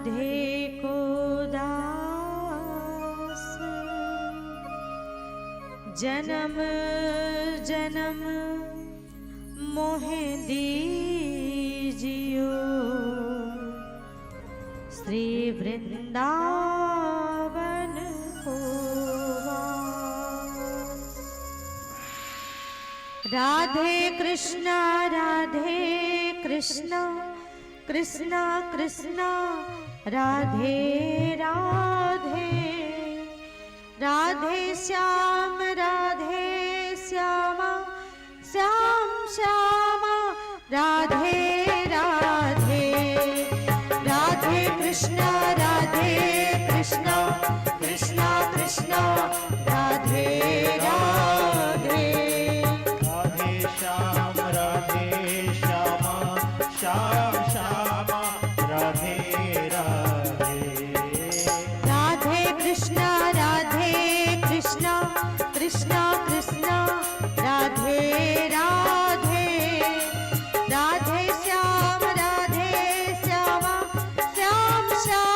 राधे को दास जन्म जन्म मोहे दीजियो श्री वृंदावन को राधे कृष्णा कृष्णा कृष्णा राधे राधे राधे श्याम श्यामा श्याम श्यामा राधे राधे राधे कृष्णा कृष्णा कृष्णा कृष्णा राधे राधे राधे श्यामा श्याम श्यामा राधे राधे राधे कृष्णा कृष्णा कृष्णा राधे राधे राधे श्यामा श्याम श्याम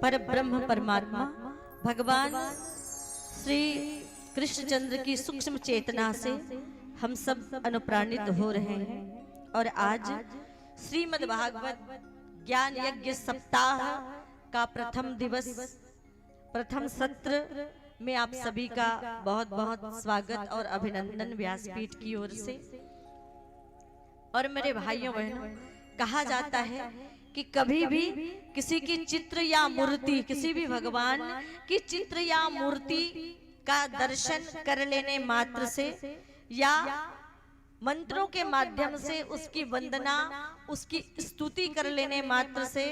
पर ब्रह्म परमात्मा भगवान श्री कृष्णचंद्र की सूक्ष्म चेतना से हम सब अनुप्राणित हो रहे हैं और आज श्रीमद् भागवत ज्ञान यज्ञ सप्ताह का प्रथम दिवस, प्रथम सत्र में आप सभी का बहुत बहुत स्वागत और अभिनंदन व्यासपीठ की ओर से। और मेरे भाइयों बहनों, कहा जाता है कि कभी भी किसी की चित्र या मूर्ति, किसी भी भगवान की चित्र या मूर्ति का दर्शन कर लेने मात्र से या मंत्रों के माध्यम से उसकी वंदना, उसकी स्तुति कर लेने मात्र से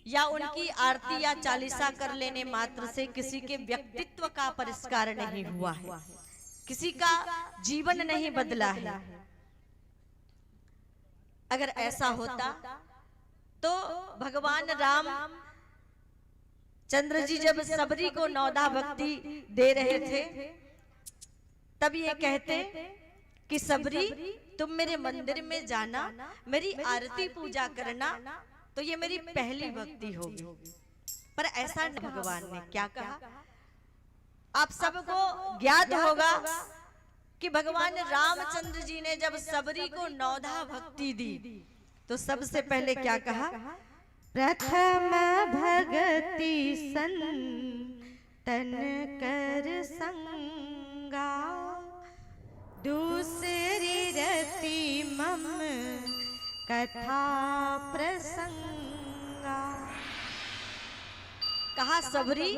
या उनकी आरती या चालीसा कर लेने मात्र से किसी के व्यक्तित्व का परिष्कार नहीं हुआ है, किसी का जीवन नहीं बदला है। अगर ऐसा होता तो भगवान राम चंद्र जी जब सबरी को नौदा भक्ति दे रहे थे तब ये कहते कि सबरी तुम मेरे मंदिर में जाना, मेरी आरती पूजा करना, तो ये मेरी पहली भक्ति होगी। पर ऐसा नहीं, भगवान ने क्या कहा, आप सबको ज्ञात होगा कि भगवान रामचंद्र जी ने जब सबरी को नौधा भक्ति दी तो सबसे पहले क्या कहा, प्रथम भगति संतन कर संगा, दूसरी रति मम कथा प्रसंगा। कहा सबरी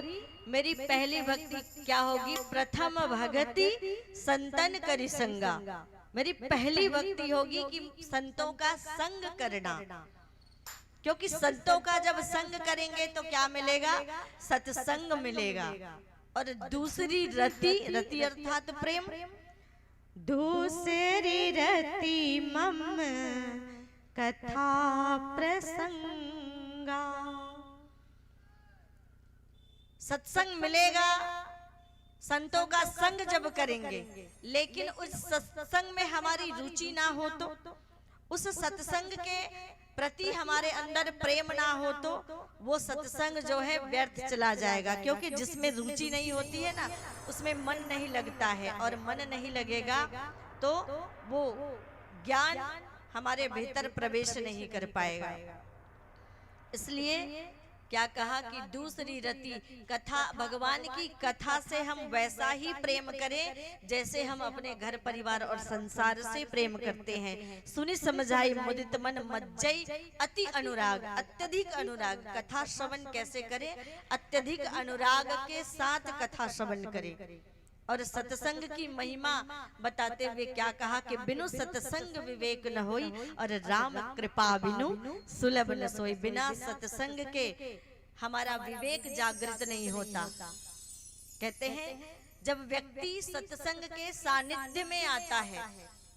मेरी पहली भक्ति क्या होगी, प्रथम भगति संतन करि संगा, मेरी पहली भक्ति होगी कि संतों का संग करना, क्योंकि संतों का जब संग करेंगे तो क्या मिलेगा, सत्संग मिलेगा। और दूसरी रति, रति अर्थात प्रेम, दूसरी रति मम कथा प्रसंगा। सत्संग मिलेगा संतों का संग जब करेंगे, लेकिन उस सत्संग में हमारी रुचि ना हो तो, उस सत्संग के प्रति हमारे अंदर प्रेम ना हो तो वो सत्संग जो है व्यर्थ चला जाएगा। क्योंकि जिसमें रुचि नहीं होती है ना, उसमें मन नहीं लगता है, और मन नहीं लगेगा तो वो ज्ञान हमारे भीतर प्रवेश नहीं कर पाएगा। इसलिए क्या कहा कि दूसरी रति कथा, भगवान की कथा से हम वैसा ही प्रेम करें जैसे हम अपने घर परिवार और संसार से प्रेम करते हैं। सुनि समझाई मुदित मन मज्जई अति अनुराग, अत्यधिक अनुराग। कथा श्रवण कैसे करें, अत्यधिक अनुराग के साथ कथा श्रवण करें। और सत्संग की महिमा बताते हुए क्या कहा कि बिनु सत्संग विवेक न होई और राम कृपा बिनु सुलभ न सोई। बिना सत्संग के हमारा विवेक जागृत नहीं होता। कहते हैं जब व्यक्ति सत्संग के सानिध्य में आता है,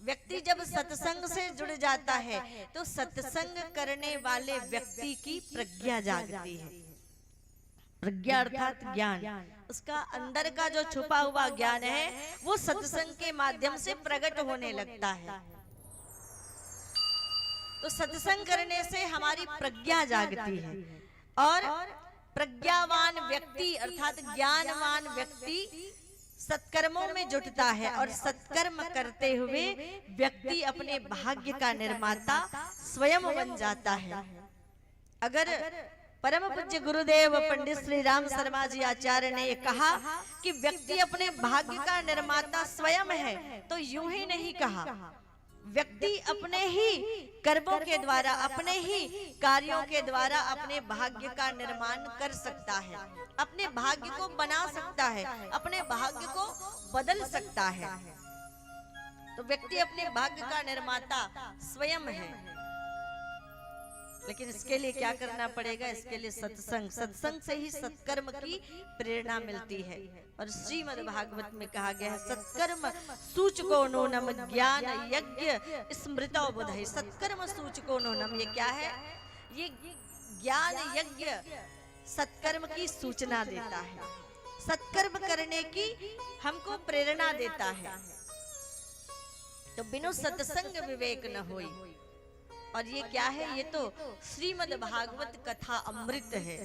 व्यक्ति जब सत्संग से जुड़ जाता है तो सत्संग करने वाले व्यक्ति की प्रज्ञा जागती है। प्रज्ञा अर्थात ज्ञान, उसका अंदर का जो छुपा हुआ ज्ञान है वो सत्संग के माध्यम से प्रकट होने लगता है। तो सत्संग करने से हमारी प्रज्ञा जागती है और प्रज्ञावान व्यक्ति अर्थात ज्ञानवान व्यक्ति सत्कर्मों में जुटता है और सत्कर्म करते हुए व्यक्ति अपने भाग्य का निर्माता स्वयं बन जाता है। अगर परम पूज्य गुरुदेव पंडित श्री राम शर्मा जी आचार्य ने कहा कि व्यक्ति अपने भाग्य का निर्माता स्वयं है, तो यूं ही नहीं कहा, व्यक्ति अपने ही कर्मों के द्वारा, अपने ही कार्यों के द्वारा अपने भाग्य का निर्माण कर सकता है, अपने भाग्य को बना सकता है, अपने भाग्य को बदल सकता है। तो व्यक्ति अपने भाग्य का निर्माता स्वयं है। लेकिन इसके लिए क्या करना पड़ेगा, इसके लिए सत्संग, सत्संग से ही सत्कर्म की प्रेरणा मिलती है। और श्रीमद् भागवत में कहा गया है सत्कर्म सूचको नूनम ज्ञान यज्ञ स्मृतो बुधै। सत्कर्म सूचको नूनम, ये क्या है, ये ज्ञान यज्ञ सत्कर्म की सूचना देता है, सत्कर्म करने की हमको प्रेरणा देता है। तो बिनु सत्संग विवेक न होई और ये क्या है? ये तो श्रीमद् भागवत कथा अमृत है।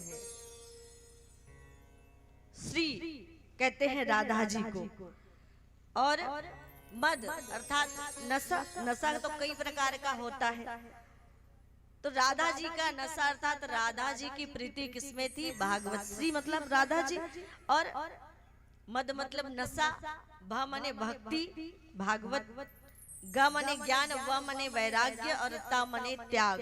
श्री कहते हैं राधा जी को, और मद अर्थात नशा। नशा तो कई प्रकार का होता है, तो राधा जी का नशा अर्थात राधा जी की प्रीति किसमें थी? भागवत। श्री मतलब राधा जी, और मद मतलब नशा, भ मने भक्ति, भागवत, ग मने ज्ञान, व मने वैराग्य, और त मने त्याग।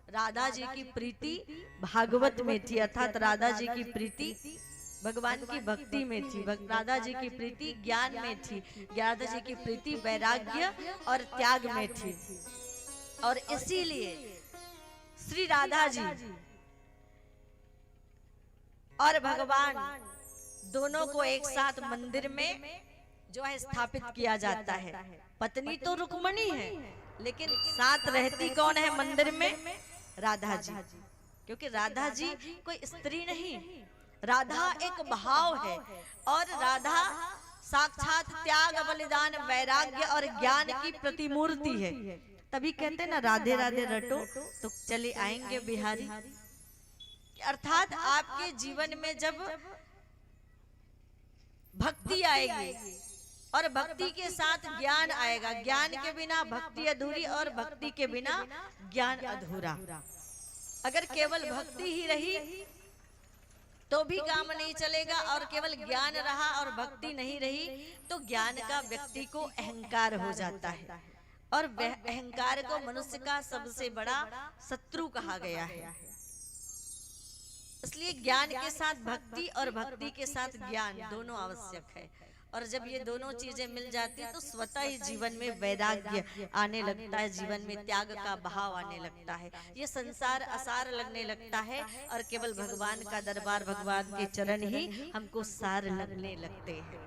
राधा जी की प्रीति भागवत में थी, अर्थात राधा जी की प्रीति भगवान की भक्ति में थी, राधा जी की प्रीति ज्ञान में थी, राधा जी की प्रीति वैराग्य और त्याग में थी। और इसीलिए श्री राधा जी और भगवान दोनों को एक साथ मंदिर में जो है स्थापित किया जाता है। पत्नी तो रुक्मणी है, लेकिन साथ रहती कौन है मंदिर में? राधा जी। क्योंकि राधा जी कोई स्त्री नहीं, राधा एक भाव है, और राधा साक्षात त्याग, बलिदान, वैराग्य और ज्ञान की प्रतिमूर्ति है। तभी कहते ना राधे राधे रटो तो चले आएंगे बिहारी। अर्थात आपके जीवन में जब भक्ति आएगी और भक्ति के साथ ज्ञान आएगा, ज्ञान के बिना भक्ति अधूरी और भक्ति के बिना ज्ञान अधूरा। अगर केवल भक्ति ही रही तो भी काम नहीं चलेगा, और केवल ज्ञान रहा और भक्ति नहीं रही तो ज्ञान का व्यक्ति को अहंकार हो जाता है, और वह अहंकार को मनुष्य का सबसे बड़ा शत्रु कहा गया है। इसलिए ज्ञान के साथ भक्ति और भक्ति के साथ ज्ञान दोनों आवश्यक है, और जब ये दोनों चीजें मिल जाती है तो स्वतः ही जीवन में वैराग्य आने लगता है, जीवन में त्याग का भाव आने लगता है, ये संसार आसार लगने लगता है, और केवल भगवान का दरबार, भगवान के चरण ही हमको सार लगने लगते हैं।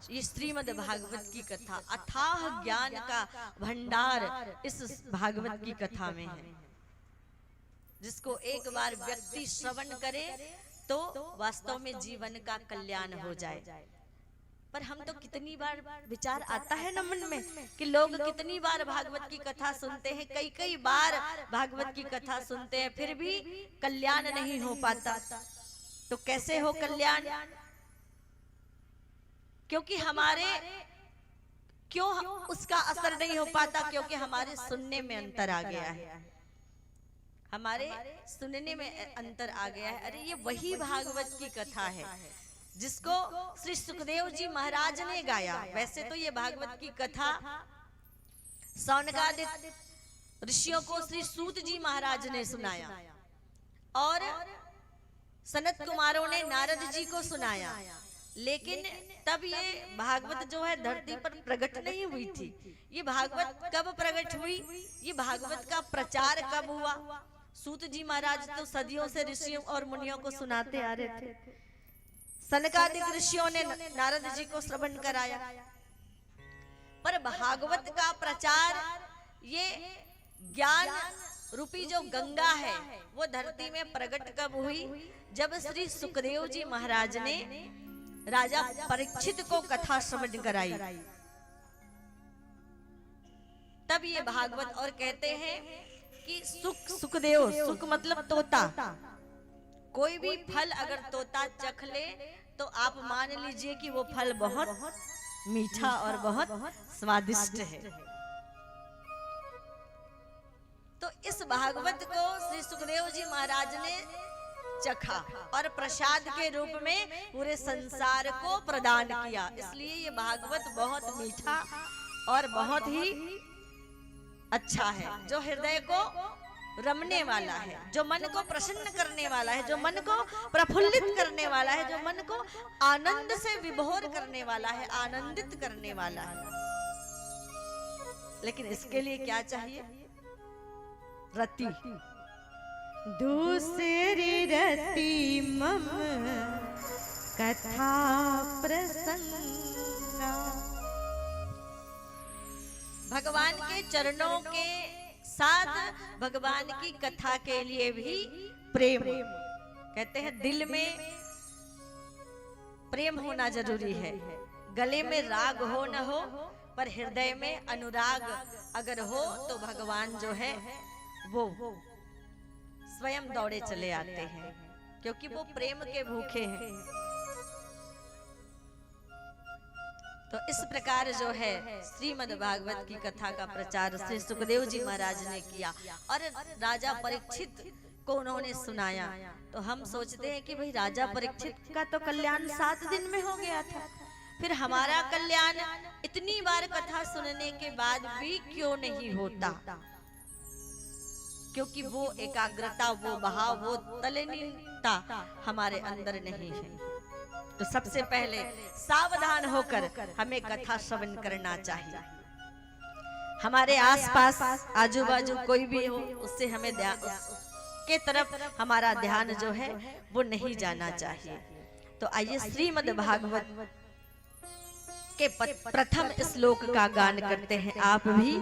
ये श्रीमद् भागवत की कथा, अथाह ज्ञान का भंडार इस भागवत की कथा में है, जिसको एक बार व्यक्ति श्रवण करे तो वास्तव में जीवन का कल्याण हो जाए। पर हम तो कितनी बार विचार आता है न मन में कि लोग कितनी बार भागवत की कथा सुनते हैं, कई कई बार भागवत की कथा सुनते हैं, फिर भी कल्याण नहीं हो पाता। तो कैसे हो कल्याण? क्योंकि क्यों उसका असर नहीं हो पाता? क्योंकि हमारे सुनने में अंतर आ गया है, हमारे सुनने में अंतर आ गया है। अरे ये वही भागवत की कथा है जिसको श्री सुखदेव जी महाराज ने गाया। वैसे तो ये भागवत की कथा सौनकादिक ऋषियों को श्री सूत जी महाराज ने सुनाया, और सनत कुमारों ने नारद जी को सुनाया, लेकिन तब ये भागवत जो है धरती पर प्रकट नहीं हुई थी। ये भागवत कब प्रकट हुई? ये भागवत का प्रचार कब हुआ? सूत जी महाराज तो सदियों से ऋषियों और मुनियों को सुनाते आ रहे थे, सनकादिक ऋषियों ने नारद जी को श्रवण कराया, पर भागवत का प्रचार, ये ज्ञान रूपी जो गंगा है वो धरती में प्रकट कब हुई? जब श्री सुखदेव जी महाराज ने राजा परीक्षित को कथा श्रवण कराई, तब ये भागवत। और कहते हैं कि सुखदेव, सुख मतलब तोता, कोई भी फल अगर तोता चख ले तो आप मान लीजिए कि वो फल बहुत मीठा और बहुत स्वादिष्ट है। तो इस भागवत को श्री सुखदेव जी महाराज ने चखा और प्रसाद के रूप में पूरे संसार को प्रदान किया। इसलिए ये भागवत बहुत मीठा और बहुत ही अच्छा है, जो हृदय को रमने वाला है, जो मन को प्रसन्न करने वाला है, जो मन को प्रफुल्लित करने वाला है, जो मन को आनंद से विभोर करने वाला है, आनंदित करने वाला है। लेकिन इसके लिए क्या चाहिए? रति। दूसरी रति मम कथा प्रसंगा। भगवान के चरणों के साथ भगवान की कथा के लिए भी प्रेम। कहते हैं दिल में प्रेम होना जरूरी है, गले में राग हो न हो, पर हृदय में अनुराग अगर हो तो भगवान जो है वो स्वयं दौड़े चले आते हैं, क्योंकि वो प्रेम के भूखे हैं। तो इस प्रकार जो है श्रीमद् भागवत की कथा का प्रचार श्री सुखदेव जी महाराज ने किया और राजा परीक्षित को उन्होंने सुनाया। तो हम सोचते हैं कि भाई राजा परीक्षित का तो कल्याण 7 दिन में हो गया था, फिर हमारा कल्याण इतनी बार कथा सुनने के बाद भी क्यों नहीं होता? क्योंकि वो एकाग्रता, वो भाव, वो तल्लीनता हमारे अंदर नहीं है। तो सबसे पहले सावधान होकर हमें कथा श्रवण करना चाहिए। हमारे आसपास आजू बाजू कोई भी हो, उससे हमें के तरफ हमारा ध्यान जो है वो नहीं जाना चाहिए। तो आइए श्रीमद् भागवत के प्रथम श्लोक का गान करते हैं। आप भी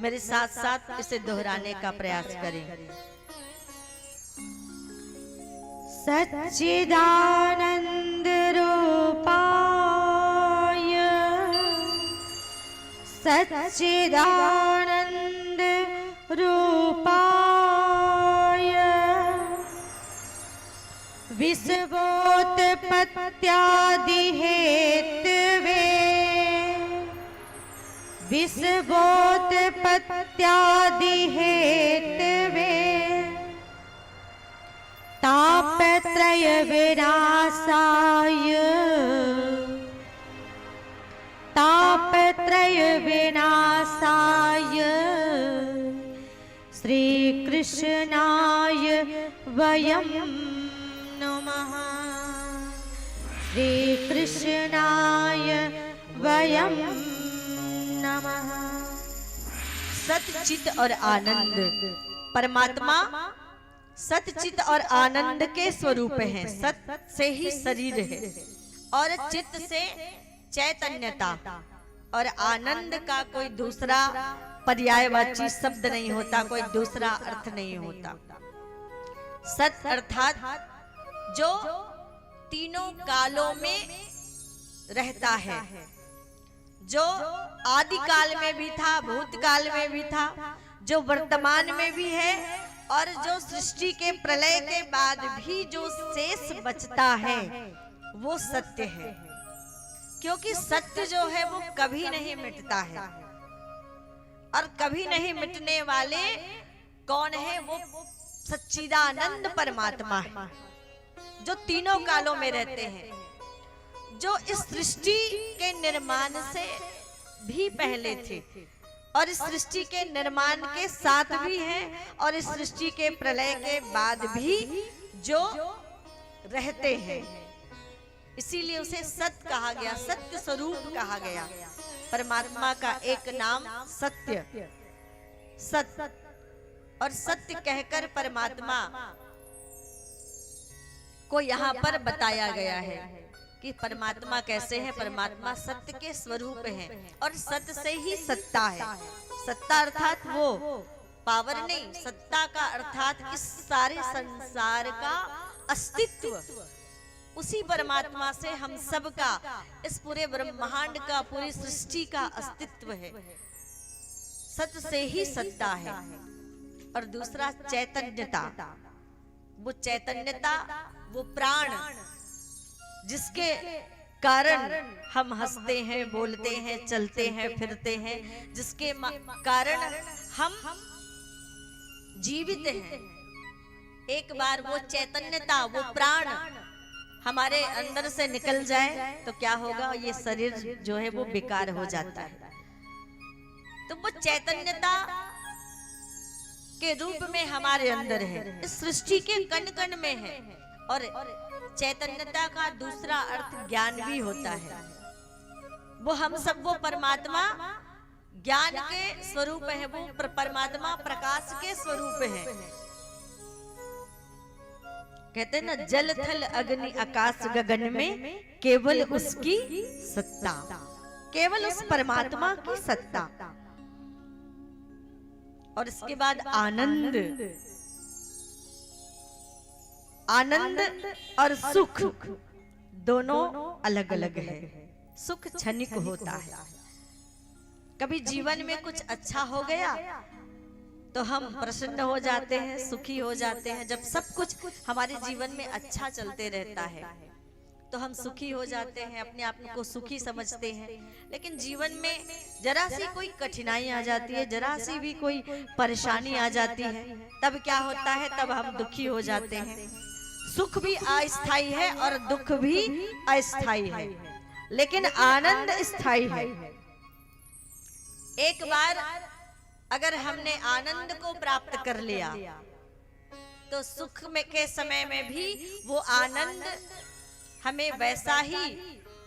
मेरे साथ साथ इसे दोहराने का प्रयास करें। सच्चिदानंद रूपाय सच्चिदानंद रूपाय विश्वोत्पत्त्यादि हेतवे विश्वोत्पत्त्यादि हेतवे तापत्रय विनाशाय तापत्रय विनाशाय श्री कृष्णाय वयं नमः। श्री कृष्णाय वयं नमः। सतचित और आनंद परमात्मा सतचित और आनंद के स्वरूप हैं। सत से ही शरीर है और चित्त से चैतन्यता, और आनंद का कोई दूसरा पर्यायवाची शब्द नहीं होता, कोई दूसरा अर्थ नहीं होता। सत अर्थात जो तीनों कालों में रहता है, जो आदि काल में भी था, भूतकाल में भी था, जो वर्तमान में भी है, और जो सृष्टि के प्रलय के बाद भी जो शेष बचता है वो सत्य है। क्योंकि सत्य जो है वो कभी नहीं मिटता है, और कभी नहीं मिटने वाले कौन है? वो सच्चिदानंद परमात्मा है, जो तीनों कालों में रहते हैं, जो इस सृष्टि के निर्माण से भी पहले थे, और इस सृष्टि के निर्माण के साथ भी हैं, और इस सृष्टि के प्रलय के बाद भी जो रहते हैं। इसीलिए उसे सत्य कहा गया, सत्य स्वरूप कहा गया। परमात्मा का एक नाम सत्य, सत्य, और सत्य कहकर परमात्मा को यहाँ पर बताया गया है कि परमात्मा कैसे है। परमात्मा सत्य के स्वरूप है, और सत्य से ही सत्ता है। सत्ता अर्थात वो पावर नहीं, सत्ता का अर्थात इस सारे संसार का अस्तित्व उसी परमात्मा से हम सब का, इस पूरे ब्रह्मांड का, पूरी सृष्टि का अस्तित्व है। सत्य से ही सत्ता है। और दूसरा चैतन्यता, वो चैतन्यता, वो प्राण जिसके कारण हम हंसते हैं, बोलते हैं, चलते हैं, फिरते हैं, जिसके कारण हम जीवित हैं। एक बार वो चैतन्यता, वो प्राण हमारे अंदर से निकल जाए तो क्या होगा? ये शरीर जो है वो बेकार हो जाता है। तो वो चैतन्यता के रूप में हमारे अंदर है, इस सृष्टि के कण कण में है। और चैतन्यता का दूसरा अर्थ ज्ञान भी होता है। वो हम सब, वो परमात्मा ज्ञान के स्वरूप है, वो परमात्मा प्रकाश के स्वरूप है। कहते हैं ना, जल थल अग्नि आकाश गगन में केवल उसकी सत्ता, केवल उस परमात्मा की सत्ता। और इसके बाद आनंद, आनंद और सुख दोनों अलग अलग है। सुख क्षणिक होता है, कभी जीवन में कुछ अच्छा हो गया तो हम प्रसन्न हो जाते हैं, सुखी हो जाते हैं। जब सब कुछ हमारे जीवन में अच्छा चलते रहता है तो हम सुखी हो जाते हैं, अपने आप को सुखी समझते हैं। लेकिन जीवन में जरा सी कोई कठिनाई आ जाती है, जरा सी भी कोई परेशानी आ जाती है, तब क्या होता है, तब हम दुखी हो जाते हैं। सुख भी अस्थाई है और दुख भी अस्थाई है, लेकिन आनंद स्थायी है। एक बार अगर हमने आनंद को प्राप्त कर लिया तो सुख में के समय में भी वो आनंद हमें वैसा ही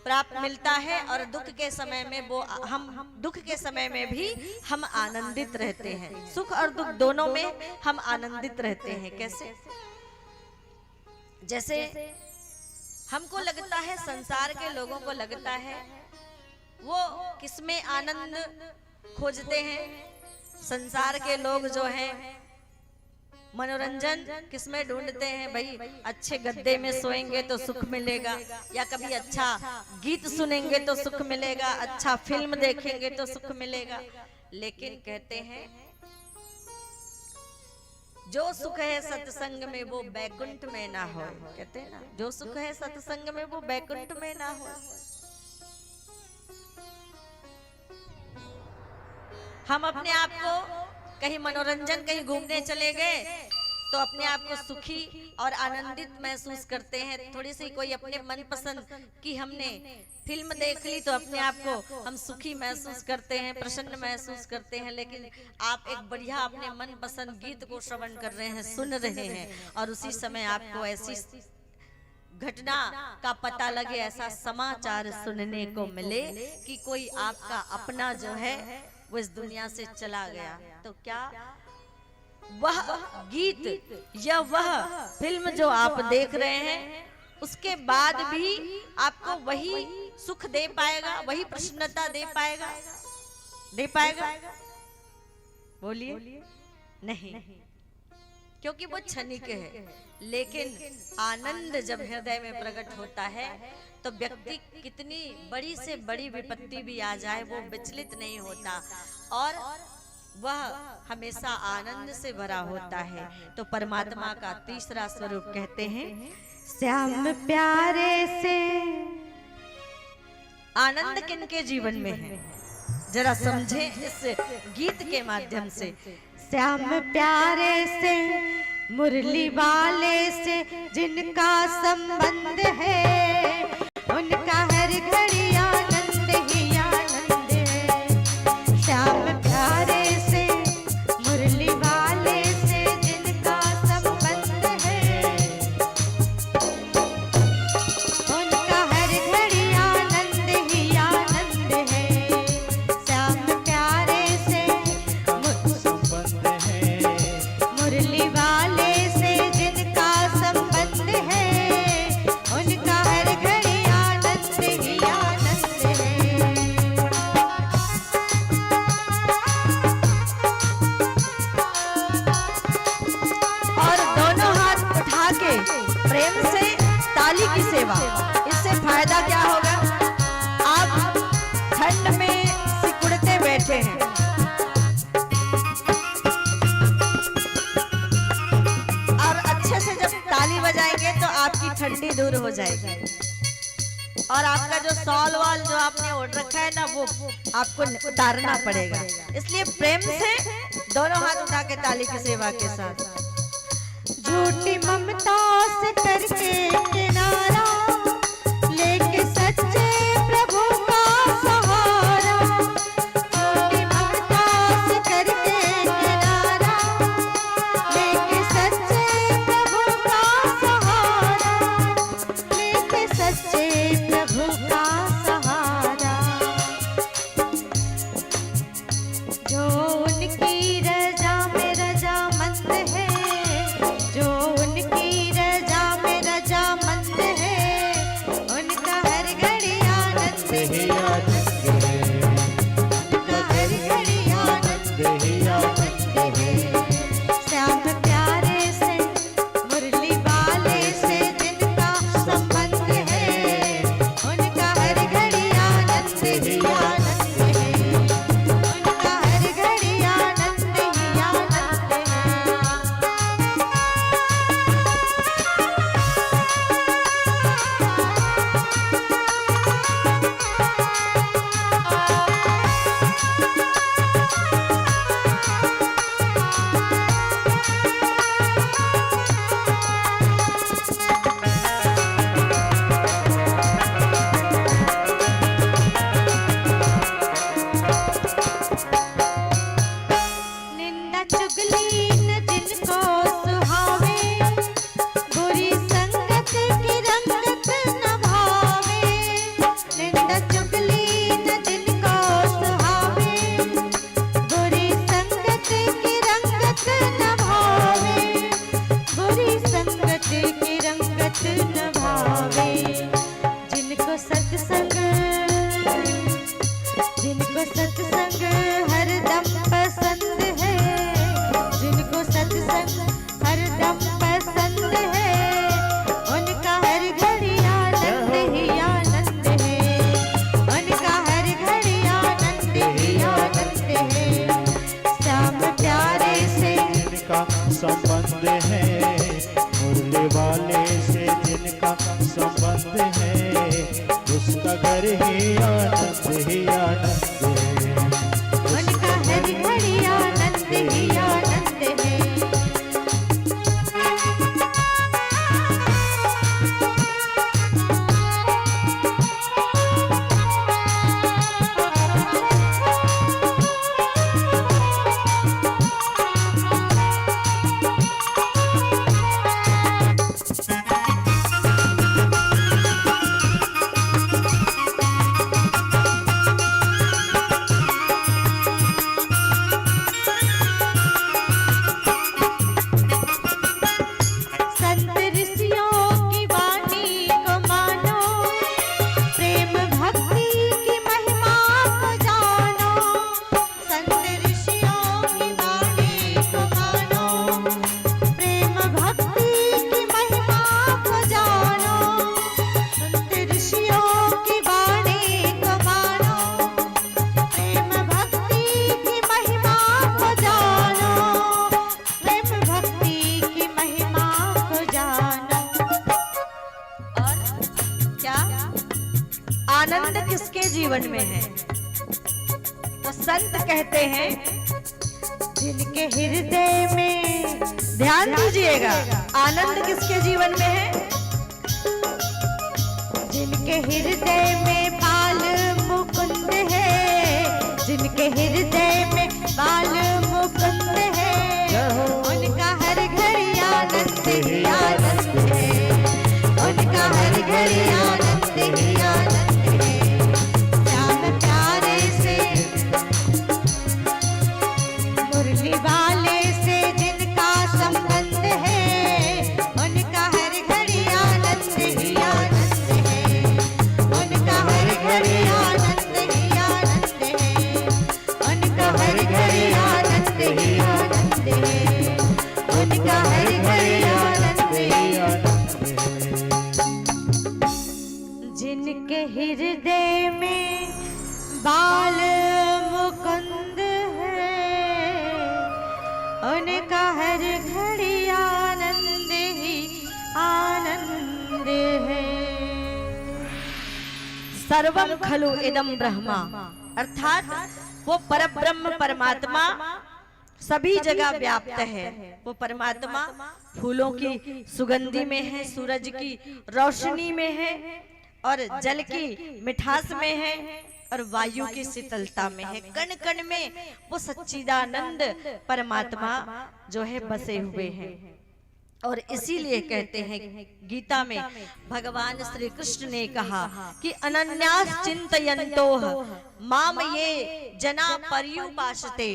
प्राप्त मिलता है, और दुख के समय में वो हम दुख के समय में भी हम आनंदित रहते हैं। सुख और दुख दोनों में हम आनंदित रहते हैं। कैसे? जैसे हमको लगता है, संसार के लोगों को लगता है वो किसमें आनंद खोजते हैं। संसार के लोग जो हैं मनोरंजन किसमें ढूंढते हैं, भाई अच्छे गद्दे में सोएंगे तो सुख मिलेगा, या कभी अच्छा गीत सुनेंगे तो सुख मिलेगा, अच्छा फिल्म देखेंगे तो सुख मिलेगा। लेकिन कहते हैं जो सुख है सत्संग में वो बैकुंठ में ना हो। कहते हैं ना, जो सुख है सत्संग में वो बैकुंठ में ना हो। हम अपने आप को कहीं मनोरंजन, कहीं घूमने चले गए तो अपने आप को सुखी और आनंदित महसूस करते हैं। थोड़ी सी कोई अपने मनपसंद की हमने फिल्म देख ली तो अपने आप को हम सुखी महसूस करते हैं, प्रसन्न महसूस करते हैं। लेकिन आप एक बढ़िया अपने मनपसंद गीत को श्रवण कर रहे हैं, सुन रहे हैं, और उसी समय आपको ऐसी घटना का पता लगे, ऐसा समाचार सुनने को मिले कि कोई आपका अपना जो है वो इस दुनिया से चला गया, तो क्या वह गीत या वह फिल्म जो आप देख रहे हैं उसके बाद भी आपको वही सुख दे पाएगा, वही प्रसन्नता दे पाएगा? दे पाएगा? बोलिए नहीं, क्योंकि वो क्षणिक है। लेकिन आनंद जब हृदय में प्रकट होता है तो व्यक्ति कितनी बड़ी से बड़ी विपत्ति भी आ जाए वो विचलित नहीं होता, और वह हमेशा आनंद से भरा होता है। तो परमात्मा का तीसरा स्वरूप कहते हैं, श्याम प्यारे से आनंद किनके जीवन में है, जरा समझे इस गीत के माध्यम से। श्याम प्यारे से, मुरली वाले से जिनका संबंध है, उनका हर घड़ी आनंद ही आनंद है। श्याम प्यारे से, मुरली वाले से जिनका संबंध है, उनका हर घड़ी आनंद ही आनंद है। श्याम प्यारे से, संबंध है, मुरली वाले से जिनका संबंध है, उनका हर घड़ी आनंद ही आनंद है। और दोनों हाथ उठा के प्रेम से ताली की सेवा। इससे फायदा क्या होगा? आप ठंड में सिकुड़ते बैठे हैं, और अच्छे से जब ताली बजाएंगे तो आपकी ठंडी दूर हो जाएगी, और आपका जो सॉल वाल जो आपने ओढ़ रखा है ना वो आपको उतारना पड़ेगा। इसलिए प्रेम से दोनों हाथ उठा के ताली की सेवा के साथ। झूठी ममता से करके किनारा, लेके सच्चे प्रभु का सहारा। झूठी ममता से करके किनारा, लेके सच्चे प्रभु का सहारा, लेके सच्चे प्रभु का सहारा। जो उनकी रजा में रजामंद है, जो उनकी रजा में रजामंद हरदम पसंद है, उनका हर घड़ी आनंद ही आनंद है, उनका हर घड़ी आनंद ही आनंद है। श्याम प्यारे से जिनका संबंध है, मुरली वाले से जिनका संबंध है, उसका घर ही आनंद है। उनका हर घड़ी आनंद ही आनंद है। संत ऋषियों की वाणी को मानो, प्रेम भक्ति की महिमा को जानो। संत ऋषियों की वाणी को मानो, प्रेम भक्ति की महिमा को जानो। संत ऋषियों की वाणी को मानो, प्रेम भक्ति की महिमा को जानो, प्रेम भक्ति की महिमा को जानो। और क्या आनंद किसके जीवन में है? तो संत कहते हैं, जिनके हृदय में, ध्यान दीजिएगा, आनंद किसके जीवन में है? जिनके हृदय में बाल मुकुंद है, जिनके हृदय में बाल मुकुंद है, उनका हर घड़ी आनंद ही आनंद है, उनका हर घड़ी आनंद ही आनंद है। श्याम प्यारे से मुरली वाले से जिनका संबंध है, उनका हर घड़ी आनंद ही आनंद है, उनका हर घड़ी आनंद ही आनंद है, उनका हर घड़ी आनंद ही आनंद है, उनका हर घड़ी आनंद ही जिनके हृदय में बाल मुकुंद है, उनका हर घड़ी आनंद ही आनंद है। सर्वम खलु इदम ब्रह्मा, अर्थात वो परब्रह्म परमात्मा सभी जगह व्याप्त है। वो परमात्मा फूलों की सुगंधि में है, सूरज की रोशनी में है, और जल की मिठास में है, और वायु की शीतलता में है। कण कण में वो सच्चिदानंद परमात्मा जो है बसे हुए हैं। और इसीलिए कहते हैं गीता में भगवान श्री कृष्ण ने कहा कि अनन्यास चिंतयन्तोह माम ये जना पर्युपासते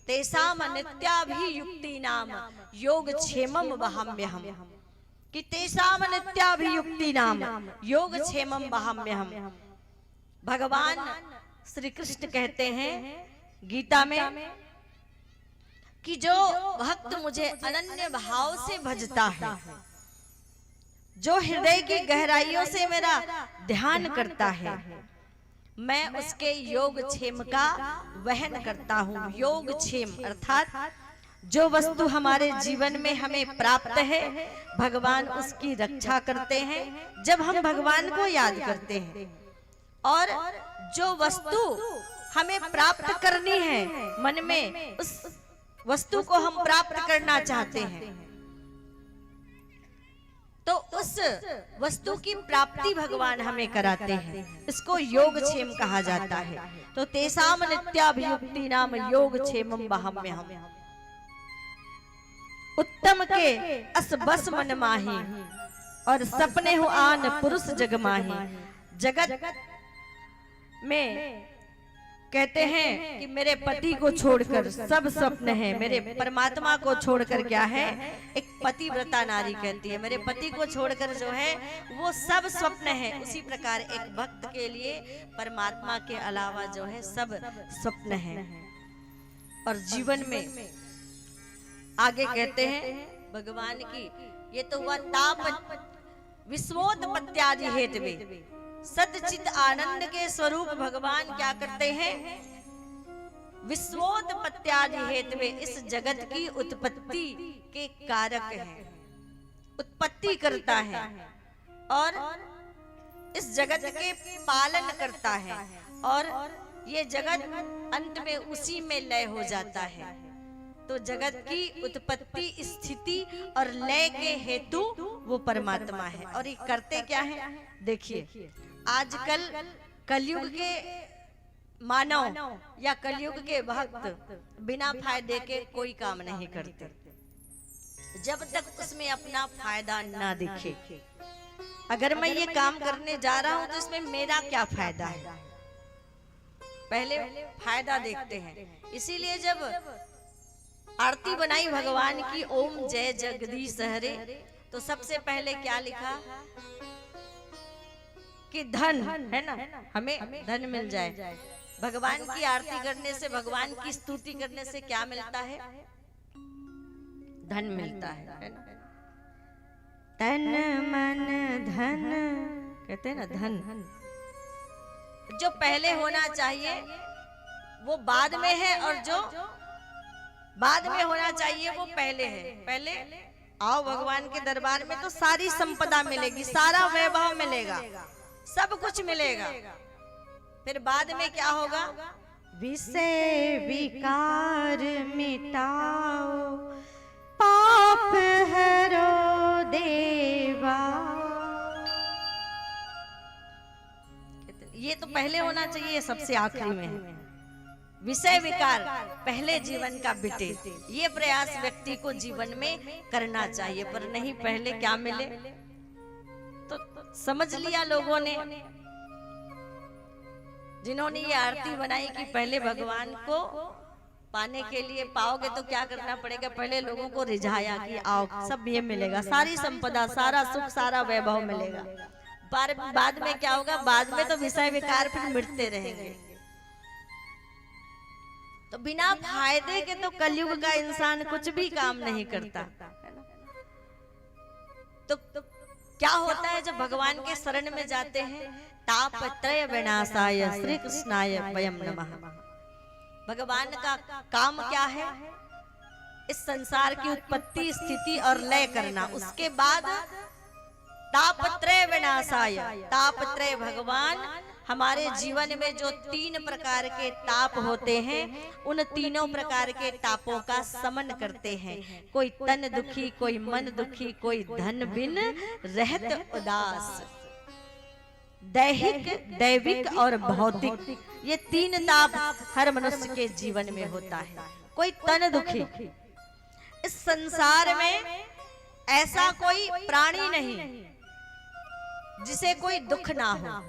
तेषाम नित्याभियुक्तीनाम योगक्षेमं वहाम्यहम्। कि तेषाम नित्याभियुक्तीनाम योगक्षेमं वहाम्यहम्। भगवान श्री कृष्ण कहते हैं गीता में कि जो भक्त मुझे अनन्य भाव से भजता है, जो हृदय की गहराइयों से मेरा ध्यान करता है, मैं उसके योगक्षेम का वहन करता हूँ। योगक्षेम अर्थात जो वस्तु हमारे जीवन में हमें प्राप्त है, भगवान उसकी रक्षा करते हैं जब हम भगवान को याद करते हैं। और जो वस्तु हमें प्राप्त करनी है, मन में उस वस्तु को हम प्राप्त करना चाहते हैं, तो उस वस्तु की प्राप्ति भगवान हमें कराते हैं। इसको योगक्षेम कहा जाता है। तो तेषाम नित्याभियुक्ति नाम योगक्षेमं वहाम्यहम्। उत्तम के अस बस मन माही, और सपने हो आन पुरुष जग माही। जगत में कहते हैं कि मेरे पति को छोड़कर सब स्वप्न है, मेरे परमात्मा को छोड़कर क्या है, एक पतिव्रता नारी कहती है मेरे पति को छोड़कर जो है वो सब स्वप्न है। उसी प्रकार एक भक्त के लिए परमात्मा के अलावा जो है सब स्वप्न है। और जीवन में आगे कहते हैं भगवान की। ये तो हुआ ताप विश्वोत्पत्त्यादि हेतवे। सच्चित आनंद के स्वरूप भगवान क्या करते हैं? विश्वोत्पत्त्यादि हेतवे, इस जगत की उत्पत्ति के कारक हैं, उत्पत्ति करता है और इस जगत के पालन करता है, और ये जगत अंत में उसी में लय हो जाता है। तो जगत की उत्पत्ति, स्थिति और लय के हेतु वो परमात्मा है। और ये करते क्या है? देखिए, आजकल कलयुग के मानव या कलयुग के भक्त बिना फायदे के कोई काम नहीं करते, जब तक उसमें अपना फायदा ना दिखे। अगर मैं ये काम करने जा रहा हूं तो इसमें मेरा क्या फायदा है, पहले फायदा देखते हैं। इसीलिए जब आरती बनाई भगवान की, ओम जय जगदीश हरे, तो सबसे पहले क्या लिखा कि धन है ना, हमें धन मिल जाए। भगवान की आरती करने से, भगवान की स्तुति करने से क्या मिलता है? धन मिलता है ना। तन मन धन कहते हैं ना, धन जो पहले होना चाहिए वो बाद में है, और जो बाद में होना चाहिए वो पहले है। पहले आओ भगवान के दरबार में तो सारी संपदा मिलेगी, सारा वैभव मिलेगा, सब कुछ मिलेगा। फिर बाद में क्या होगा? विषय विकार मिटाओ, पाप हरो देवा। ये तो पहले होना चाहिए, ये सबसे आखिरी में है। विषय विकार पहले जीवन का बिटे, ये प्रयास व्यक्ति को जीवन में करना चाहिए। पर नहीं, पहले क्या मिले तो समझ लिया लोगों ने, जिन्होंने ये आरती बनाई कि पहले भगवान को पाने के लिए, पाओगे तो क्या करना पड़ेगा, पहले लोगों को रिझाया कि आओ सब ये मिलेगा, सारी संपदा, सारा सुख, सारा वैभव मिलेगा। बाद में क्या होगा? बाद में तो विषय विकार फिर मिटते रहेंगे। तो बिना फायदे के तो कलयुग का इंसान कुछ भी काम नहीं करता, है ना। तो क्या होता है जब भगवान के शरण में जाते हैं? तापत्रय विनाशाय श्री कृष्णाय वयम नमः। भगवान का काम क्या है? इस संसार की उत्पत्ति, स्थिति और लय करना। उसके बाद तापत्रय विनाशाय, तापत्रय भगवान हमारे जीवन में जो 3 प्रकार के ताप होते हैं, उन तीनों प्रकार के तापों का समन करते हैं। कोई तन दुखी, कोई मन दुखी, कोई धन बिन रहत उदास। दैहिक, दैविक और भौतिक, ये 3 ताप हर मनुष्य के जीवन में होता है। कोई तन दुखी, इस संसार में ऐसा कोई प्राणी नहीं जिसे कोई दुख ना हो।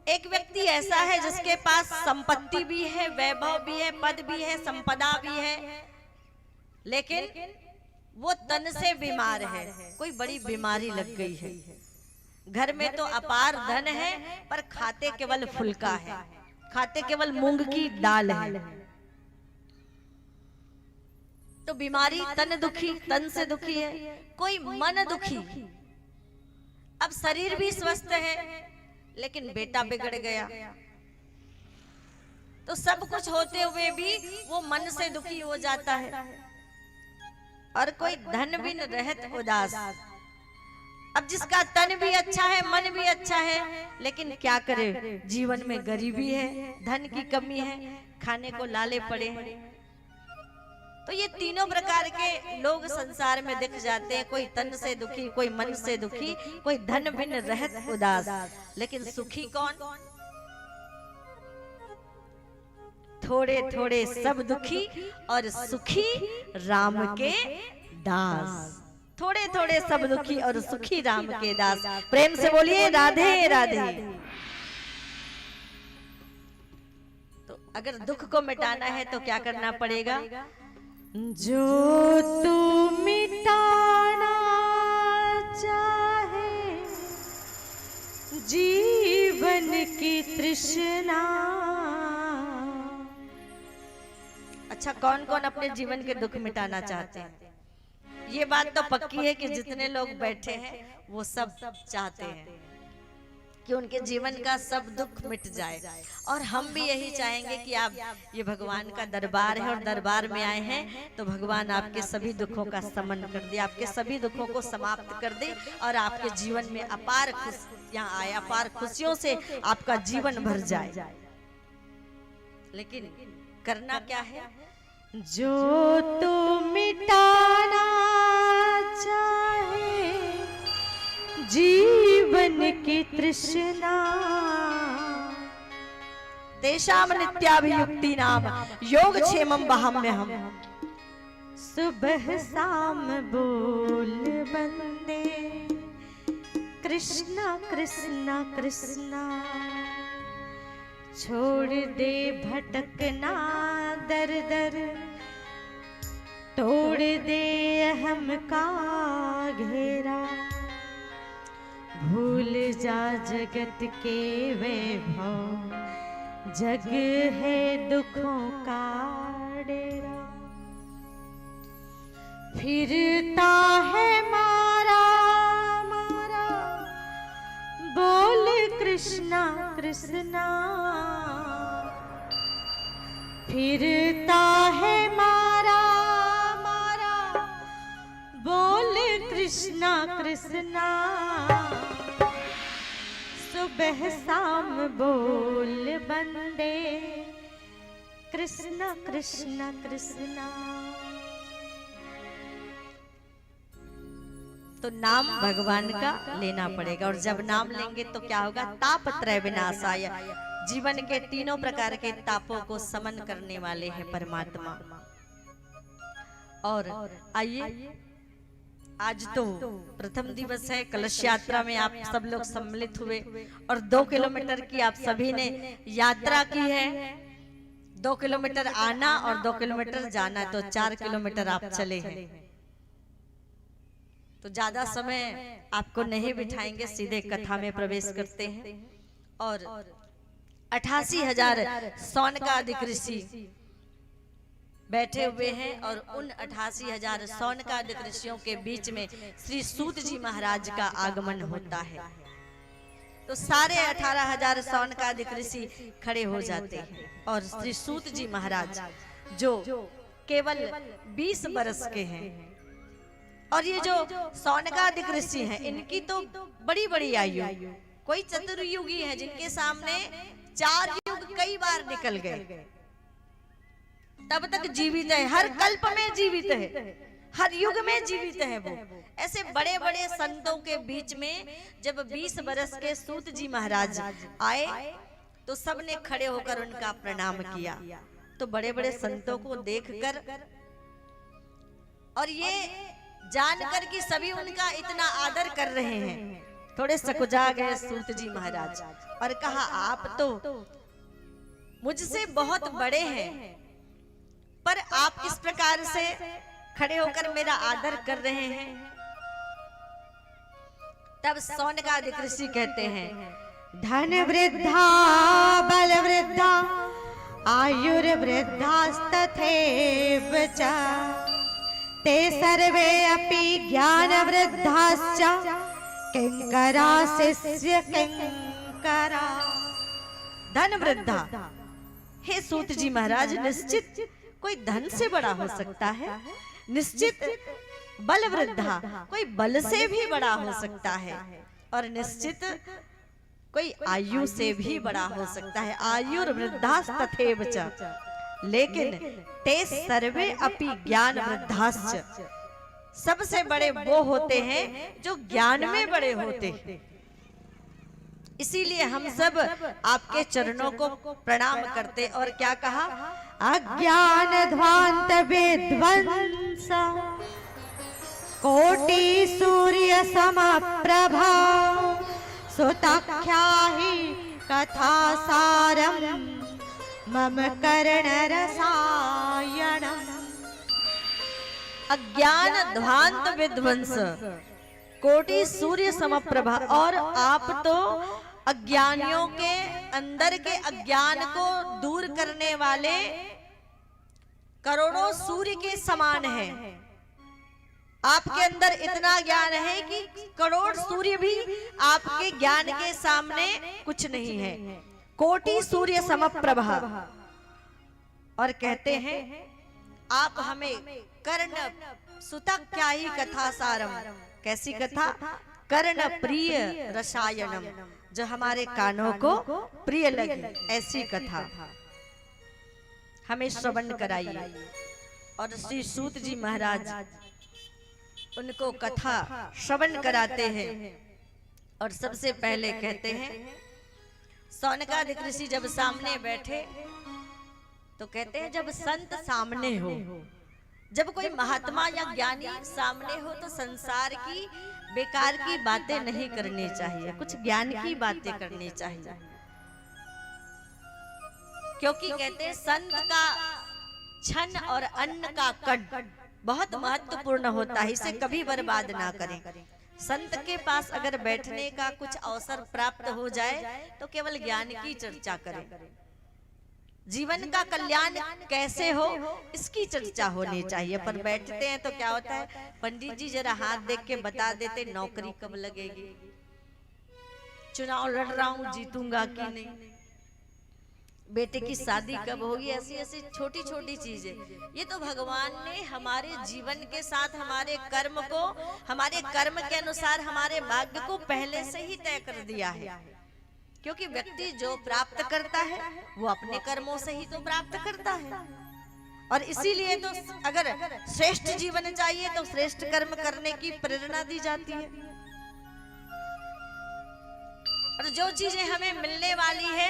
एक व्यक्ति ऐसा है जिसके पास संपत्ति भी है, वैभव भी है, पद भी है, संपदा भी है, लेकिन वो तन से बीमार है, कोई बड़ी बीमारी लग गई है। घर में तो अपार धन है, पर खाते केवल फुल्का है, खाते केवल मूंग की दाल है। तो बीमारी, तन दुखी, तन से दुखी है। कोई मन दुखी, अब शरीर भी स्वस्थ है लेकिन बेटा बिगड़ गया, तो सब कुछ होते हुए भी वो मन से दुखी हो जाता है। और कोई धन बिन रहत उदास, अब जिसका तन भी अच्छा है, मन भी अच्छा है, लेकिन क्या करे, जीवन में गरीबी है, धन की कमी है, खाने को लाले पड़े हैं। तो ये तीनों प्रकार के लोग संसार में दिख जाते हैं। कोई तन से दुखी, कोई मन से दुखी, कोई धन बिन रहत उदास। लेकिन सुखी कौन? थोड़े थोड़े सब दुखी और सुखी राम के दास। थोड़े थोड़े सब दुखी और सुखी राम के दास। प्रेम से बोलिए राधे राधे। तो अगर दुख को मिटाना है तो क्या करना पड़ेगा? जो तू मिटाना चाहे जीवन की तृष्णा। अच्छा, कौन कौन अपने जीवन के दुख मिटाना चाहते हैं? ये बात तो पक्की है कि जितने लोग बैठे हैं वो सब चाहते हैं कि उनके जीवन का सब दुख मिट जाए। और हम भी यही चाहेंगे कि आप, ये भगवान का दरबार है और दरबार में आए हैं तो भगवान आपके सभी दुखों का शमन कर दे, आपके सभी दुखों को समाप्त कर दे और आपके जीवन में अपार खुशियां आए, अपार खुशियों से आपका जीवन भर जाए। लेकिन करना क्या है? जो तू मिटाना चाहे जीवन की तृष्णा, तेषाम नित्याभियुक्ति नाम योग क्षेमम वहाम्यहम्। सुबह शाम बोल बंदे कृष्णा कृष्णा कृष्णा, छोड़ दे भटकना दर दर, तोड़ दे अहम का घेरा, भूल जा जगत के वैभव, जग है दुखों का डेरा, फिरता है मारा मारा, बोल कृष्णा कृष्णा, फिरता है मारा मारा, बोल कृष्णा कृष्णा, सुबह शाम बोल बंदे कृष्णा कृष्णा कृष्णा। तो नाम भगवान का लेना पड़ेगा और जब नाम लेंगे तो क्या होगा? तापत्रय विनाशाय, जीवन के तीनों प्रकार के तापों को समन करने वाले हैं परमात्मा। और आइए, आज तो प्रथम दिवस है, कलश यात्रा में आप सब लोग सम्मिलित हुए और 2 किलोमीटर की आप सभी ने यात्रा की है। 2 किलोमीटर आना और 2 किलोमीटर जाना, तो 4 किलोमीटर आप चले हैं। तो ज्यादा समय आपको नहीं बिठाएंगे, सीधे कथा में प्रवेश करते हैं। और 88,000 सौनकादिक ऋषि बैठे हुए हैं और उन 88,000 सौनकादिक ऋषियों के बीच में श्री सूत जी महाराज का आगमन होता है। तो सारे 18,000 सौनकादिक ऋषि खड़े हो जाते हैं और श्री सूत जी महाराज जो केवल 20 बरस के हैं, और ये जो सौनकादिक ऋषि हैं इनकी तो बड़ी बड़ी आयु, कोई चतुर्युगी है जिनके सामने 4 युग कई बार निकल गए, तब तक जीवित है, हर कल्प में जीवित है, हर युग में जीवित है वो। ऐसे बड़े बड़े संतों के बीच में जब 20 बरस के सूत जी महाराज आए तो सबने खड़े होकर उनका प्रणाम किया। तो बड़े बड़े संतों को देखकर और ये जानकर कि सभी उनका इतना आदर कर रहे हैं, थोड़े सकुचा गए सूत जी महाराज और कहा, आप तो मुझसे बहुत बड़े हैं, पर आप किस प्रकार से खड़े होकर मेरा आदर कर रहे हैं? तब सौनकादिक ऋषि कहते हैं, धन वृद्धा बल वृद्धा आयुर्वृद्धास्तथैव च, ते सर्वे अपि ज्ञान वृद्धाश्च, किंकरा शिष्य किंकरा। धन वृद्धा, हे सूत जी महाराज, निश्चित कोई धन से बड़ा हो सकता है, निश्चित बल वृद्धा, कोई बल से भी बड़ा हो सकता है, और निश्चित कोई आयु से भी बड़ा हो सकता है। आयुर्वृद्धास्तथैव च, लेकिन ते सर्वे अपि ज्ञान वृद्धाश्च, सबसे बड़े वो होते हैं जो ज्ञान में बड़े होते हैं। इसीलिए हम सब आपके चरणों को प्रणाम करते और क्या कहा? अज्ञान ध्वांत विध्वंस, कोटि सूर्य समप्रभा, सुतख्या हि कथा सारम, मम कर्ण रसायनम। अज्ञान ध्वांत विध्वंस, कोटि सूर्य समप्रभा, और आप तो अज्ञानियों के अंदर के अज्ञान को दूर करने वाले करोड़ों सूर्य के समान है। आपके अंदर इतना ज्ञान है कि करोड़ सूर्य भी आपके ज्ञान के सामने कुछ नहीं है। कोटि सूर्य समप्रभा। और कहते हैं आप हमें कर्ण सुतक क्या ही कथा सारम। कैसी कथा? कर्ण प्रिय रसायनम, जो हमारे कानों को प्रिय लगे ऐसी कथा हमें श्रवण कराइए। और श्री सूत जी महाराज उनको कथा श्रवण कराते हैं। और सबसे पहले कहते हैं, सौनकादिक ऋषि जब सामने बैठे तो कहते हैं जब संत सामने हो, जब कोई महात्मा या ज्ञानी सामने हो तो संसार की बेकार की बातें नहीं करनी चाहिए, कुछ ज्ञान की बातें करनी चाहिए। क्योंकि कहते हैं संत का छन और अन्न का कण बहुत महत्वपूर्ण होता है, इसे कभी बर्बाद ना करें। संत के पास अगर बैठने का कुछ अवसर प्राप्त हो जाए तो केवल ज्ञान की चर्चा करें। जीवन का कल्याण कैसे हो इसकी चर्चा होनी चाहिए। पर बैठते हैं तो क्या होता है, पंडित जी जरा हाथ देख के बता देते नौकरी कब लगेगी, चुनाव लड़ रहा हूं जीतूंगा कि नहीं, बेटे की शादी कब होगी, ऐसी ऐसी छोटी छोटी चीजें। ये तो भगवान ने हमारे जीवन के साथ हमारे कर्म को, हमारे कर्म के अनुसार हमारे भाग्य को पहले से ही तय कर दिया है। क्योंकि व्यक्ति जो प्राप्त करता है वो अपने कर्मों से ही तो प्राप्त करता है। और इसीलिए तो अगर श्रेष्ठ जीवन चाहिए तो श्रेष्ठ कर्म करने की प्रेरणा दी जाती है। और जो चीजें हमें मिलने वाली है,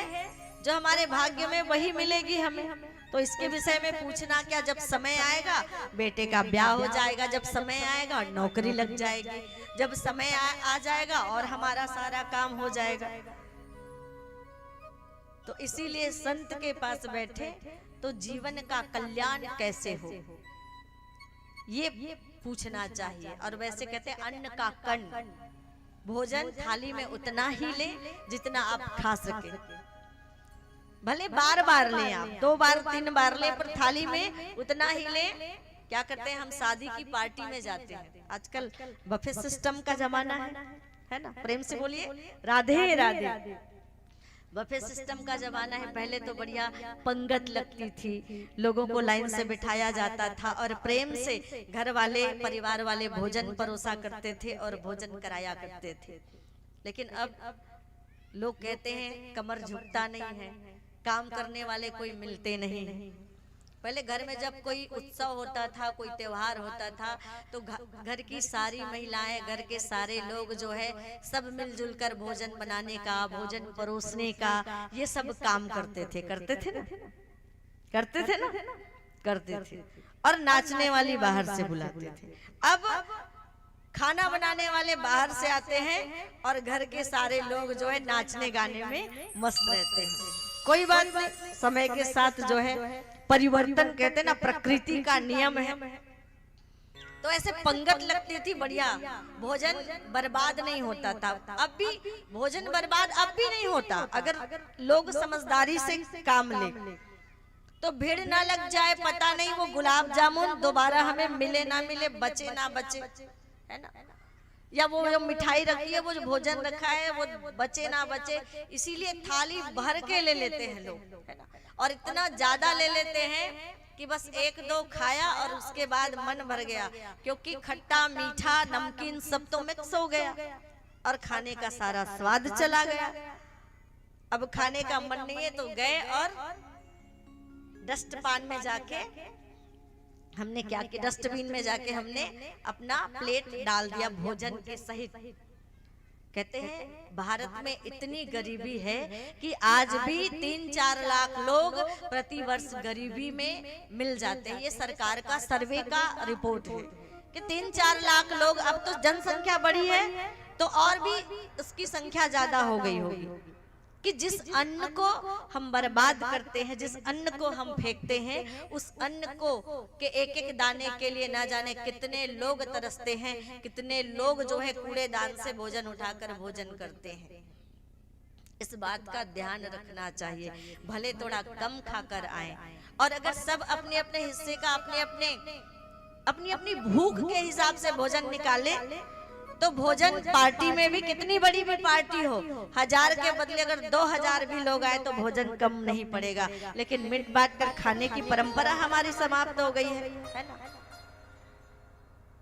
जो हमारे भाग्य में, वही मिलेगी हमें। तो इसके विषय में पूछना क्या, जब समय आएगा बेटे का ब्याह हो जाएगा, जब समय आएगा नौकरी लग जाएगी, जब समय आ जाएगा और हमारा सारा काम हो जाएगा। तो इसीलिए संत के पास बैठे तो जीवन का कल्याण कैसे हो ये पूछना चाहिए। और वैसे कहते हैं अन्न का कण, भोजन थाली में उतना ही ले जितना आप खा सके। भले बार बार ले, आप 2 बार 3 बार ले, पर थाली में उतना ही ले। क्या करते हैं हम, शादी की पार्टी में जाते हैं, आजकल बफे सिस्टम का जमाना है ना, प्रेम से बोलिए राधे राधे। बफे सिस्टम का जमाना है। पहले तो बढ़िया पंगत लगती थी, लोगों को लाइन से बिठाया जाता था और प्रेम से घर वाले परिवार वाले भोजन परोसा करते थे और भोजन कराया करते थे। लेकिन अब लोग कहते हैं कमर झुकता नहीं है, काम करने वाले कोई मिलते नहीं। पहले घर में जब कोई उत्सव होता था, कोई त्योहार होता था, तो घर की सारी महिलाएं, घर के सारे लोग जो है सब मिलजुल कर भोजन बनाने का, भोजन परोसने का, ये सब काम करते थे। करते थे ना, करते थे ना, करते थे। और नाचने वाली बाहर से बुलाते थे। अब खाना बनाने वाले बाहर से आते हैं और घर के सारे लोग जो है नाचने गाने में मस्त रहते हैं। कोई बात नहीं, समय के साथ जो है परिवर्तन, कहते हैं ना प्रकृति का नियम है। तो ऐसे पंगत लगती थी बढ़िया, भोजन बर्बाद नहीं होता था। अब भी भोजन बर्बाद अब भी नहीं होता अगर लोग समझदारी से काम ले। तो भीड़ ना लग जाए, पता नहीं वो गुलाब जामुन दोबारा हमें मिले ना मिले, बचे ना बचे, है ना, या वो जो मिठाई रखी है, वो जो भोजन रखा है वो बचे ना बचे। इसीलिए थाली भर के ले लेते हैं लोग, है ना, और इतना ज्यादा ले लेते हैं कि बस 1-2 खाया और उसके बाद मन भर गया। क्योंकि खट्टा मीठा नमकीन सब तो मिक्स हो गया और खाने का सारा स्वाद चला गया। अब खाने का मन नहीं है तो गए और डस्टपान में जाके हमने क्या किया, डस्टबिन में जाके हमने अपना प्लेट डाल दिया भोजन के सहित। कहते हैं भारत में इतनी गरीबी है कि आज भी 3-4 लाख लोग प्रतिवर्ष गरीबी में मिल जाते हैं। ये सरकार का सर्वे का रिपोर्ट है कि 3-4 लाख लोग, अब तो जनसंख्या बढ़ी है तो और भी उसकी संख्या ज्यादा हो गई होगी। कि जिस अन्न को हम बर्बाद करते हैं, जिस अन्न को हम फेंकते हैं, उस अन्न को के एक दाने के लिए ना जाने कितने लोग तरसते हैं, कितने लोग जो है कूड़ेदान से भोजन उठाकर भोजन करते हैं। इस बात का ध्यान रखना चाहिए। भले थोड़ा कम खाकर आए और अगर सब अपने अपने हिस्से का अपनी अपनी भूख के हिसाब से भोजन निकाले तो भोजन पार्टी में भी कितनी बड़ी भी पार्टी हो, 1000 के बदले अगर 2000 भी लोग आए तो भोजन कम नहीं पड़ेगा। लेकिन मिट बांट कर खाने की परंपरा हमारी समाप्त हो गई है ना।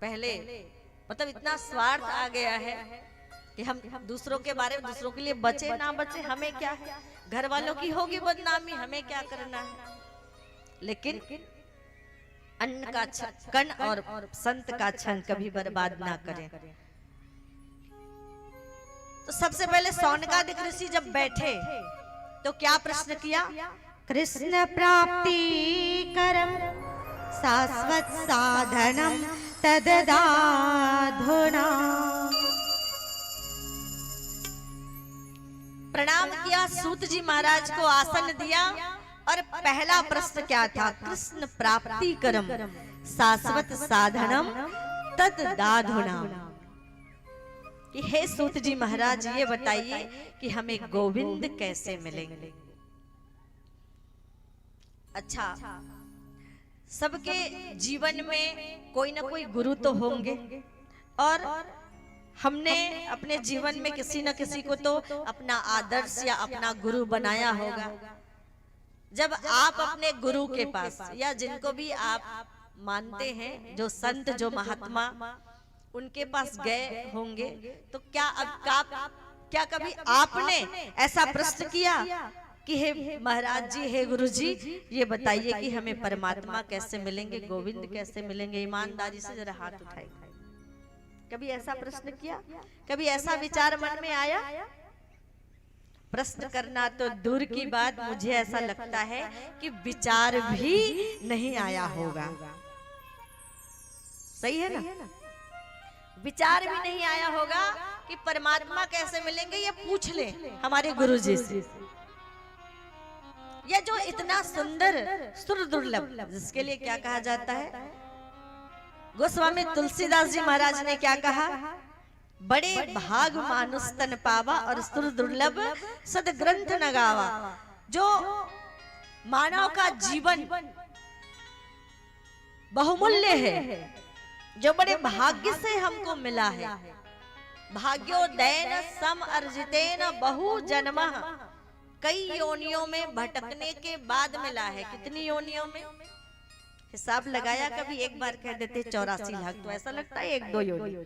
पहले मतलब इतना स्वार्थ आ गया है कि हम दूसरों के बारे में, दूसरों के लिए बचे ना बचे हमें क्या है, घर वालों की होगी बदनामी, हमें क्या करना है। लेकिन अन्न का कण और संत का क्षण कभी बर्बाद ना करें। तो सबसे पहले सौनकादिक ऋषि जब बैठे तो क्या प्रश्न किया? कृष्ण प्राप्ति करम शाश्वत साधनम तददाधुना। प्रणाम किया, सूत जी महाराज को आसन दिया और पहला प्रश्न क्या था? कृष्ण प्राप्ति करम शाश्वत साधनम तददाधुना, कि हे सूत जी महाराज ये बताइए कि हमें गोविंद कैसे मिलेंगे। अच्छा, सबके जीवन में कोई ना कोई गुरु तो होंगे और हमने अपने जीवन में किसी न किसी को तो अपना आदर्श या अपना गुरु बनाया होगा। जब आप अपने गुरु के पास या जिनको भी आप मानते हैं, जो संत जो महात्मा, उनके पास गए होंगे तो क्या कभी आपने ऐसा प्रश्न किया कि हे महाराज जी, हे गुरु जी, ये बताइए कि हमें परमात्मा कैसे मिलेंगे, गोविंद कैसे मिलेंगे? ईमानदारी से जरा हाथ उठाइए। कभी ऐसा प्रश्न किया? कभी ऐसा विचार मन में आया? प्रश्न करना तो दूर की बात, मुझे ऐसा लगता है कि विचार भी नहीं आया होगा। सही है ना? विचार भी नहीं आया होगा कि परमात्मा कैसे मिलेंगे, ये पूछ ले हमारे गुरु जी से। यह जो इतना सुंदर सुर दुर्लभ, जिसके लिए क्या कहा जाता है? गोस्वामी तुलसीदास जी महाराज ने क्या कहा? बड़े भाग मानुष तन पावा और सुर दुर्लभ सद ग्रंथ न गावा। जो मानव का जीवन बहुमूल्य है, जो बड़े भाग्य से हमको मिला है। भाग्योदयन सम अर्जितेन बहु जन्मः, कई योनियों में भटकने के बाद मिला है। कितनी योनियों में? हिसाब लगाया कभी? एक बार कह देते 84 लाख, तो ऐसा लगता है 1-2 योनि।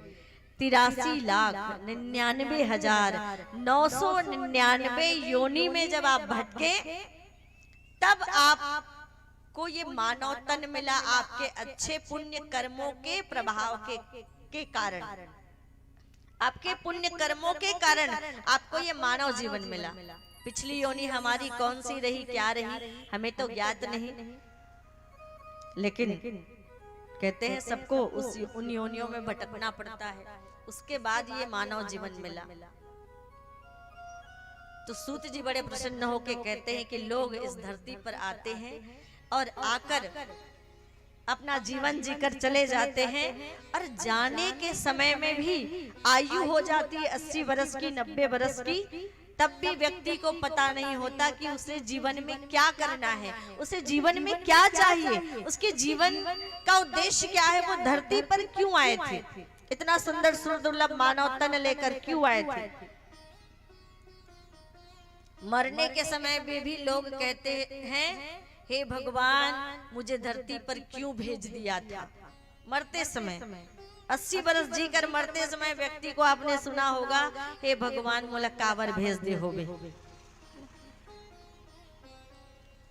83,99,999 योनि में जब आप भटके, तब आपको ये मानव तन मिला। आपके अच्छे पुण्य कर्मों के प्रभाव के कारण, आपके पुण्य कर्मों के कारण आपको ये मानव जीवन मिला। पिछली योनि हमारी कौन सी रही, क्या रही, हमें तो ज्ञात नहीं। लेकिन कहते हैं सबको उन योनियों में भटकना पड़ता है, उसके बाद ये मानव जीवन मिला। तो सूत जी बड़े प्रसन्न होके कहते हैं कि लोग इस धरती पर आते हैं और आकर अपना जीवन जीकर चले जाते हैं, और जाने के समय में भी आयु हो जाती है 80 वर्ष की, 90 वर्ष की, तब भी व्यक्ति को पता नहीं होता कि उसे जीवन में क्या करना है, उसे जीवन में क्या चाहिए, उसके जीवन का उद्देश्य क्या है, वो धरती पर क्यों आए थे, इतना सुंदर सुर दुर्लभ मानव तन लेकर क्यों आए थे। मरने के समय में भी लोग कहते हैं, हे भगवान, मुझे धरती पर क्यों भेज दिया था। मरते समय 80 बरस जीकर मरते समय व्यक्ति को आपने सुना होगा, हे भगवान मोला कावर भेज दे होवे,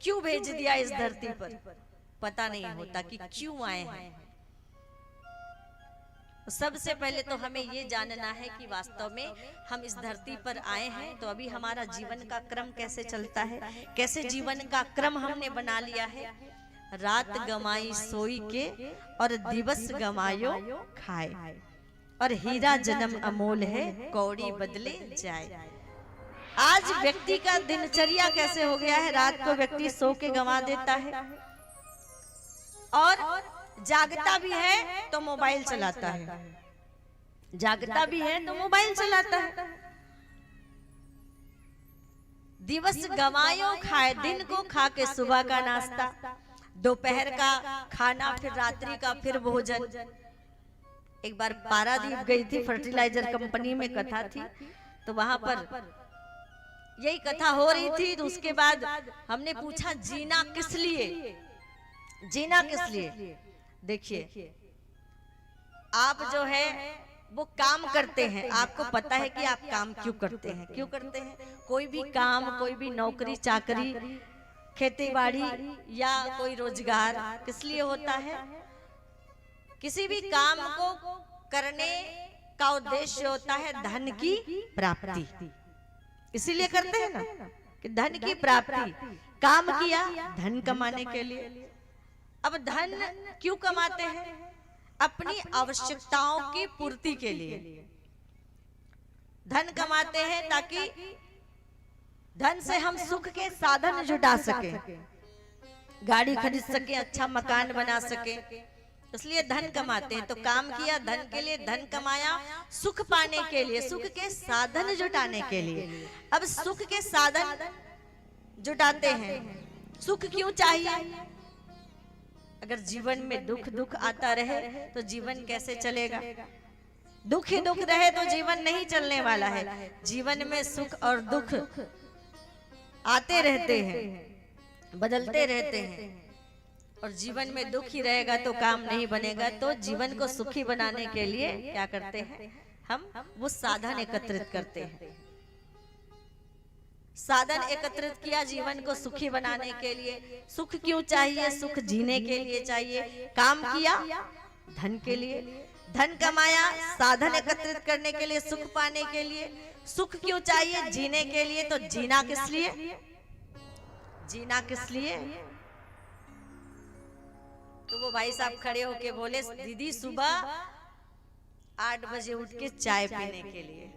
क्यों भेज दिया इस धरती पर, पता नहीं होता कि क्यों आए हैं। सबसे पहले तो हमें ये जानना है कि वास्तव में हम इस धरती पर आए हैं तो अभी हमारा जीवन का क्रम कैसे चलता है, कैसे जीवन का क्रम हमने बना लिया है। रात गमाई सोई के और दिवस गमायो खाए, और हीरा जन्म अमोल है कौड़ी बदले जाए। आज व्यक्ति का दिनचर्या कैसे हो गया है, रात को व्यक्ति सो के गंवा देता है और जागता भी है तो मोबाइल चलाता है, जागता भी है तो मोबाइल चलाता है। दिवस गवायो खाए, दिन को खा के सुबह का नाश्ता, दोपहर का खाना, फिर रात्रि का, फिर भोजन। एक बार पारादीप गई थी, फर्टिलाइजर कंपनी में कथा थी, तो वहां पर यही कथा हो रही थी। तो उसके बाद हमने पूछा जीना किस लिए, जीना किस लिए। देखिए आप जो है वो काम करते हैं, आपको पता है कि आप काम क्यों करते हैं, क्यों करते हैं। कोई भी काम, कोई भी नौकरी चाकरी, खेती बाड़ी या कोई रोजगार किस लिए होता है। किसी भी काम को करने का उद्देश्य होता है धन की प्राप्ति, इसीलिए करते हैं ना कि धन की प्राप्ति। काम किया धन कमाने के लिए। अब धन क्यों कमाते हैं, अपनी आवश्यकताओं की पूर्ति के लिए धन कमाते हैं, ताकि धन से हम सुख के साधन जुटा सके, गाड़ी खरीद सके, अच्छा मकान बना सके, इसलिए धन कमाते हैं। तो काम किया धन के लिए, धन कमाया सुख पाने के लिए, सुख के साधन जुटाने के लिए। अब सुख के साधन जुटाते हैं, सुख क्यों चाहिए। अगर जीवन में दुख दुख आता रहे तो जीवन कैसे चलेगा। दुख ही दुख रहे तो जीवन नहीं चलने वाला है। जीवन में सुख और दुख आते रहते हैं, बदलते रहते हैं, और जीवन में दुख ही रहेगा तो काम नहीं बनेगा। तो जीवन को सुखी बनाने के लिए क्या करते हैं, हम वो साधन एकत्रित करते हैं। साधन एकत्रित किया जीवन को सुखी बनाने के लिए। सुख क्यों चाहिए, सुख जीने के लिए चाहिए। काम किया धन के लिए, धन कमाया साधन एकत्रित करने के लिए, सुख पाने के लिए। सुख क्यों चाहिए, जीने के लिए। तो जीना किस लिए, जीना किस लिए। तो वो भाई साहब खड़े होके बोले, दीदी सुबह 8 बजे उठ के चाय पीने के लिए,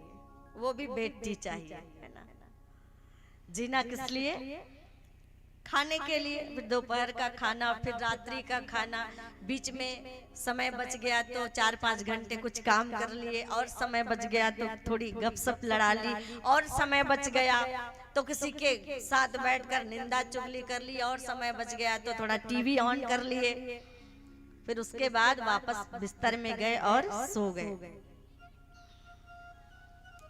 वो भी बेड टी चाहिए, है ना। जीना किस लिए, खाने के लिए। फिर दोपहर का खाना, फिर रात्रि का खाना, बीच में समय बच गया तो 4-5 घंटे कुछ काम कर लिए, और समय बच गया तो थोड़ी गपशप लड़ा ली, और समय बच गया तो किसी के साथ बैठकर निंदा चुगली कर ली, और समय बच गया तो थोड़ा टीवी ऑन कर लिए। फिर उसके बाद वापस बिस्तर में गए और सो गए।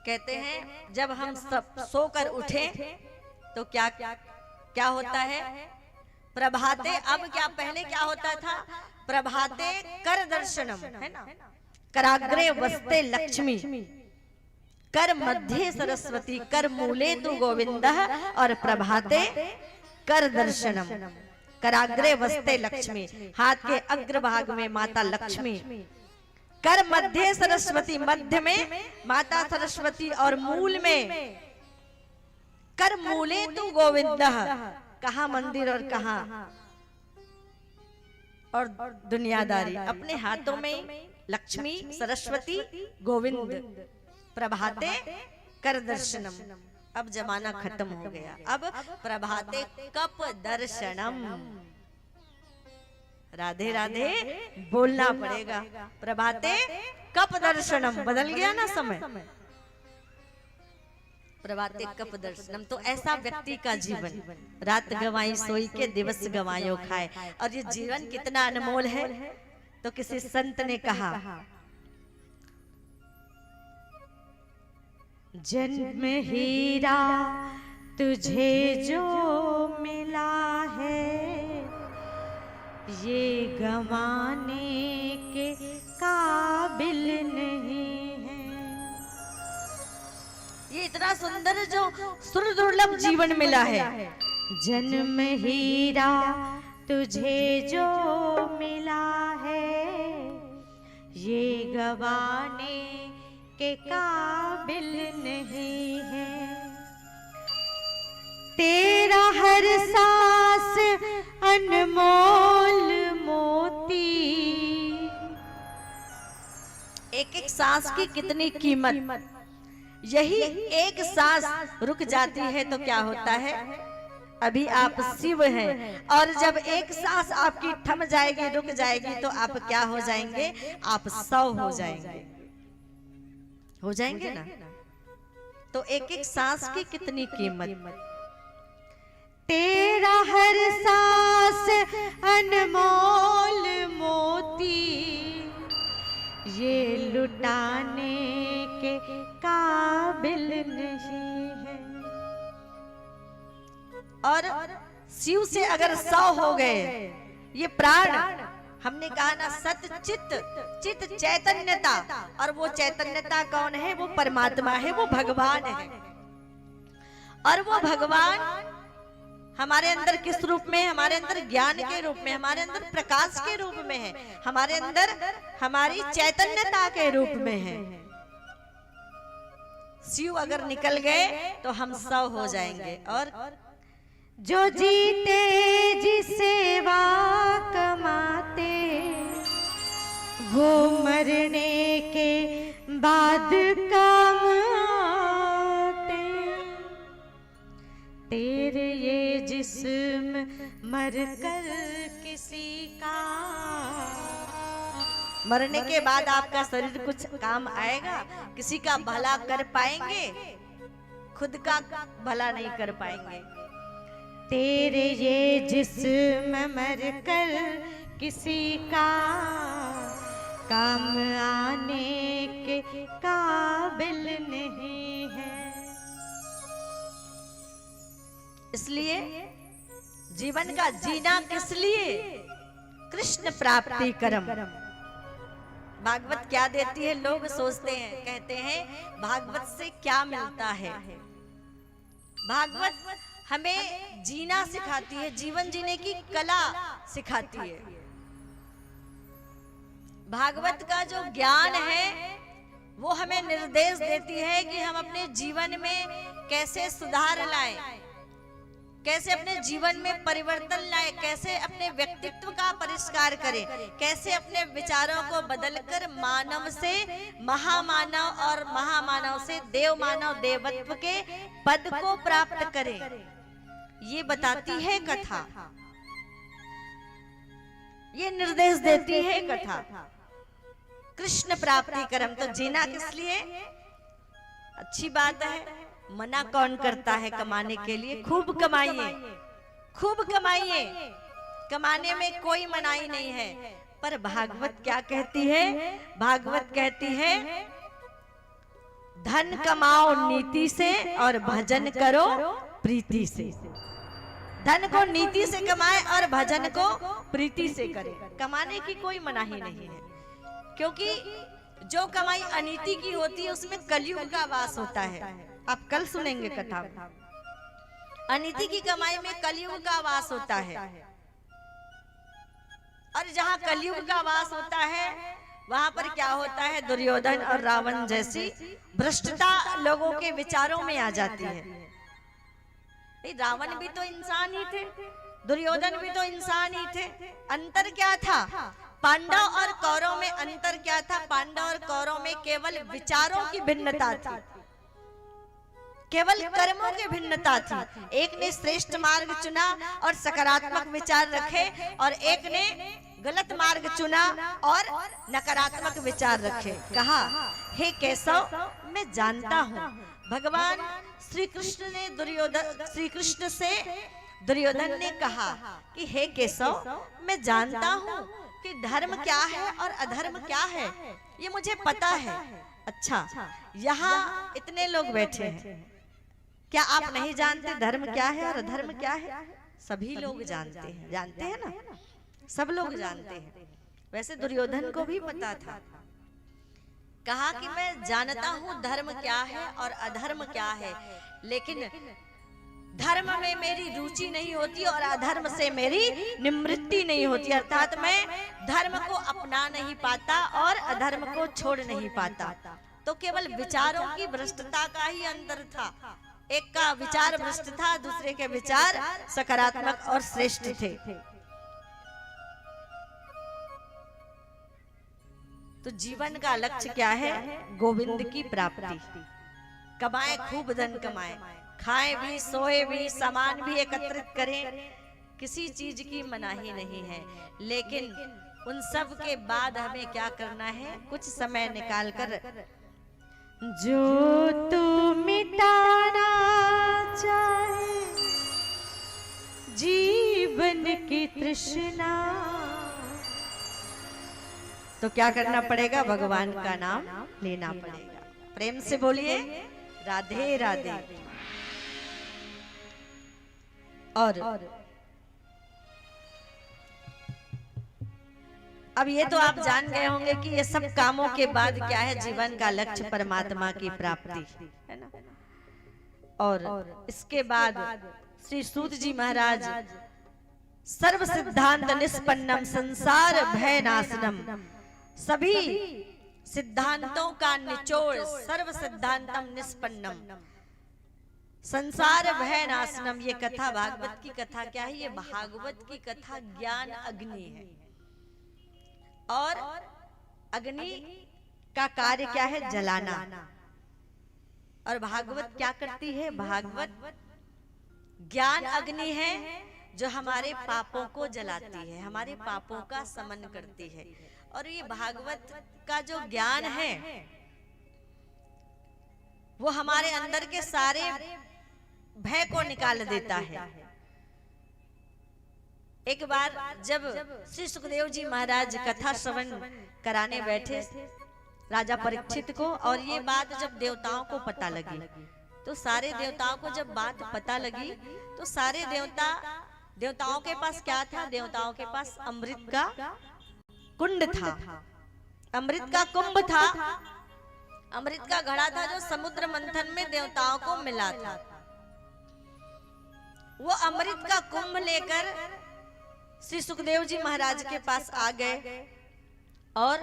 कहते हैं जब हम सब सोकर उठे तो क्या क्या होता है, प्रभाते। अब क्या, पहले क्या होता था, प्रभाते कर दर्शनम, है ना। कराग्रे वस्ते लक्ष्मी, कर मध्य सरस्वती, कर मूले तु गोविंदः, और प्रभाते कर दर्शनम। कराग्रे वस्ते लक्ष्मी, हाथ के अग्रभाग में माता लक्ष्मी, कर मध्य सरस्वती, मध्य में माता सरस्वती, और मूल में कर मूले तु गोविंदः। कहाँ मंदिर और कहाँ और दुनियादारी। अपने हाथों में लक्ष्मी सरस्वती गोविंद, प्रभाते कर दर्शनम। अब जमाना खत्म हो गया, अब प्रभाते कप दर्शनम। राधे राधे बोलना पड़ेगा। प्रभाते कप दर्शनम, बदल गया ना समय। प्रभाते कप दर्शनम। तो ऐसा व्यक्ति का जीवन, रात गवाई सोई के दिवस गवायो खाए। और ये जीवन कितना अनमोल है। तो किसी संत ने कहा, जन्म हीरा तुझे जो मिला है, ये गंवाने के काबिल नहीं है। ये इतना सुंदर जो सुर दुर्लभ जीवन मिला है। जन्म हीरा तुझे जो मिला है, ये गंवाने के काबिल नहीं है। तेरा हर सांस अनमोल मोती, एक एक सांस की कितनी कीमत। यही एक सांस रुक जाती है तो क्या होता है, अभी आप शिव हैं, और जब एक सांस आपकी थम जाएगी, रुक जाएगी, तो आप क्या हो जाएंगे, आप 100 हो जाएंगे, हो जाएंगे ना। तो एक एक सांस की कितनी कीमत। तेरा हर सांस अनमोल मोती, ये लुटाने के काबिल नहीं है। और शिव से अगर 100 हो गए ये प्राण, हमने कहा ना सत चित चित चैतन्यता, और वो चैतन्यता कौन है? वो परमात्मा है, वो भगवान है। और वो भगवान हमारे अंदर किस रूप में? हमारे अंदर ज्ञान के रूप में, हमारे अंदर प्रकाश के रूप में है, हमारे अंदर हमारी चैतन्यता के रूप में है। शिव अगर निकल गए तो हम 100 हो जाएंगे। और जो जीते जी सेवा कमाते, वो मरने के बाद काम आते। तेरे ये जिस्म मरकर किसी का, मरने के बाद आपका शरीर कुछ काम आएगा? किसी का भला कर पाएंगे? खुद का भला नहीं कर पाएंगे। तेरे ये जिस्म मरकर किसी का काम आने के काबिल नहीं है। इसलिए जीवन का जीना किस लिए? कृष्ण प्राप्ति करम। भागवत क्या देती है? लोग सोचते हैं, कहते हैं भागवत से क्या मिलता है? भागवत हमें जीना सिखाती है, जीवन जीने की कला सिखाती है। भागवत का जो ज्ञान है वो हमें निर्देश देती है कि हम अपने जीवन में कैसे सुधार लाएं, कैसे अपने जीवन में परिवर्तन लाएं, कैसे अपने व्यक्तित्व का परिष्कार करें, कैसे अपने विचारों को बदलकर मानव से महामानव और महामानव से देव मानव देवत्व के पद को प्राप्त करें। ये बताती है कथा, ये निर्देश देती है कथा। कृष्ण प्राप्ति करम। तो जीना किस लिए? अच्छी बात है, मना कौन करता है कमाने के लिए? खूब कमाइए, खूब कमाइए, कमाने में कोई मनाही नहीं है। पर भागवत क्या कहती है? भागवत कहती है धन कमाओ नीति से और भजन करो प्रीति से। धन को नीति से कमाए और भजन को प्रीति से करे। कमाने की कोई मनाही नहीं है, क्योंकि जो कमाई अनीति की होती है उसमें कलयुग का वास होता है। आप कल सुनेंगे कथा। अनीति की कमाई में कलयुग का वास होता है, और जहाँ कलयुग का वास होता है वहां पर क्या होता है? दुर्योधन और रावण जैसी भ्रष्टता लोगों के विचारों में आ जाती है। रावण भी तो इंसान ही थे, दुर्योधन भी तो इंसान ही थे। अंतर क्या था? पांडव और कौरव में अंतर क्या था? पांडव और कौरव में केवल विचारों की भिन्नता थी, केवल कर्मों की भिन्नता थी। एक ने श्रेष्ठ मार्ग चुना और सकारात्मक विचार रखे, और एक ने गलत मार्ग चुना और नकारात्मक विचार रखे। कहा, हे केशव, मैं जानता हूँ। भगवान श्री कृष्ण से दुर्योधन ने कहा कि हे केशव, मैं जानता हूँ कि धर्म क्या है और अधर्म क्या है, ये मुझे पता है। अच्छा, यहाँ इतने लोग बैठे हैं, क्या आप नहीं जानते धर्म क्या है और अधर्म क्या है? सभी लोग जानते हैं, जानते हैं ना, सब लोग जानते हैं। वैसे दुर्योधन को भी पता था। कहा कि मैं जानता हूँ धर्म क्या है और अधर्म क्या है, लेकिन धर्म में मेरी रुचि नहीं होती और अधर्म से मेरी निवृत्ति नहीं होती। अर्थात मैं धर्म को अपना नहीं पाता और अधर्म को छोड़ नहीं पाता। तो केवल विचारों की भ्रष्टता का ही अंतर था। एक का विचार भ्रष्ट था, दूसरे के विचार सकारात्मक और श्रेष्ठ थे। तो जीवन का लक्ष्य क्या है? गोविंद की प्राप्ति। कमाए, खूब धन कमाए, खाएं भी, सोए भी, सामान भी एकत्रित करें, किसी चीज की मनाही नहीं है। लेकिन उन सब के बाद हमें क्या करना है? कुछ समय निकालकर जो तू मिटाना चाहे जीवन की तृष्णा। तो क्या करना पड़ेगा? भगवान का नाम लेना पड़ेगा। प्रेम से बोलिए राधे राधे। और अब ये तो आप जान गए होंगे कि ये सब कामों के बाद क्या है? जीवन का लक्ष्य परमात्मा की प्राप्ति है ना। और इसके बाद श्री सूत जी महाराज सर्व सिद्धांत निष्पन्नम संसार भय नाशनम, सभी सिद्धांतों का निचोड़, सर्व सिद्धांतम निष्पन्नम संसार भय नाशनम। ये कथा भागवत की कथा क्या है? ये भागवत की कथा ज्ञान अग्नि है। और अग्नि का कार्य क्या है? जलाना। और भागवत क्या करती है? भागवत ज्ञान अग्नि है जो हमारे पापों को जलाती है, हमारे पापों का शमन करती है। और ये भागवत का जो ज्ञान है वो हमारे अंदर के सारे भय को निकाल देता है। एक बार जब श्री सुखदेव जी महाराज कथा श्रवण कराने बैठे राजा परीक्षित को, और ये बात जब देवताओं को पता लगी, तो सारे देवताओं को जब बात पता लगी तो सारे देवताओं के पास क्या था? देवताओं के पास अमृत का कुंड था, अमृत का कुंभ था, अमृत का घड़ा था जो समुद्र मंथन में देवताओं को मिला था। वो अमृत का कुंभ लेकर श्री सुखदेव जी महाराज के पास आ गए और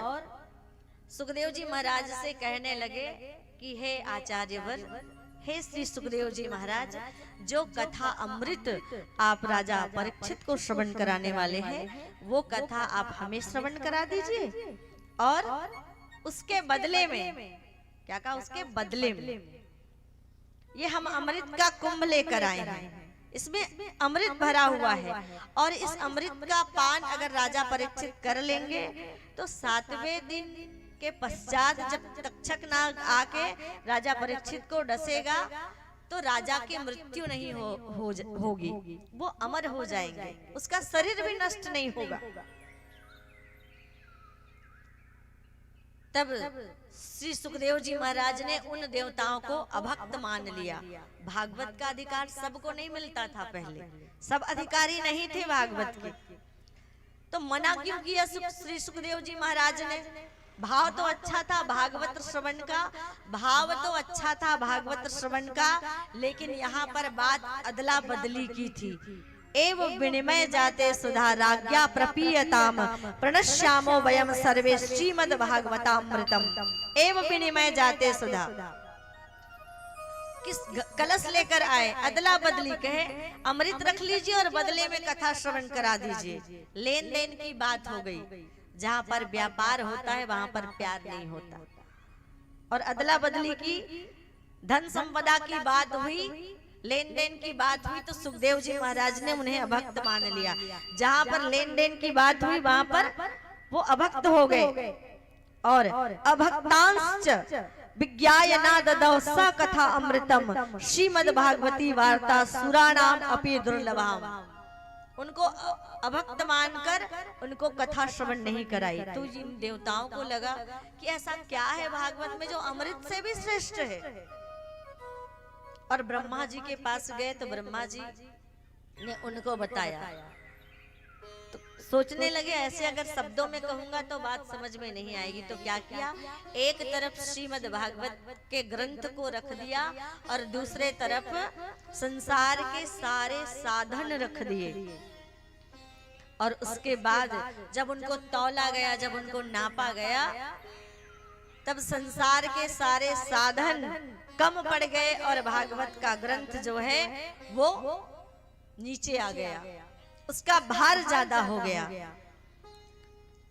सुखदेव जी महाराज से कहने लगे कि हे आचार्यवर, हे श्री सुखदेव जी महाराज, जो कथा अमृत आप राजा परीक्षित को श्रवण कराने वाले हैं वो कथा आप हमें श्रवण करा दीजिए। और उसके बदले में क्या कहा? उसके बदले में ये हम अमृत का कुंभ लेकर आए हैं, इसमें अमृत भरा हुआ है, और इस अमृत का पान अगर राजा परीक्षित कर लेंगे तो 7वें दिन के पश्चात जब तक्षक नाग आके राजा परीक्षित को डसेगा तो राजा की मृत्यु नहीं होगी, वो अमर हो जाएंगे, उसका शरीर भी नष्ट नहीं होगा। तब श्री सुखदेव जी महाराज ने उन देवताओं को अभक्त मान लिया। भागवत का अधिकार सबको नहीं मिलता था, पहले सब अधिकारी नहीं थे भागवत के, तो मना क्यों किया श्री सुखदेव जी महाराज ने? भाव तो अच्छा था भागवत श्रवण का, भाव तो अच्छा था भागवत श्रवण का, लेकिन यहाँ पर बात अदला बदली की थी। एव विनिमय जाते सुधा राज्ञा प्रपीयताम प्रणश्यामो वयम सर्वे श्रीमद् भागवतामृतम। एव विनिमय जाते सुधा, किस कलश लेकर आए, अदला बदली कहे अमृत रख लीजिए और बदले में कथा श्रवण करा दीजिए। लेन देन की बात हो गई। जहां पर व्यापार होता है वहां पर प्यार नहीं होता। और अदला बदली की, धन संपदा की बात हुई, लेन देन की बात हुई, तो सुखदेव जी महाराज ने उन्हें अभक्त मान लिया। जहां पर लेन देन की बात हुई वहां पर वो अभक्त हो गए। और अभक्तांश्च विज्ञायना ददौ स कथा अमृतम श्रीमद् भागवती वार्ता सुराणाम अपि दुर्लभम। उनको अभक्त मानकर उनको कथा श्रवण नहीं कराई। तो इन देवताओं को लगा कि ऐसा क्या है भागवत में जो अमृत से भी श्रेष्ठ है। और ब्रह्मा जी के पास गए तो ब्रह्मा जी ने उनको बताया। तो सोचने लगे ऐसे अगर शब्दों में कहूंगा तो बात समझ में नहीं आएगी, तो क्या किया? एक तरफ श्रीमद् भागवत के ग्रंथ को रख दिया और दूसरे तरफ संसार के सारे साधन रख दिए। और उसके बाद जब उनको तौला गया, जब उनको नापा गया, तब संसार के सारे साधन कम पड़ गए और भागवत का ग्रंथ जो है वो नीचे आ गया, उसका भार ज्यादा हो गया।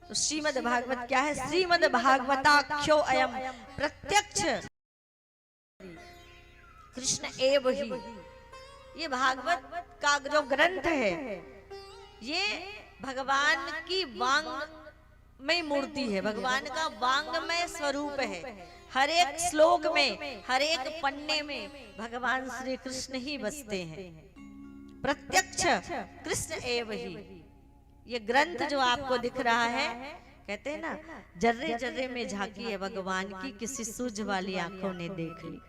तो श्रीमद् भागवत क्या है? श्रीमद् भागवताख्यो अयम प्रत्यक्ष कृष्ण एव ही। ये भागवत का जो ग्रंथ है ये भगवान की वांगमय मूर्ति है, भगवान का वांगमय स्वरूप है। हर एक श्लोक में, हर एक पन्ने में भगवान श्री कृष्ण ही बसते हैं। प्रत्यक्ष कृष्ण एव ही। ये ग्रंथ जो आपको दिख रहा है, कहते हैं ना, जर्रे जर्रे में झांकी है भगवान की, किसी सूझ वाली आंखों ने देख ली।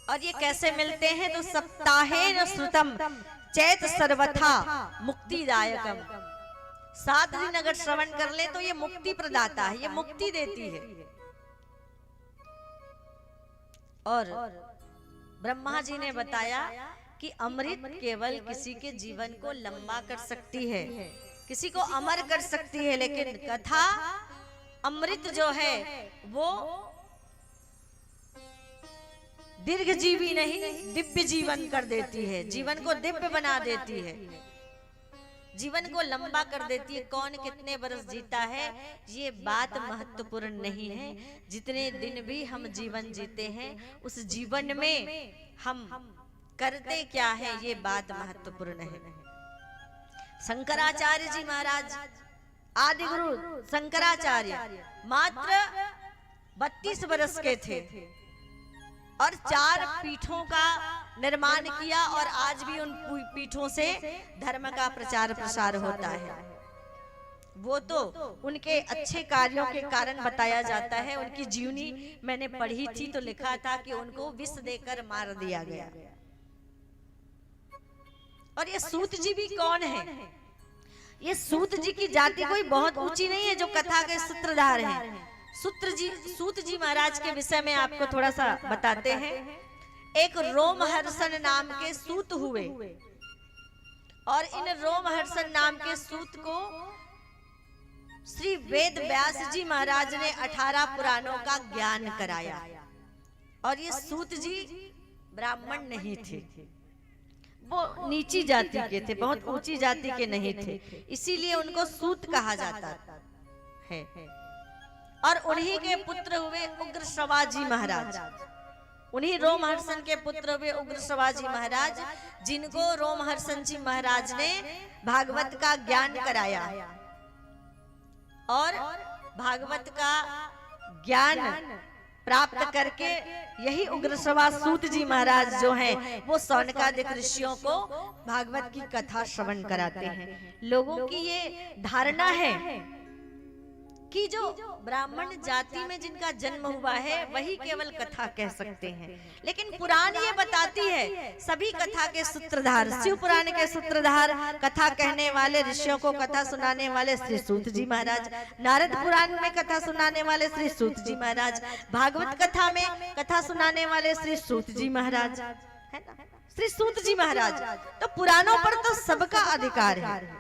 और ये कैसे मिलते हैं? तो सप्ताहेन श्रुतम चैत सर्वथा मुक्तिदायकम। 7 दिन अगर श्रवण कर ले तो ये मुक्ति प्रदाता है, ये मुक्ति देती है। और ब्रह्मा जी ने बताया कि अमृत केवल किसी के जीवन को लंबा कर सकती है, किसी को अमर कर सकती है, लेकिन कथा अमृत जो है वो दीर्घ जीवी नहीं, दिव्य जीवन कर देती है, जीवन को दिव्य बना देती है, जीवन को लंबा कर देती है। कौन कितने बरस जीता है ये बात महत्वपूर्ण नहीं है, जितने दिन भी हम जीवन जीते हैं उस जीवन में हम करते क्या है ये बात महत्वपूर्ण है। शंकराचार्य जी महाराज, आदि गुरु शंकराचार्य मात्र 32 वर्ष के थे और 4 पीठों का निर्माण किया, और आज भी उन पीठों से धर्म का प्रचार प्रसार होता है। वो तो उनके अच्छे कार्यों के कारण बताया जाता है। उनकी जीवनी मैंने पढ़ी थी तो लिखा था कि उनको विष देकर मार दिया गया। और ये सूत जी भी कौन है? ये सूत जी की जाति कोई बहुत ऊंची नहीं है जो कथा के सूत्रधार हैं। सूत जी महाराज के विषय में आपको थोड़ा सा बताते हैं। एक रोमहर्षण नाम के सूत हुए, और इन रोमहर्षण नाम के सूत को श्री वेद व्यास जी महाराज ने 18 पुराणों का ज्ञान कराया। और ये सूत जी ब्राह्मण नहीं थे, वो नीची जाति के थे, बहुत ऊंची जाति के नहीं थे, इसीलिए उनको सूत कहा जाता है। और उन्हीं के पुत्र हुए उग्रश्रवा जी महाराज, उन्हीं रोमहर्षण के पुत्र हुए उग्रश्रवा जी महाराज, जिनको रोमहर्षण जी महाराज ने भागवत का ज्ञान कराया। और भागवत का ज्ञान प्राप्त करके यही उग्रश्रवा सूत जी महाराज जो हैं वो सौनकादिक ऋषियों को भागवत की कथा श्रवण कराते हैं। लोगों की ये धारणा है कि जो ब्राह्मण जाति में जिनका जन्म हुआ है वही केवल कथा कह सकते हैं, लेकिन पुराण ये बताती है सभी कथा के सूत्रधार, शिव पुराण के सूत्रधार, कथा कहने वाले, ऋषियों को कथा सुनाने वाले श्री सूत जी महाराज, नारद पुराण में कथा सुनाने वाले श्री सूत जी महाराज, भागवत कथा में कथा सुनाने वाले श्री सूत जी महाराज, है ना, श्री सूत जी महाराज। तो पुराणों पर तो सबका अधिकार है।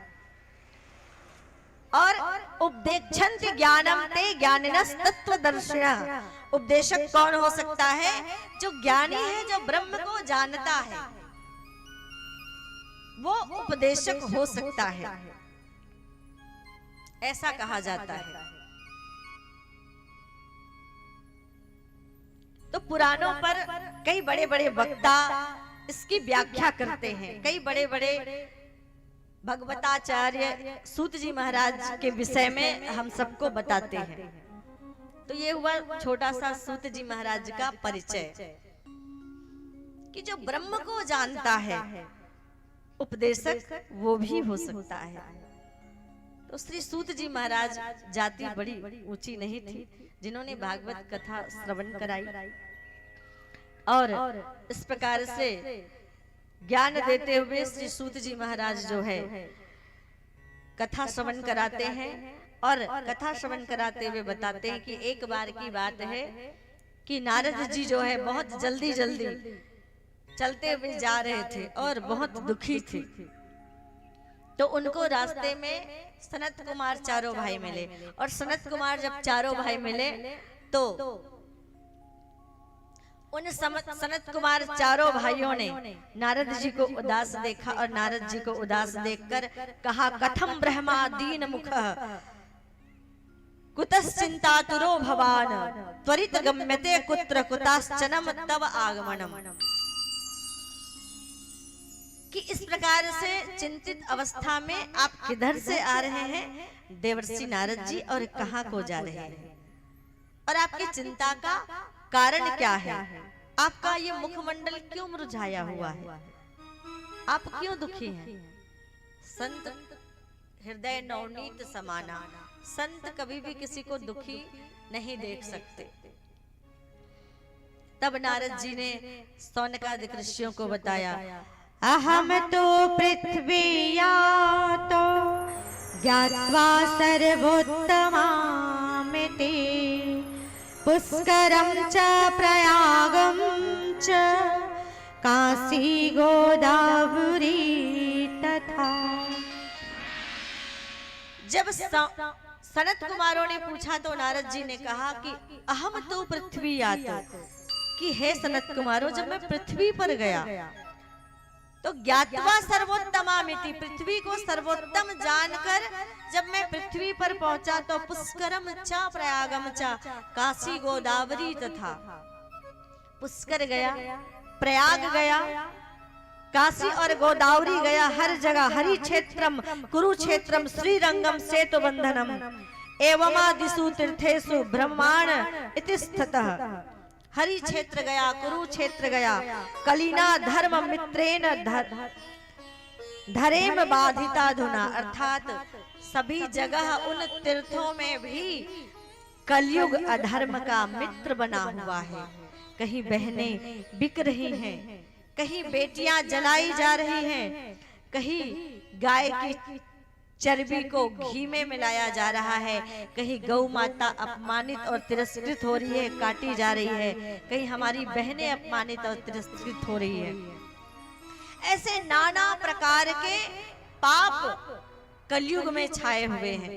और उपदेक्षन्ति ज्ञानम ते ज्ञानिनस् तत्वदर्शिनः, उपदेशक कौन हो सकता है? जो ज्ञानी है, जो ब्रह्म को जानता है, वो उपदेशक हो सकता है, ऐसा कहा जाता है। तो पुराणों पर कई बड़े बड़े वक्ता इसकी व्याख्या करते हैं। कई बड़े बड़े भगवताचार्य सूत जी महाराज के विषय में हम सबको बताते हैं। तो ये हुआ छोटा सा सूत जी महाराज का परिचय कि जो ब्रह्म को जानता है उपदेशक वो भी हो सकता है। तो श्री सूत जी महाराज जाति बड़ी ऊंची नहीं थी, जिन्होंने भागवत कथा श्रवण कराई और इस प्रकार से ज्ञान देते हुए श्री सूत जी महाराज जो है कथा श्रवण कराते हैं। और कथा श्रवण कराते हुए बताते हैं कि एक बार की बात है कि नारद जी जो है बहुत जल्दी जल्दी चलते हुए जा रहे थे और बहुत दुखी थे। तो उनको रास्ते में सनत कुमार चारों भाई मिले, और सनत कुमार जब चारों भाई मिले तो उन सनत कुमार चारों भाइयों ने नारद जी को उदास देखा, और नारद जी को उदास देखकर कहा, कथम ब्रह्मा दीन मुख कुतश्चिंतातुरो भवान त्वरित गम्यते कुत्र कुताश्चनम तव आगमनम। कि इस प्रकार से चिंतित अवस्था में आप किधर से आ रहे हैं देवर्षि नारद जी, और कहां को जा रहे हैं, और आपकी चिंता का कारण क्या है? आपका ये मुखमंडल क्यों मुरझाया हुआ है? आप क्यों दुखी हैं? संत हृदय नवनीत समाना, संत कभी भी किसी को दुखी नहीं देख सकते। तब नारद जी ने सौनकादिक ऋषियों को बताया, अहम तो पृथ्वी यातो ज्ञात्वा सर्वोत्तमामिति पुष्करं च प्रयागं च काशी गोदावरी तथा। जब सनत कुमारों ने पूछा तो नारद जी ने कहा कि अहम तो पृथ्वी यातो, कि हे सनत कुमारों, जब मैं पृथ्वी पर गया तो ज्ञात्वा सर्वोत्तमामिति, पृथ्वी को सर्वोत्तम जानकर जब मैं पृथ्वी पर पहुंचा तो पुष्करम च प्रयागम च काशी गोदावरी तथा, पुष्कर गया, प्रयाग गया, काशी और गोदावरी गया, हर जगह हरि क्षेत्रम कुरुक्षेत्रम श्रीरंगम सेतु बंधनम एवमादिषु तीर्थेषु ब्रह्मांड इति स्थितः। हरि क्षेत्र गया, कुरुक्षेत्र गया, कलिना धर्म मित्रेण धरेम बाधिता धुना, अर्थात सभी जगह उन तीर्थों में भी कलयुग अधर्म का मित्र बना हुआ है। कहीं बहनें बिक रही हैं, कहीं बेटियां जलाई जा रही हैं, कहीं गाय की चर्बी को घी में मिलाया जा रहा है, कहीं गौ माता अपमानित और तिरस्कृत हो रही है, काटी जा रही है, कहीं हमारी बहनें अपमानित और तिरस्कृत हो रही है। ऐसे नाना प्रकार के पाप कलयुग में छाए हुए हैं।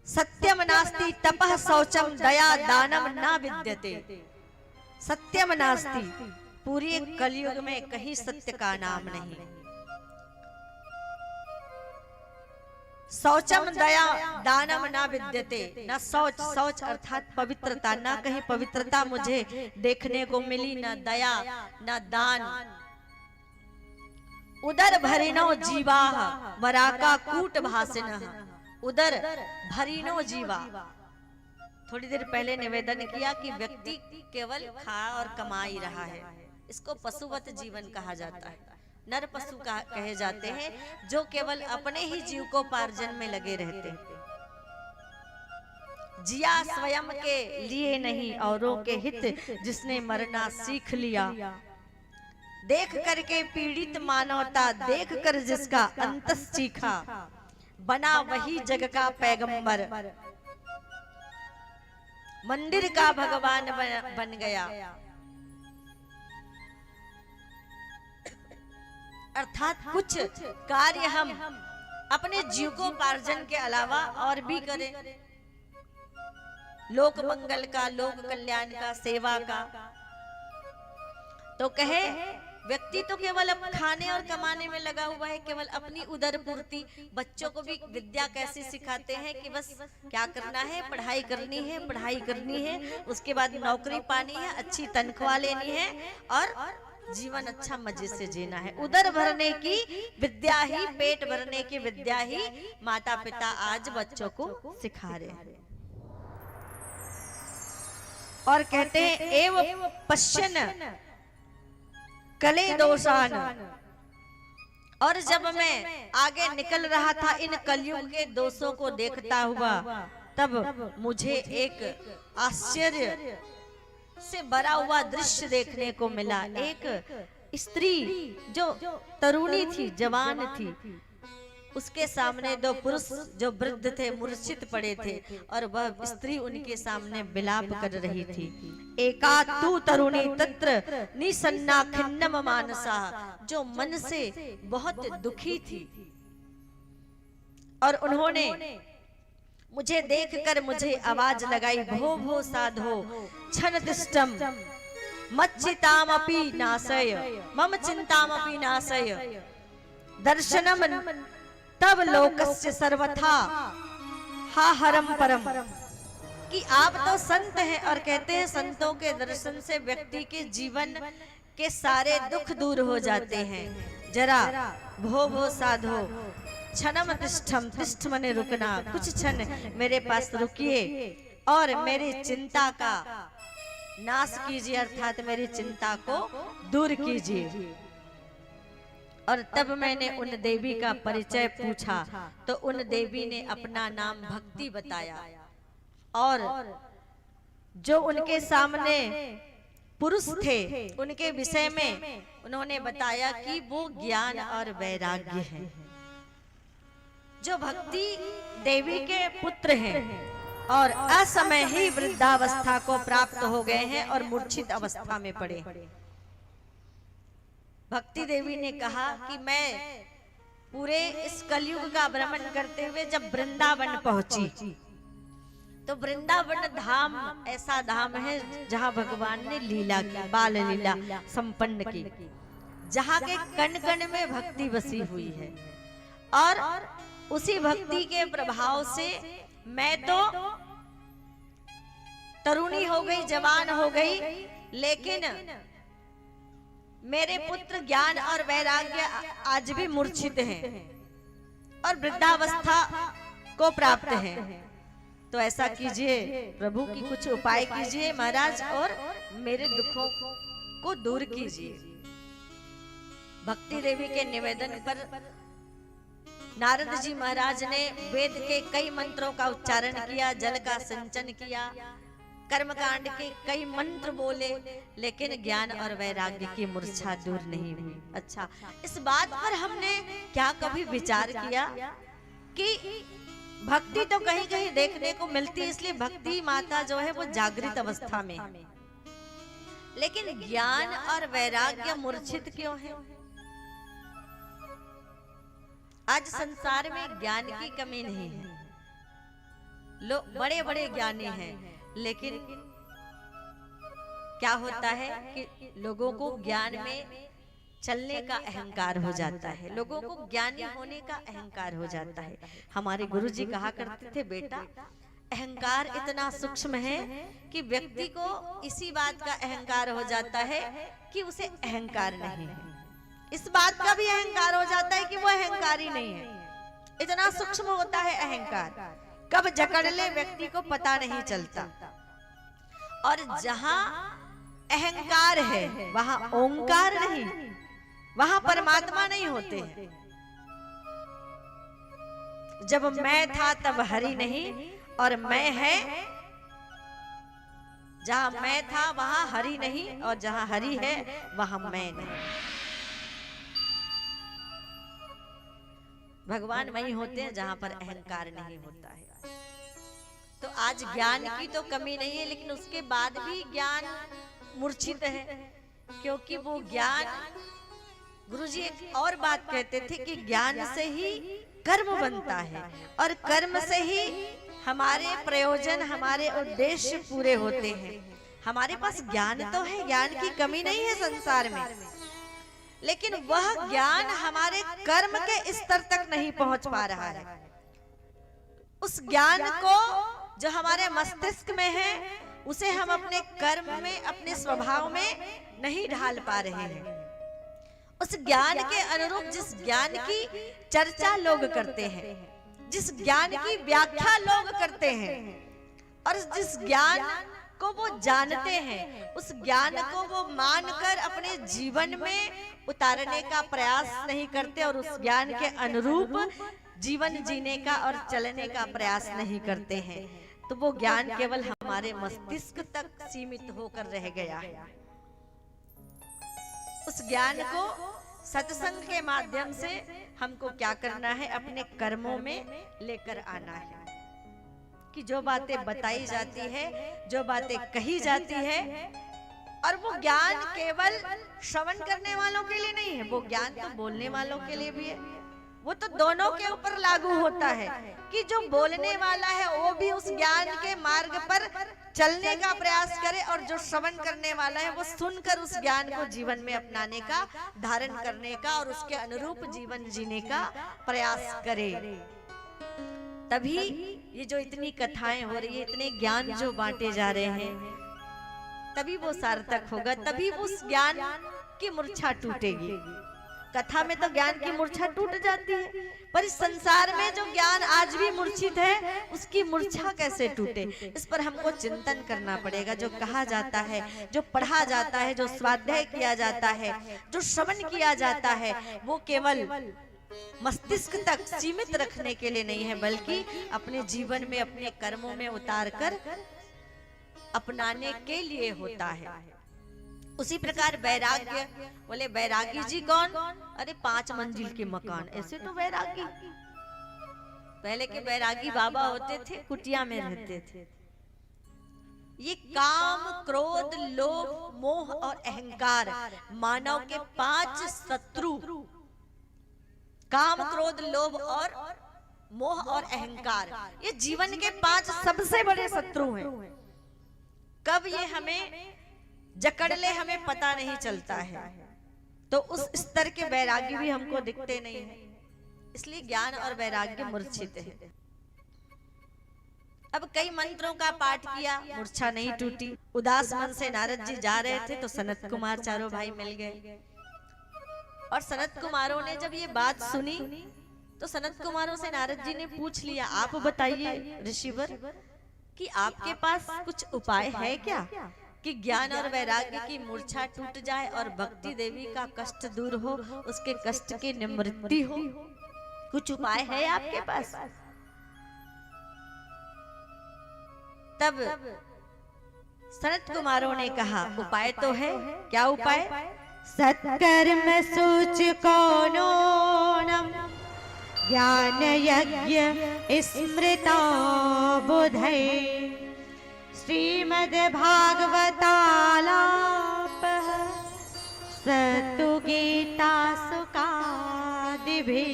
सत्यम नास्ति तपः शौचम दया दानम न विद्यते, सत्यम नास्ति, पूरी कलयुग में कहीं सत्य का नाम नहीं। शौचम दया दानम ना विद्यते, न शौच, शौच अर्थात पवित्रता, ना कहीं पवित्रता मुझे देखने को मिली, न दया न दान। उदर भरिनो जीवा वराका कूट भासिनः, उदर भरिनो जीवा। थोड़ी देर पहले निवेदन किया कि व्यक्ति केवल खा और कमा ही रहा है, इसको पशुवत जीवन कहा जाता है। नर पशु कहे जाते हैं जो केवल अपने ही जीविकोपार्जन में लगे रहते हैं। जिया स्वयं के लिए नहीं औरों के हित जिसने मरना सीख लिया, देख करके पीड़ित मानवता देख कर जिसका अंतस चीखा, बना वही जग का पैगंबर, मंदिर का भगवान बन गया। अर्थात कुछ कार्य हम अपने जीविकोपार्जन के अलावा और भी करें, लोक मंगल का, लोक कल्याण का, सेवा का। तो कहे व्यक्ति तो केवल अब खाने और कमाने में लगा हुआ है, केवल अपनी उदर पूर्ति। बच्चों को भी विद्या कैसे सिखाते हैं कि बस क्या करना है, पढ़ाई करनी है, पढ़ाई करनी है, उसके बाद नौकरी पानी है, अच्छी तनख्वाह लेनी है और जीवन अच्छा मजे से जीना है। उदर भरने की विद्या ही, पेट भरने की विद्या ही माता पिता आज बच्चों को सिखा रहे हैं। और कहते हैं एव पश्यन कले दोषान, और जब मैं आगे निकल रहा था इन कलयुग के दोषों को देखता हुआ, तब मुझे एक आश्चर्य से भरा हुआ दृश्य देखने को मिला। एक स्त्री जो तरुणी थी, जवान थी, उसके सामने दो पुरुष जो वृद्ध थे, मूर्छित पड़े थे, और वह स्त्री उनके सामने विलाप कर रही थी। एका तू तरुणी तत्र निसन्ना खिन्नम मानसा, जो मन से बहुत दुखी थी, और उन्होंने मुझे देखकर मुझे आवाज लगाई, भो भो साधो क्षणतिष्ठम् मच्चितामपि नाशय मम चिंतामपि नाशय दर्शनम तब लोकस्य सर्वथा हा हरम परम। कि आप तो संत हैं और कहते हैं संतों के दर्शन से व्यक्ति के जीवन के सारे दुख दूर हो जाते हैं। जरा भो भो साधो क्षणम तिष्ठम, तिष्ठ मने रुकना, कुछ क्षण मेरे पास रुकिए और मेरी चिंता का नाश कीजिए, अर्थात मेरी चिंता को दूर कीजिए। और तब मैंने उन देवी का परिचय पूछा तो उन देवी ने अपना नाम भक्ति बताया, और जो उनके सामने पुरुष थे उनके विषय में उन्होंने बताया कि वो ज्ञान और वैराग्य है। जो भक्ति देवी के पुत्र हैं और असमय ही वृद्धावस्था को प्राप्त हो गए हैं और मूर्छित अवस्था में पड़े। भक्ति देवी ने कहा कि मैं पूरे इस कलयुग का भ्रमण करते हुए जब वृंदावन पहुंची तो वृंदावन धाम ऐसा धाम है जहां भगवान ने लीला की, बाल लीला संपन्न की, जहां के कण कण में भक्ति बसी हुई है। और उसी भक्ति के प्रभाव से मैं तो तरुणी हो गई, जवान हो गई, लेकिन मेरे पुत्र ज्ञान और वैराग्य आज भी मूर्छित हैं और वृद्धावस्था को प्राप्त हैं। तो ऐसा कीजिए प्रभु की कुछ उपाय कीजिए महाराज और मेरे दुखों को दूर कीजिए। भक्ति देवी के निवेदन पर नारद जी महाराज ने वेद के कई मंत्रों का उच्चारण किया, जल का सिंचन किया, कर्मकांड के कई मंत्र बोले, लेकिन ज्ञान और वैराग्य की मूर्छा दूर नहीं हुई। अच्छा, इस बात पर हमने क्या कभी विचार किया कि भक्ति तो कहीं कहीं देखने को मिलती है, इसलिए भक्ति माता जो है वो जागृत अवस्था में है, लेकिन ज्ञान और वैराग्य मूर्छित क्यों है? आज संसार में ज्ञान की कमी नहीं है, लोग बड़े बड़े ज्ञानी हैं, लेकिन क्या होता है कि लोगों को ज्ञान में चलने का अहंकार हो जाता है, लोगों को ज्ञानी होने का अहंकार हो जाता है। हमारे गुरुजी कहा करते थे, बेटा अहंकार इतना सूक्ष्म है कि व्यक्ति को इसी बात का अहंकार हो जाता है कि उसे अहंकार नहीं है, इस बात का भी अहंकार हो जाता है कि वो अहंकारी नहीं है। इतना सूक्ष्म होता है अहंकार, कब जकड़ ले व्यक्ति को पता नहीं चलता। और जहां अहंकार है वहां ओंकार नहीं, वहां परमात्मा नहीं होते हैं। जब मैं था तब हरि नहीं, और मैं है, जहां मैं था वहां हरि नहीं, और जहां हरि है वहां मैं नहीं। भगवान वही होते हैं जहां पर अहंकार नहीं होता है। तो आज ज्ञान की तो कमी नहीं है, लेकिन उसके बाद भी ज्ञान मूर्छित है, क्योंकि वो ज्ञान, गुरुजी एक और बात कहते थे कि ज्ञान से ही कर्म बनता है, और कर्म से ही हमारे प्रयोजन, हमारे उद्देश्य पूरे होते हैं। हमारे पास ज्ञान तो है, ज्ञान की कमी नहीं है संसार में, लेकिन वह ज्ञान हमारे कर्म के स्तर तक नहीं पहुंच पा रहा है। उस ज्ञान को जो हमारे मस्तिष्क में है उसे हम अपने कर्म में, अपने स्वभाव में नहीं ढाल पा रहे हैं। उस ज्ञान के अनुरूप जिस ज्ञान की चर्चा लोग करते हैं, जिस ज्ञान की व्याख्या लोग करते हैं, और जिस ज्ञान को वो जानते हैं, उस ज्ञान को वो मानकर अपने जीवन में उतारने का प्रयास नहीं करते, और उस ज्ञान के अनुरूप जीवन जीने का और चलने का प्रयास नहीं करते हैं, तो वो ज्ञान केवल हमारे मस्तिष्क तक सीमित होकर रह गया है। उस ज्ञान को सत्संग के माध्यम से हमको क्या करना है, अपने कर्मों में लेकर आना है। कि जो बातें बताई जाती है, जो बातें कही जाती है, और वो ज्ञान केवल श्रवण करने वालों के लिए नहीं है, वो ज्ञान तो बोलने वालों के लिए भी है। वो तो दोनों के ऊपर लागू होता है कि जो बोलने वाला है वो भी उस ज्ञान के मार्ग पर चलने का प्रयास करे, और जो श्रवण करने वाला है वो सुनकर उस ज्ञान को जीवन में अपनाने का, धारण करने का और उसके अनुरूप जीवन जीने का प्रयास करे। तभी ये जो इतनी कथाएं हो रही है, इतने ज्ञान जो बांटे जा रहे हैं, तभी वो सार्थक होगा, तभी उस ज्ञान की मूर्छा टूटेगी। कथा में तो ज्ञान की मूर्छा टूट जाती है, पर इस संसार में जो ज्ञान आज भी मूर्छित है उसकी मूर्छा कैसे टूटे, इस पर हमको चिंतन करना पड़ेगा। जो कहा जाता है, जो पढ़ा जाता है, जो स्वाध्याय किया जाता है, जो श्रवण किया जाता है, वो केवल मस्तिष्क तक सीमित रखने के लिए नहीं है, बल्कि अपने जीवन में, अपने कर्मों में उतार कर अपनाने के लिए होता है। उसी प्रकार वैराग्य, बोले वैरागी जी कौन? अरे 5 मंजिल के मकान, ऐसे तो वैरागी। पहले के वैरागी बाबा होते थे, कुटिया में रहते थे। ये काम, क्रोध, लोभ, मोह और अहंकार मानव के 5 शत्रु, काम, क्रोध, लोभ और मोह और अहंकार, ये जीवन के 5 सबसे बड़े शत्रु हैं। कब ये हमें जकड़ ले हमें पता नहीं चलता है। तो उस स्तर के वैरागी भी हमको दिखते नहीं है, इसलिए ज्ञान और वैराग्य मूर्छित है। अब कई मंत्रों का पाठ किया, मूर्छा नहीं टूटी। उदास मन से नारद जी जा रहे थे तो सनत कुमार चारों भाई मिल गए, और सनत कुमारों ने जब ये बात सुनी तो सनत कुमारों से नारद जी ने पूछ लिया, आप बताइए ऋषिवर कि आपके पास कुछ उपाय है क्या कि ज्ञान और वैराग्य की मूर्छा टूट जाए और भक्ति देवी का कष्ट दूर हो, उसके कष्ट की निवृत्ति हो? कुछ उपाय है आपके पास? तब सनत कुमारों ने कहा, उपाय तो है। क्या उपाय? सत्कर्म सूचको नूनम ज्ञान यज्ञ स्मृता बुधै श्रीमद् भागवतालापः सतु गीता सुकादिभिः।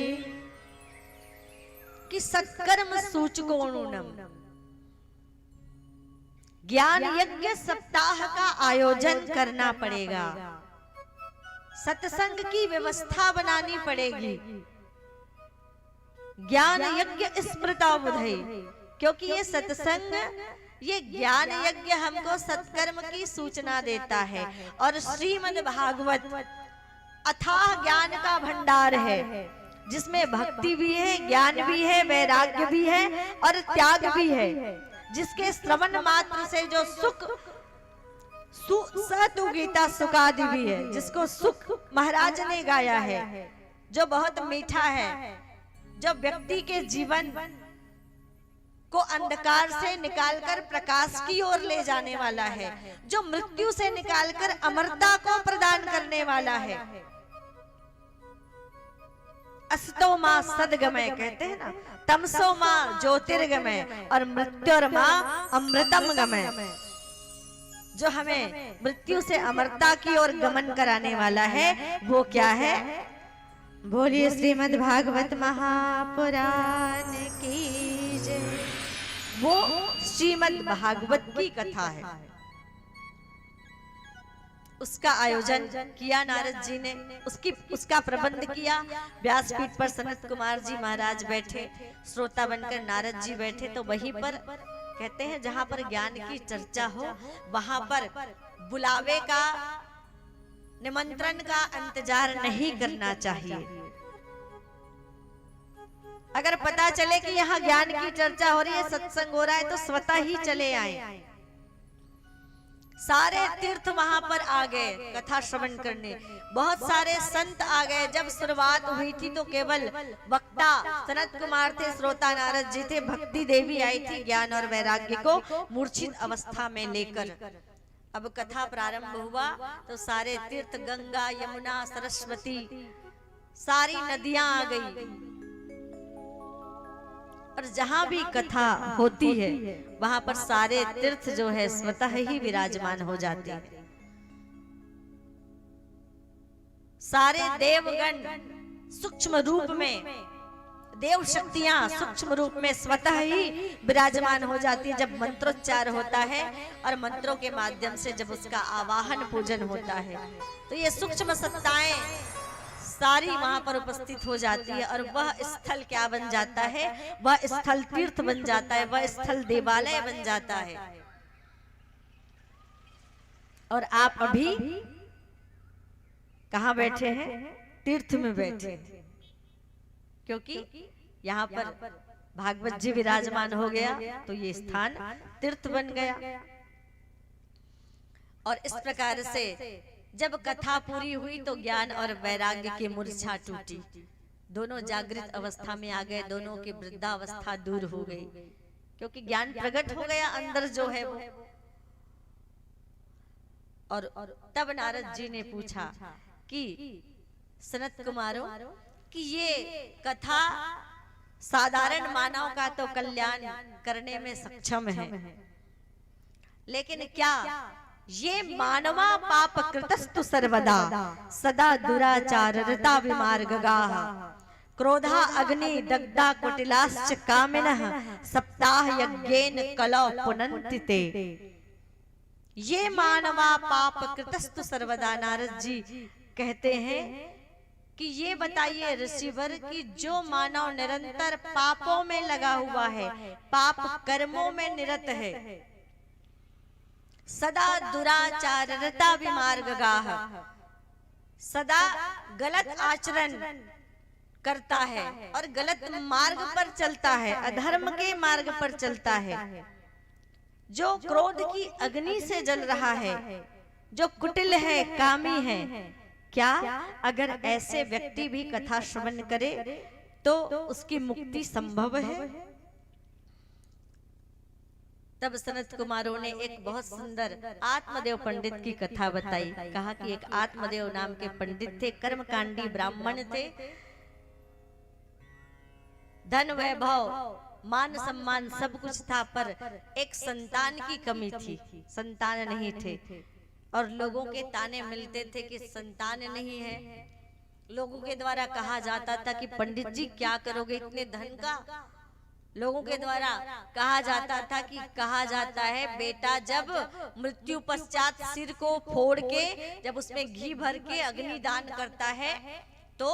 कि सत्कर्म सूचको नूनम, ज्ञान यज्ञ सप्ताह का आयोजन करना पड़ेगा, सत्संग की व्यवस्था बनानी पड़ेगी। ज्ञान यज्ञ स्मृता बुधै, क्योंकि ये सत्संग, ये ज्ञान यज्ञ हमको सत्कर्म की सूचना देता है। और श्रीमद् भागवत अथाह ज्ञान का भंडार है, जिसमें भक्ति भी है, ज्ञान भी है, वैराग्य भी है और त्याग भी है, जिसके श्रवण मात्र से जो सुख सतु गीता सुखादि भी है, जिसको सुख महाराज ने गाया है, जो बहुत मीठा है, जो व्यक्ति के जीवन को अंधकार से निकालकर प्रकाश की ओर ले जाने वाला है, जो मृत्यु से निकालकर अमरता को प्रदान करने वाला है। अस्तो मां सदगमय कहते हैं ना, तमसो मां ज्योतिर्गमय और मृत्युर्मा अमृतम गमय, जो हमें मृत्यु से अमरता की ओर गमन कराने वाला है, वो क्या है? बोलिए श्रीमद् भागवत महापुराण की जय। वो श्रीमद् भागवत की कथा है। उसका आयोजन किया नारद जी ने, उसका प्रबंध किया। व्यासपीठ पर सनत कुमार जी महाराज बैठे, श्रोता बनकर नारद जी बैठे। तो वहीं पर कहते हैं, जहां पर ज्ञान की चर्चा हो वहां पर बुलावे का, निमंत्रण का इंतजार नहीं करना चाहिए। अगर पता चले कि यहाँ ज्ञान की चर्चा हो रही है, सत्संग हो रहा है, तो स्वतः ही चले आए। सारे तीर्थ वहां पर आ गए कथा श्रवण करने, बहुत सारे संत आ गए। जब शुरुआत हुई थी तो केवल वक्ता सनत कुमार थे, श्रोता नारद जी थे, भक्ति देवी आई थी ज्ञान और वैराग्य को मूर्छित अवस्था में लेकर। अब कथा प्रारंभ हुआ तो सारे तीर्थ, गंगा, यमुना, सरस्वती, सारी नदियां आ गई। और जहां भी कथा होती है वहां पर सारे तीर्थ जो है स्वतः ही विराजमान हो जाते हैं। सारे देवगण सूक्ष्म रूप में, देव शक्तियां सूक्ष्म रूप में स्वतः ही विराजमान हो जाती है जब मंत्रोच्चार होता है और मंत्रों के माध्यम से जब उसका आवाहन पूजन होता है। तो ये सूक्ष्म सत्ताएं सारी वहां पर उपस्थित हो जाती है और वह स्थल क्या बन जाता है? वह स्थल तीर्थ बन जाता है, वह स्थल देवालय बन जाता है। और आप अभी कहां बैठे हैं? तीर्थ में बैठे, क्योंकि यहाँ पर भागवत जी विराजमान हो गया तो ये स्थान तीर्थ बन गया। और इस प्रकार से जब कथा पूरी हुई तो ज्ञान और वैराग्य की मूर्छा टूटी, दोनों जागृत अवस्था में आ गए, दोनों की वृद्धावस्था दूर हो गई, क्योंकि ज्ञान प्रकट हो गया अंदर जो है वो। और तब नारद जी ने पूछा कि सनत कुमारों कि ये कथा साधारण मानव का तो कल्याण करने में सक्षम है, लेकिन क्या ये मानवा पाप कृतस्तु सर्वदा सदा दुराचाररता विमार्गगाः क्रोधा अग्नि दग्धा कुटिलाश्च कामिनः सप्ताह यज्ञेन कलौ पुनन्ति ते। ये मानवा पाप कृतस्तु सर्वदा, नारद जी कहते हैं कि ये बताइए ऋषिवर कि जो मानव निरंतर पापों में लगा हुआ है, पाप कर्मों में निरत है, सदा दुराचाररता विमार्गगाः सदा गलत आचरण करता है और गलत मार्ग पर चलता है, अधर्म के मार्ग पर चलता है, जो क्रोध की अग्नि से जल रहा है, जो कुटिल है, कामी है, क्या अगर ऐसे व्यक्ति भी कथा श्रवण करे तो उसकी मुक्ति संभव है? तब सनत कुमारों ने एक बहुत सुंदर आत्मदेव पंडित की कथा बताई। कहा कि एक आत्मदेव नाम के पंडित थे, कर्मकांडी ब्राह्मण थे, धन वैभव मान सम्मान सब कुछ था, पर एक संतान की कमी थी, संतान नहीं थे। और लोगों के ताने मिलते थे कि संतान नहीं है। लोगों के द्वारा कहा जाता था कि पंडित जी क्या करोगे इतने धन का। लोगों के द्वारा कहा जाता था कि कहा जाता है बेटा जब मृत्यु पश्चात सिर को फोड़ के जब उसमें घी भर के अग्निदान करता है तो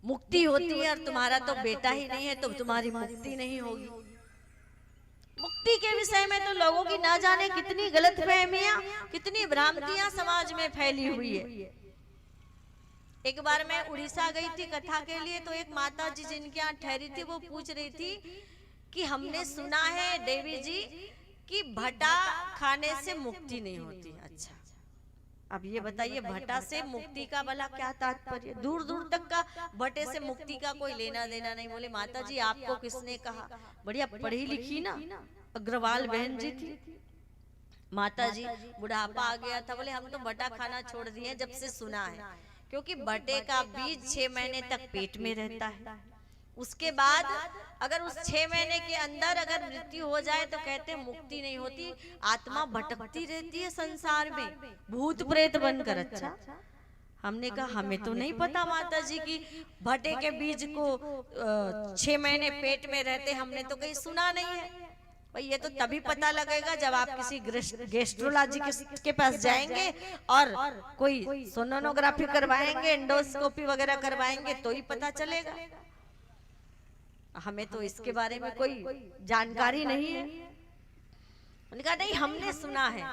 मुक्ति होती है, और तुम्हारा तो बेटा ही नहीं है तो तुम्हारी मुक्ति नहीं होगी। मुक्ति के विषय में तो लोगों की ना जाने कितनी गलतफहमियां, कितनी भ्रांतियां समाज में फैली हुई है। एक बार मैं उड़ीसा गई थी कथा के लिए, तो एक माता जी जिनके यहाँ ठहरी थी वो पूछ रही थी कि हमने सुना है देवी जी कि भटा खाने से मुक्ति नहीं होती। अच्छा, अब ये बताइए भटा से मुक्ति का भला क्या तात्पर्य? दूर दूर तक का भटे से मुक्ति का कोई लेना देना नहीं। बोले माता जी आपको किसने कहा? बढ़िया पढ़ी लिखी ना अग्रवाल बहन जी थी। माता जी बुढ़ापा आ गया था, बोले हम तो भटा खाना छोड़ दिए जब से सुना है, क्योंकि भटे का बीज 6 महीने तक पेट में रहता है। उसके बाद अगर उस 6 महीने के अंदर अगर मृत्यु हो जाए तो कहते हैं मुक्ति नहीं होती, आत्मा भटकती रहती है संसार में भूत प्रेत बनकर। अच्छा, हमने कहा हमें तो नहीं पता माता जी की भटे के बीज को 6 महीने पेट में रहते, हमने तो कहीं सुना नहीं है। भाई ये तो तभी पता लगेगा जब आप किसी गैस्ट्रोलॉजिस्ट के पास जाएंगे और कोई सोनोग्राफी करवाएंगे, एंडोस्कोपी वगैरह करवाएंगे तो ही पता चलेगा। हमें तो इसके बारे में कोई जानकारी नहीं है। उन्होंने कहा नहीं हमने सुना है।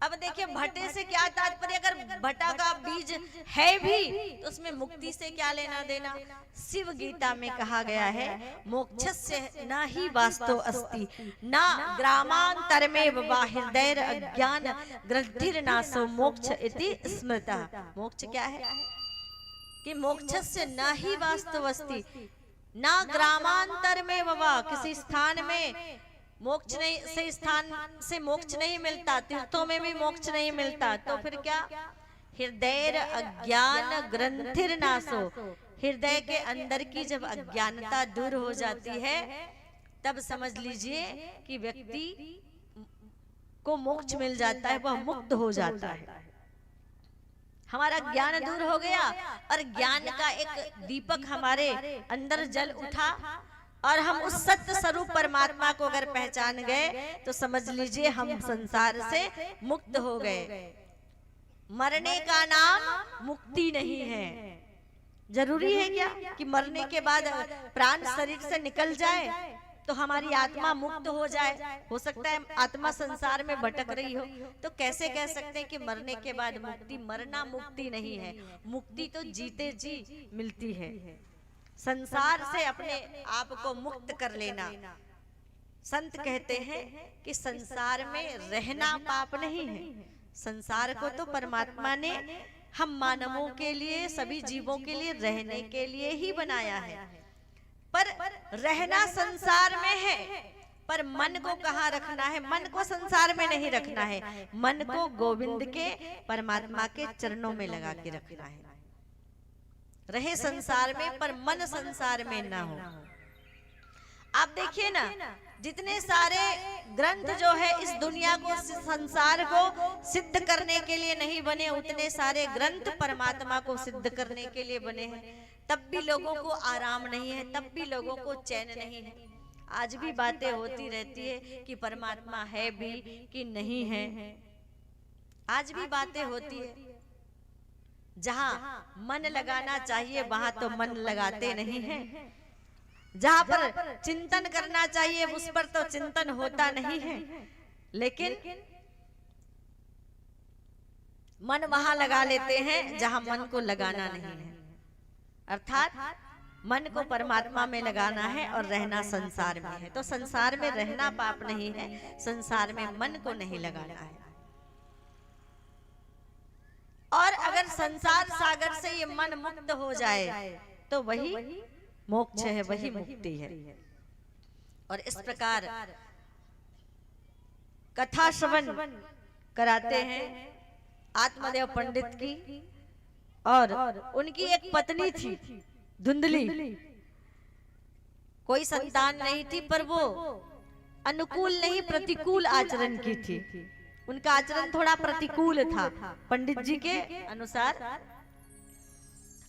अब देखिए भटे से क्या तात्पर्य? अगर भटा का बीज है भी तो उसमें मुक्ति से क्या लेना देना? शिव गीता में कहा गया है मोक्षस्य न ही वास्तव अस्ति न ग्रामांतर में हृदय अज्ञान ग्रंथिर्नाशो मोक्ष इति स्मृतः। मोक्ष क्या है? कि मोक्षस्य न ही वास्तव अस्ति न ग्रामांतर में किसी स्थान में मोक्ष नहीं, से स्थान से मोक्ष नहीं मिलता, तीर्थों में भी मोक्ष नहीं मिलता। तो फिर क्या? हृदय अज्ञान ग्रंथिर नाशो, हृदय के अंदर की जब अज्ञानता दूर हो जाती है तब समझ लीजिए कि व्यक्ति को मोक्ष मिल जाता है, वह मुक्त हो जाता है। हमारा ज्ञान दूर हो गया और ज्ञान का एक दीपक हमारे अंदर जल उठा और हम उस सत्य स्वरूप परमात्मा को अगर पहचान गए तो समझ लीजिए हम संसार से मुक्त हो गए। मरने का नाम मुक्ति नहीं है। जरूरी है क्या कि मरने के बाद प्राण शरीर से निकल जाए? तो हमारी आत्मा मुक्त हो जाए। हो सकता है आत्मा संसार में भटक रही हो, तो कैसे कह सकते हैं कि मरने के बाद मुक्ति? मरना मुक्ति नहीं है, मुक्ति तो जीते जी मिलती है। संसार से अपने आप को मुक्त कर लेना। संत कहते हैं कि संसार में रहना पाप नहीं है। संसार को तो परमात्मा ने हम मानवों के लिए, सभी जीवों के लिए रहने के लिए ही बनाया है। पर रहना संसार में है, पर मन को कहाँ रखना है? मन को संसार में नहीं रखना है, मन को गोविंद के, परमात्मा के चरणों में लगा के रखना है। रहे संसार में पर मन संसार में ना हो। आप देखिए ना, जितने सारे ग्रंथ जो है इस दुनिया को, संसार को सिद्ध करने के लिए नहीं बने, उतने सारे ग्रंथ परमात्मा को सिद्ध करने के लिए बने हैं। तब भी लोगों को आराम नहीं है, तब भी लोगों को चैन नहीं है। आज भी बातें होती रहती है कि परमात्मा है भी कि नहीं है। आज भी बातें होती है। जहां मन लगाना चाहिए वहां तो मन लगाते नहीं हैं। जहां पर चिंतन करना चाहिए उस पर तो चिंतन होता नहीं है। लेकिन मन वहां लगा लेते हैं जहां मन को लगाना नहीं है। अर्थात मन को परमात्मा में लगाना है और रहना संसार में है। तो संसार में रहना पाप नहीं है, संसार में मन को नहीं लगाना है। और अगर संसार सागर से ये मन मुक्त हो जाए तो वही मोक्ष है, वही मुक्ति है। और इस प्रकार कथा श्रवण कराते हैं आत्मदेव पंडित की। और उनकी एक पत्नी थी धुंधली, कोई संतान नहीं थी, पर वो अनुकूल नहीं प्रतिकूल आचरण की थी। उनका आचरण थोड़ा प्रतिकूल था पंडित जी के अनुसार।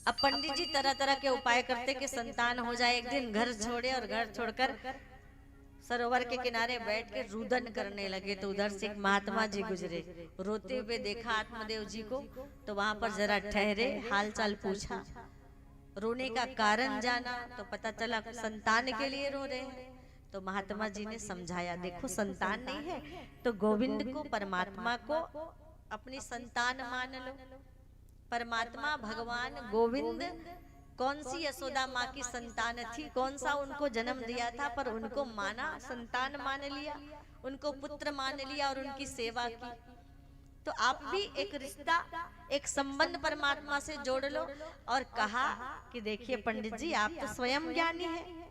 अब पंडित जी तरह तरह के उपाय करते कि संतान हो जाए। एक दिन घर छोड़े और घर छोड़कर सरोवर के किनारे बैठ के रुदन करने लगे। तो उधर से एक महात्मा जी गुजरे, रोते हुए देखा आत्मदेव जी को, तो वहां पर जरा ठहरे, हालचाल पूछा, रोने का कारण जाना, तो पता चला संतान के लिए रो रहे हैं। तो महात्मा जी ने समझाया, देखो संतान नहीं है तो गोविंद को, परमात्मा को अपनी संतान मान लो। परमात्मा भगवान गोविंद कौन सी यशोदा माँ की संतान थी, कौन सा उनको जन्म दिया था, पर उनको माना, संतान मान लिया, उनको पुत्र मान लिया और उनकी सेवा की। तो आप भी एक रिश्ता, एक संबंध परमात्मा से जोड़ लो। और कहा कि देखिए पंडित जी, आप तो स्वयं ज्ञानी हैं।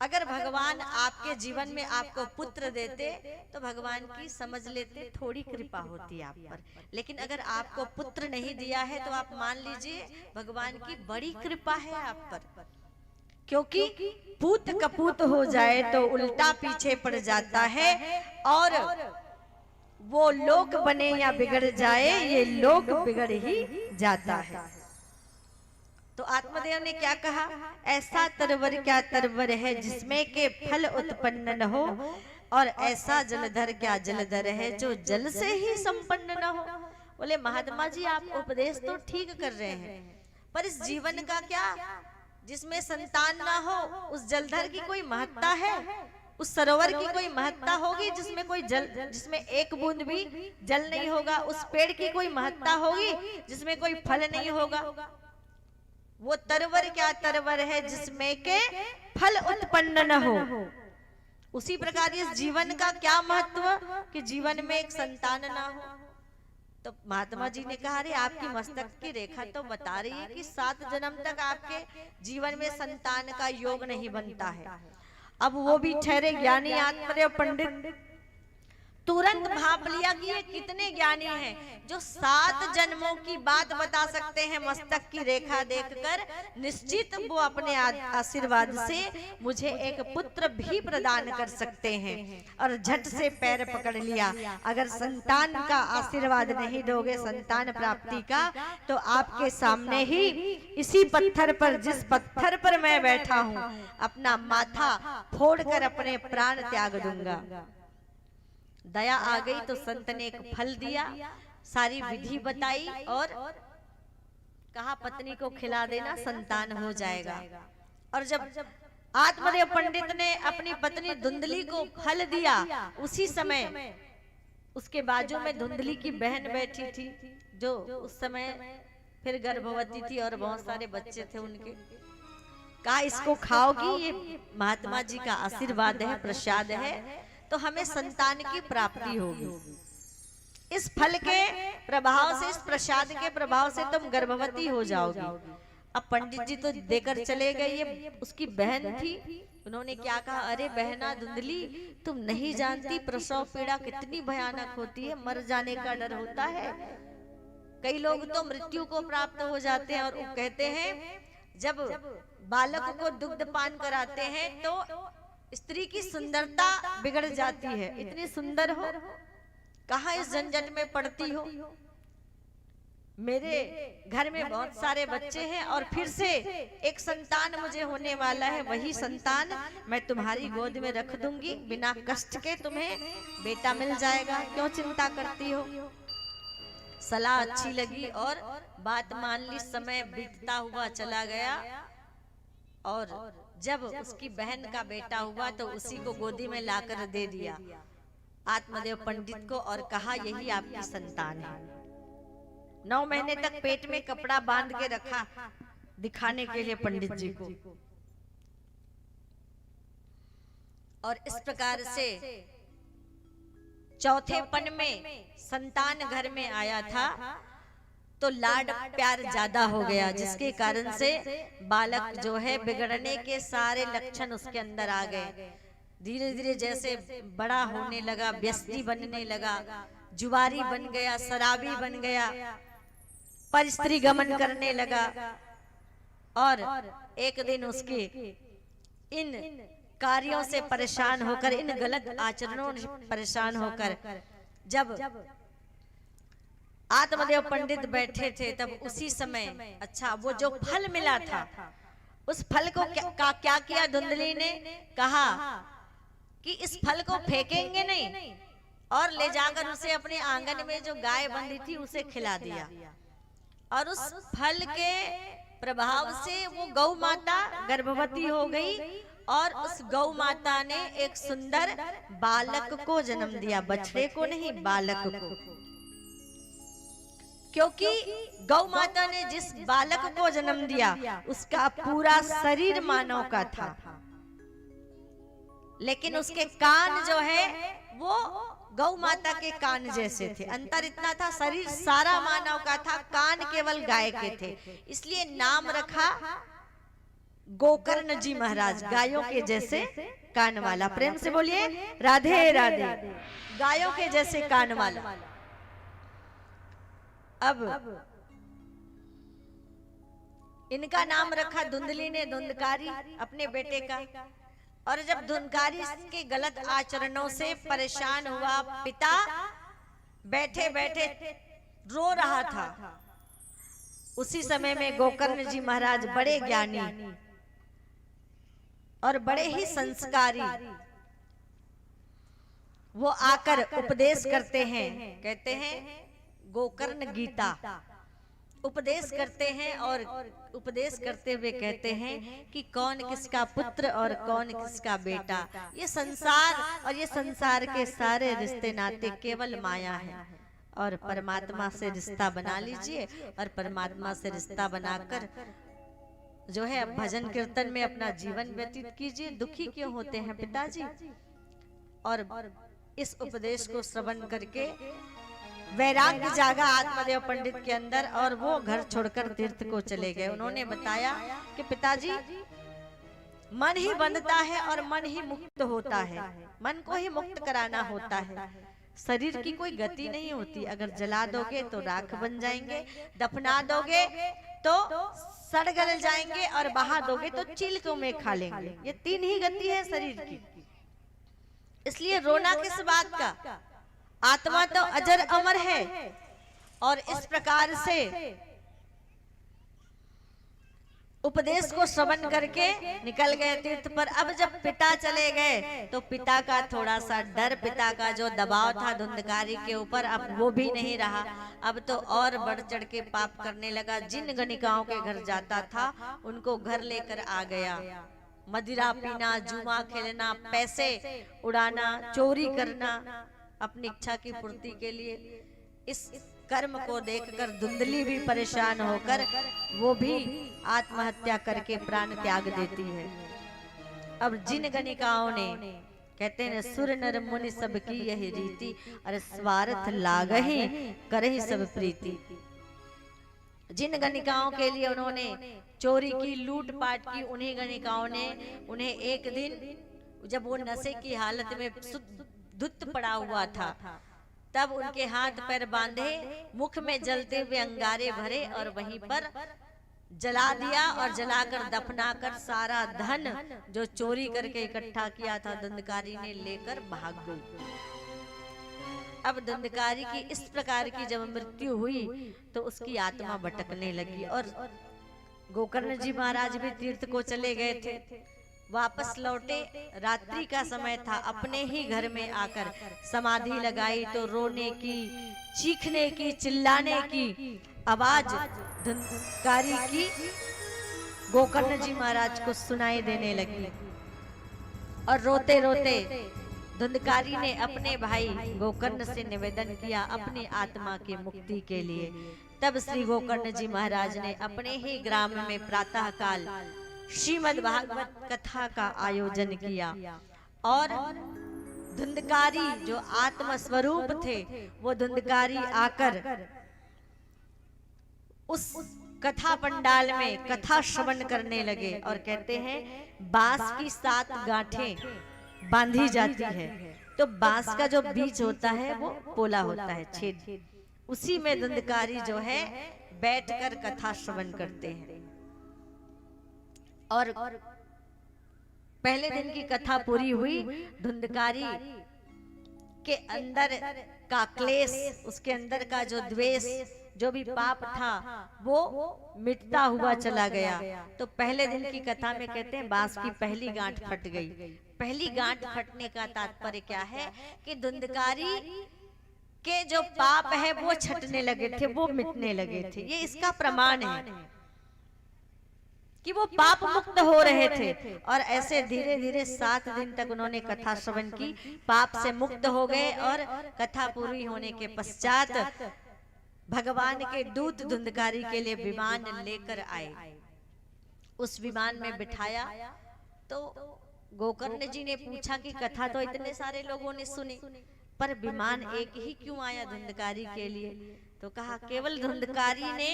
अगर भगवान आपके जीवन में आपको पुत्र देते तो भगवान की समझ लेते, थोड़ी कृपा होती आप पर। लेकिन अगर आपको पुत्र नहीं दिया है तो आप मान लीजिए भगवान की बड़ी कृपा है आप पर। क्योंकि पूत कपूत हो जाए तो उल्टा पीछे पड़ जाता है, और वो लोक बने या बिगड़ जाए, ये लोक बिगड़ ही जाता है। तो आत्मदेव ने क्या कहा, ऐसा तरवर क्या तरवर है जिसमें के फल उत्पन्न न हो, और ऐसा जलधर क्या जलधर है जो जल से ही संपन्न न हो। बोले महात्मा जी, आप उपदेश तो ठीक कर रहे हैं, पर इस जीवन का क्या, जिसमें संतान ना हो, उस जलधर की कोई महत्ता है? उस सरोवर की कोई महत्ता होगी जिसमें कोई जल, जिसमें एक बूंद भी जल नहीं होगा? उस पेड़ की कोई महत्ता होगी जिसमें कोई फल नहीं होगा? वो तरवर क्या तरवर है जिसमें के फल उत्पन्न न हो। उसी प्रकार इस जीवन का क्या महत्व कि जीवन में एक संतान ना हो। तो महात्मा जी ने कहा, अरे आपकी मस्तक की रेखा तो बता रही है कि 7 जन्म तक आपके जीवन में संतान का योग नहीं बनता है। अब वो भी ठहरे ज्ञानी आत्मदेव पंडित, तुरंत भाप लिया कि ये कितने ज्ञानी हैं जो 7 जन्मों की बात बता सकते हैं मस्तक की रेखा देखकर। निश्चित वो अपने आशीर्वाद से मुझे एक पुत्र भी प्रदान कर सकते हैं। और झट से पैर पकड़ लिया, अगर संतान का आशीर्वाद नहीं दोगे, संतान प्राप्ति का, तो आपके सामने ही इसी पत्थर पर, जिस पत्थर पर मैं बैठा हूँ, अपना माथा फोड़कर अपने प्राण त्याग दूंगा। दया आ गई तो संत ने एक फल दिया, सारी विधि बताई और कहा पत्नी को खिला देना, संतान हो जाएगा। और जब आत्मदेव पंडित ने अपनी पत्नी धुंधली को फल दिया। उसी समय उसके बाजू में धुंधली की बहन बैठी थी, जो उस समय फिर गर्भवती थी और बहुत सारे बच्चे थे उनके। कहा इसको खाओगी, ये महात्मा जी का आशीर्वाद है, प्रसाद है, तो हमें संतान की प्राप्ति होगी। इस फल के प्रभाव से, इस प्रसाद के प्रभाव से तुम गर्भवती हो जाओगी। अब पंडित जी तो देकर चले गए, ये उसकी बहन थी। उन्होंने क्या कहा, अरे बहना धुंधली, तुम नहीं जानती प्रसव पीड़ा कितनी भयानक होती है, मर जाने का डर होता है। कई लोग तो मृत्यु को प्राप्त हो जाते हैं। और वो कहते हैं जब बालक को दुग्ध पान कराते हैं तो स्त्री की सुंदरता बिगड़ जाती है। इतनी सुंदर हो, कहाँ इस झंझट में पड़ती हो। मेरे घर में बहुत सारे बच्चे हैं और फिर से एक संतान मुझे होने वाला है, वही संतान मैं तुम्हारी गोद में रख दूंगी, बिना कष्ट के तुम्हें बेटा मिल जाएगा, क्यों चिंता करती हो। सलाह अच्छी लगी और बात मान ली। समय बीतता हुआ चला गया और जब उसकी बहन का बेटा हुआ तो उसी को गोदी में लाकर दे दिया आत्मदेव पंडित को और कहा यही आपकी संतान है। 9 महीने तक पेट में कपड़ा बांध के रखा दिखाने के लिए पंडित जी को। और इस प्रकार से चौथे पन में संतान घर में आया था तो लाड प्यार ज्यादा हो गया, जिसके कारण से बालक जो है बिगड़ने के सारे लक्षण उसके अंदर आ गए। धीरे धीरे जैसे बड़ा होने लगा, व्यसनी बनने लगा, जुआरी बन गया, शराबी बन गया, पर स्त्री गमन करने लगा। और एक दिन उसके इन कार्यों से परेशान होकर, इन गलत आचरणों से परेशान होकर जब आत्मदेव पंडित बैठे थे तब उसी समय अच्छा वो जो फल मिला था उस फल को क्या किया धुंधली ने, कहा कि इस फल को फेंकेंगे नहीं और ले जाकर उसे अपने आंगन में जो गाय बंधी थी उसे खिला दिया। और उस फल के प्रभाव से वो गौ माता गर्भवती हो गई और उस गौ माता ने एक सुंदर बालक को जन्म दिया, बछड़े को नहीं, बालक को। क्योंकि गौ माता ने जिस बालक को जन्म दिया उसका पूरा शरीर मानव का था, लेकिन उसके कान जो है वो गौ माता के कान जैसे थे। अंतर इतना था, शरीर सारा मानव का था, कान केवल गाय के थे। इसलिए नाम रखा गोकर्ण जी महाराज, गायों के जैसे कान वाला। प्रेम से बोलिए राधे राधे। गायों के जैसे कान वाला। अब इनका नाम रखा धुंधली ने, धुंधकारी, अपने बेटे का। और जब धुंधकारी के गलत आचरणों से परेशान हुआ, पिता बैठे बैठे रो रहा था। उसी समय में गोकर्ण जी महाराज बड़े ज्ञानी और बड़े ही संस्कारी, वो आकर उपदेश करते हैं। कहते हैं गोकर्ण गीता उपदेश करते हैं और उपदेश करते हुए कहते हैं कि कौन किसका पुत्र और कौन किसका बेटा। ये संसार और ये संसार के सारे रिश्ते नाते केवल माया है। और परमात्मा से रिश्ता बना लीजिए और परमात्मा से रिश्ता बनाकर जो है भजन कीर्तन में अपना जीवन व्यतीत कीजिए। दुखी क्यों होते हैं पिताजी? और इस उपदेश को श्रवण करके वैराग्य जागा आत्मदेव पंडित के अंदर और वो घर छोड़कर तीर्थ को चले गए। उन्होंने बताया कि पिताजी, मन ही बंधता है और मन ही मुक्त होता है, मन को ही मुक्त कराना होता है। शरीर की कोई गति नहीं होती, अगर जला दोगे तो राख बन जाएंगे, दफना दोगे तो सड़ गल जाएंगे और बहा दोगे तो चिलकों में खा लेंगे। ये 3 ही गति है शरीर की। इसलिए रोना किस बात का? आत्मा तो अजर अमर है। और इस प्रकार से उपदेश को श्रवण करके निकल गए तीर्थ पर। अब जब पिता चले गए तो पिता का थोड़ा सा डर, पिता का जो दबाव था धुंधकारी के ऊपर, अब वो भी नहीं रहा। अब तो और बढ़ चढ़ के पाप करने लगा। जिन गणिकाओं के घर जाता था उनको घर लेकर आ गया, मदिरा पीना, जुआ खेलना, पैसे उड़ाना, चोरी करना अपनी इच्छा की पूर्ति के लिए, इस कर्म को देखकर धुंधली भी परेशान होकर वो भी आत्महत्या करके प्राण त्याग देती है। अब जिन गणिकाओं ने, कहते हैं सुर नर मुनि सबकी यही रीति, अरे स्वार्थ लागहि करहि सब प्रीति। जिन गणिकाओं के लिए उन्होंने चोरी की, लूट पाट की, उन्हीं गणिकाओं ने उन्हें एक दिन जब वो नशे की हालत में धुत पड़ा हुआ था, तब उनके हाथ पैर बांधे, मुख में जलते हुए अंगारे भरे और वहीं पर जला दिया और जलाकर दफनाकर सारा धन जो चोरी करके इकट्ठा किया था धुंधकारी ने लेकर भाग गई। अब धुंधकारी की इस प्रकार की जब मृत्यु हुई तो उसकी आत्मा भटकने लगी और गोकर्ण जी महाराज भी तीर्थ को चले गए थे। वापस लौटे, रात्रि का समय था, अपने ही घर में आकर समाधि लगाई तो रोने की, चीखने की, चिल्लाने की आवाज धुंधकारी की गोकर्ण जी महाराज को सुनाई देने लगी। और रोते रोते धुंधकारी ने अपने भाई गोकर्ण से निवेदन किया अपनी आत्मा की मुक्ति के लिए। तब श्री गोकर्ण जी महाराज ने अपने ही ग्राम में प्रातः काल श्रीमद् भागवत कथा का आयोजन किया और धुंधकारी जो आत्म स्वरूप थे वो धुंधकारी आकर उस कथा पंडाल में कथा श्रवण करने लगे। और कहते हैं बांस की 7 गांठें बांधी जाती है तो बांस का जो बीज होता है वो पोला होता है, छेद, उसी में धुंधकारी जो है बैठकर कथा श्रवण करते हैं। और पहले दिन की कथा पूरी हुई, धुंधकारी के अंदर का क्लेश, उसके अंदर का जो द्वेष, जो भी पाप था वो मिटता हुआ चला गया। तो पहले दिन की कथा में कहते हैं बांस की पहली गांठ फट गई। पहली गांठ फटने का तात्पर्य क्या है कि धुंधकारी के जो पाप है वो छटने लगे थे, वो मिटने लगे थे। ये इसका प्रमाण है कि वो पाप मुक्त हो रहे थे। और ऐसे धीरे धीरे 7 दिन तक उन्होंने कथा श्रवण की, पाप से मुक्त हो गए। और कथा पूरी होने के पश्चात भगवान के दूत धुंधकारी के लिए विमान लेकर आए। उस विमान में बिठाया तो गोकर्ण जी ने पूछा कि कथा तो इतने सारे लोगों ने सुनी पर विमान एक ही क्यों आया धुंधकारी के लिए? तो कहा केवल धुंधकारी ने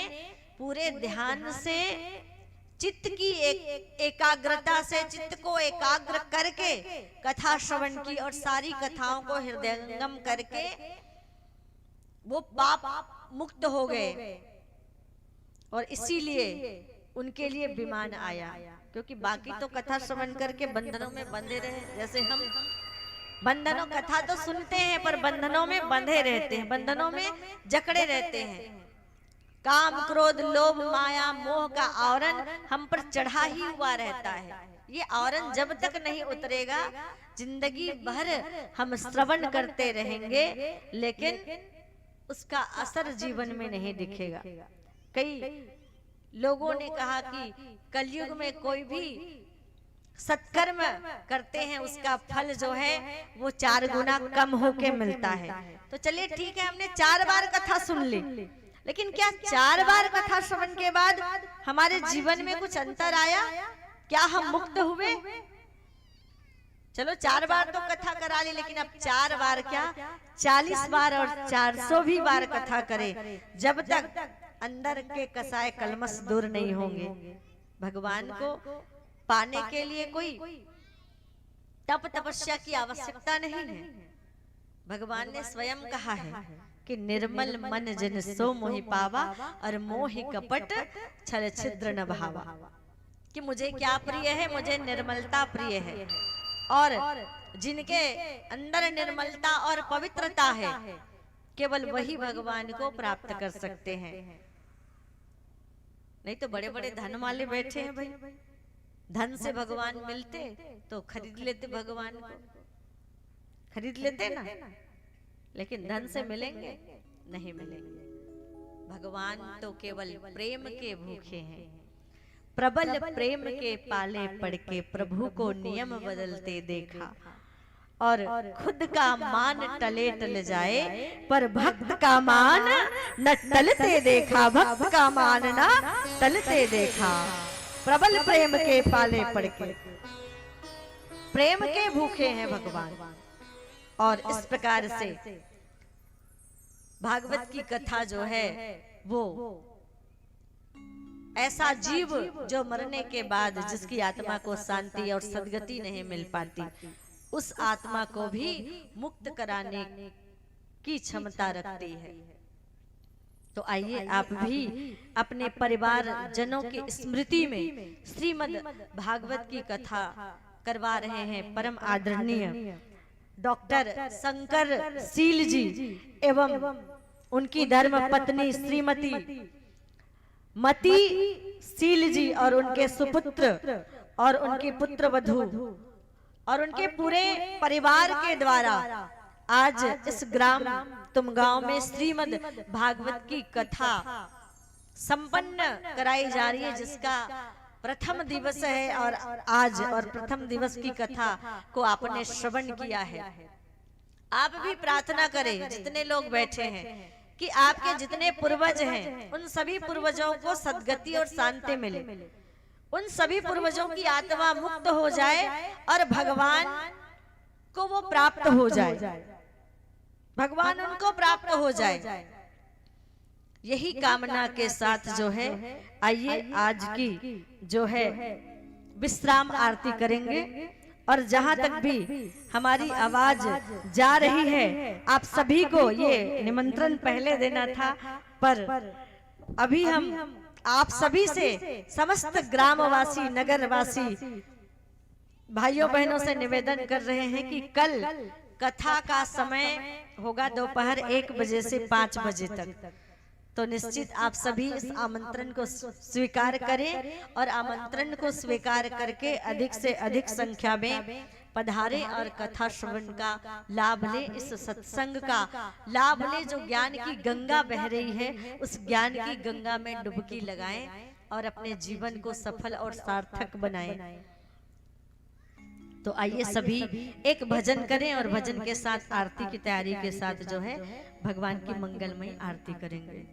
पूरे ध्यान से चित्त की एकाग्रता से चित्त को एकाग्र करके कथा श्रवण की और सारी कथाओं को हृदयंगम करके वो पाप मुक्त हो गए। और इसीलिए उनके लिए विमान आया, क्योंकि बाकी तो कथा श्रवण करके बंधनों में बंधे रहे। जैसे हम बंधनों, कथा तो सुनते हैं पर बंधनों में बंधे रहते हैं, बंधनों में जकड़े रहते हैं। काम, क्रोध, लोभ, माया, मोह का आवरण हम पर चढ़ा ही हुआ रहता है। ये आवरण जब तक नहीं उतरेगा जिंदगी भर हम श्रवण करते रहेंगे लेकिन उसका असर जीवन में नहीं दिखेगा। कई लोगों ने कहा कि कलयुग में कोई भी सत्कर्म करते हैं उसका फल जो है वो 4 गुना कम होके मिलता है। तो चलिए ठीक है, हमने 4 बार कथा सुन ली, लेकिन क्या 4 बार कथा श्रवण के बाद हमारे जीवन में कुछ अंतर आया? क्या हम मुक्त हुए? चलो 4 बार तो कथा करा ली, लेकिन अब 4 बार क्या 40 बार और 400 भी बार कथा करें, जब तक अंदर के कसाए कलमश दूर नहीं होंगे। भगवान को पाने के लिए कोई तप तपस्या की आवश्यकता नहीं है। भगवान ने स्वयं कहा है कि निर्मल मन जन सो मोहि पावा और मोहि कपट छल छिद्र न भावा। कि मुझे क्या प्रिय है? मुझे निर्मलता प्रिय है। और जिनके अंदर निर्मलता और पवित्रता है केवल वही भगवान को प्राप्त कर सकते हैं। नहीं तो बड़े बड़े धन वाले बैठे हैं भाई, धन से भगवान मिलते तो खरीद लेते, भगवान को खरीद लेते ना, लेकिन धन से मिलेंगे नहीं मिलेंगे। भगवान तो केवल प्रेम के भूखे हैं। प्रबल प्रेम के पाले पड़ के प्रभु को नियम बदलते देखा, और खुद का मान टले टल जाए पर भक्त का मान न टलते देखा, भक्त का मान न टलते देखा। प्रबल प्रेम के पाले पड़ के, प्रेम के भूखे हैं भगवान। और इस प्रकार से भागवत की कथा जो है वो ऐसा जीव जो मरने के बाद जिसकी आत्मा को शांति और सद्गति नहीं मिल पाती, उस आत्मा को भी मुक्त कराने की क्षमता रखती है। तो आइए आप भी अपने परिवार जनों की स्मृति में श्रीमद् भागवत की कथा करवा रहे हैं परम आदरणीय डॉक्टर शंकर शील जी एवं उनकी धर्म पत्नी श्रीमती मती शील जी और उनके सुपुत्र और उनकी पुत्र वधू और उनके पूरे परिवार के द्वारा आज इस ग्राम तुमगांव में श्रीमद् भागवत की कथा संपन्न कराई जा रही है, जिसका प्रथम दिवस है। और आज और प्रथम दिवस की कथा को आपने श्रवण किया है। आप भी प्रार्थना करें, जितने लोग बैठे हैं, कि आपके जितने पूर्वज हैं उन सभी पूर्वजों को सद्गति और शांति मिले, उन सभी पूर्वजों की आत्मा मुक्त हो जाए और भगवान को वो प्राप्त हो जाए, भगवान उनको प्राप्त हो जाए। यही कामना के साथ जो है आइए आज की जो है विश्राम आरती करेंगे। और जहां तक भी हमारी आवाज जा रही है, आप सभी को ये निमंत्रण पहले देना था, पर अभी हम आप सभी से समस्त ग्रामवासी नगरवासी भाइयों बहनों से निवेदन कर रहे हैं कि कल कथा का समय होगा दोपहर 1 बजे से 5 बजे तक। तो निश्चित आप सभी इस आमंत्रण को स्वीकार करें और आमंत्रण को स्वीकार करके अधिक से अधिक संख्या में पधारे और कथा श्रवण का लाभ ले, इस सत्संग का लाभ ले। जो ज्ञान की गंगा बह रही है उस ज्ञान की गंगा में डुबकी लगाएं और अपने जीवन को सफल और सार्थक बनाएं। तो आइए सभी एक भजन करें और भजन के साथ आरती की तैयारी के साथ जो है भगवान की मंगलमय आरती करेंगे।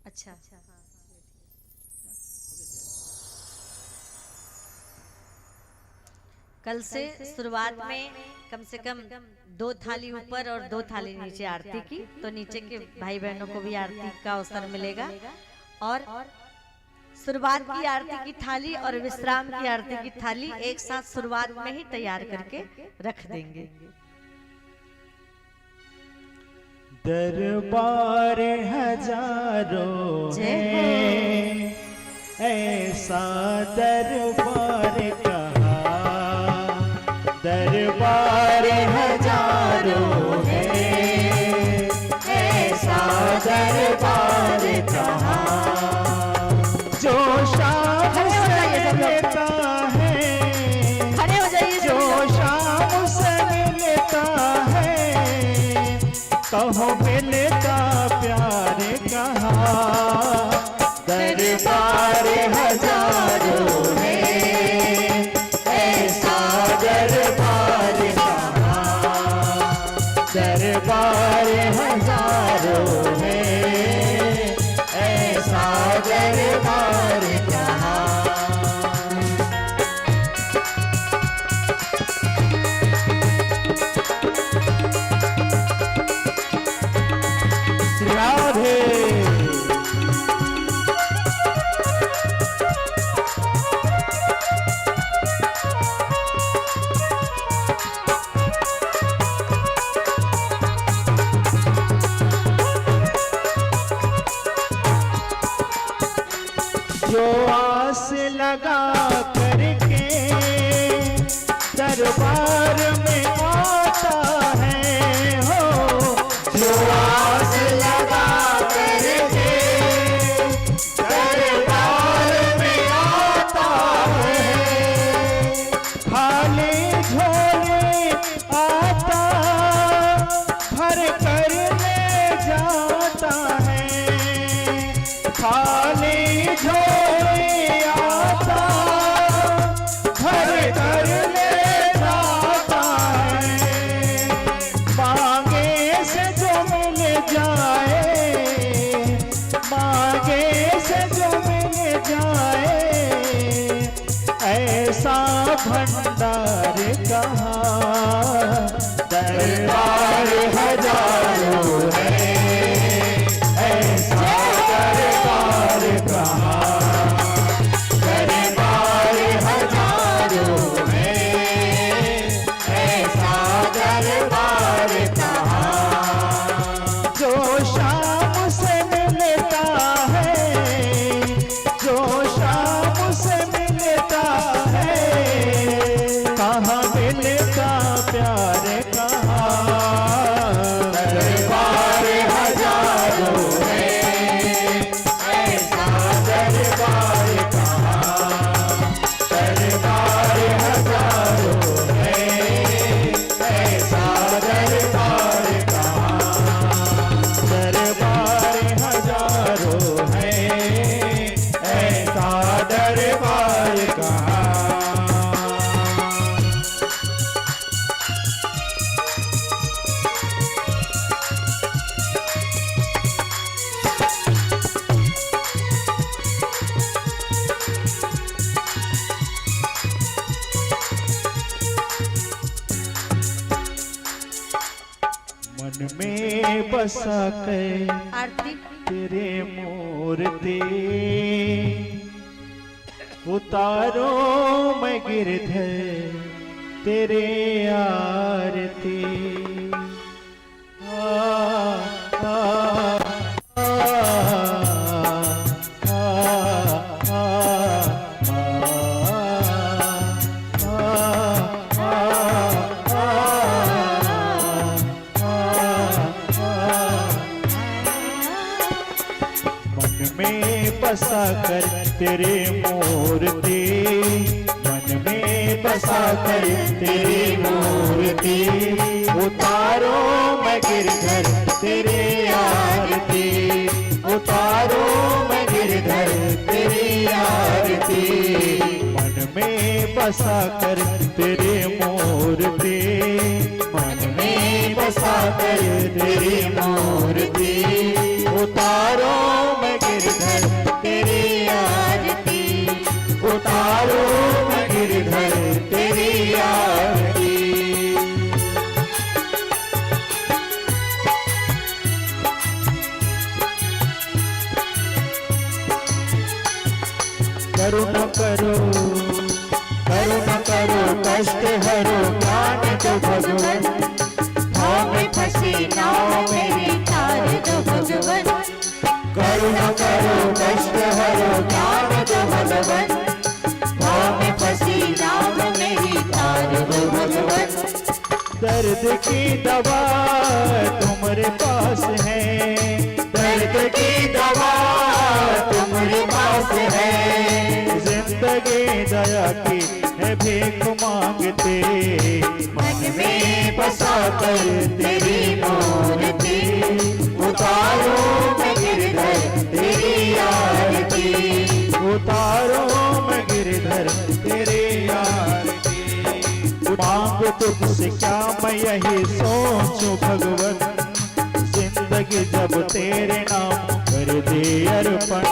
अच्छा, कल से शुरुआत में कम से कम 2 थाली ऊपर और 2 थाली नीचे आरती की, तो नीचे के भाई बहनों को भी आरती का अवसर मिलेगा। और शुरुआत की आरती की थाली और विश्राम की आरती की थाली एक साथ शुरुआत में ही तैयार करके रख देंगे। दरबार हजारों है, ऐसा दरबार कहाँ, दरबार हजारों है, ऐसा दरबार कहाँ, जो शाम से लेता है, जो शाम से लेता है, कहो मिलता प्यार कहाँ, दरबार हजारों है, ऐसा दरबार कहाँ, दरबार हजारों है, ऐसा दरबार कहाँ। में बसा कर आरती तेरे मूर्ति उतारो मैं गिरधर तेरे आरती। आ, आ, आ, आ, मन में बसा कर तेरे मूर्ति, मन में बसा कर तेरी मूर्ति उतारो मैं गिरधर तेरे आरती, उतारो मैं गिरधर तेरी आरती। मन में बसा कर तेरे मूर्ति, मन में बसा कर तेरी मूर्ति उतारो मैं गिरधर तेरी आरती, उतारो मैं गिरधर तेरी आरती। करुणा करो, करुणा करो कष्ट हरो ज्ञान दो भगवन, भाव में फंसी नाव मेरी तार दो भगवन। करुणा करो कष्ट हरो ज्ञान दो भगवन, भाव में फंसी नाव मेरी तार दो भगवन। दर्द की दवा तुम्हारे पास है, दर्द की दवा तुम्हारे पास है। जिंदगी दया की है भीख मांगते, मन में बसा कर तेरी मूर्ति उतारो मैं गिरधर तेरी आरती, उतारो मैं गिरधर तेरे आरती। मांगो तुझसे क्या मैं यही सोचूं भगवन, जिंदगी जब तेरे नाम कर दे अर्पण।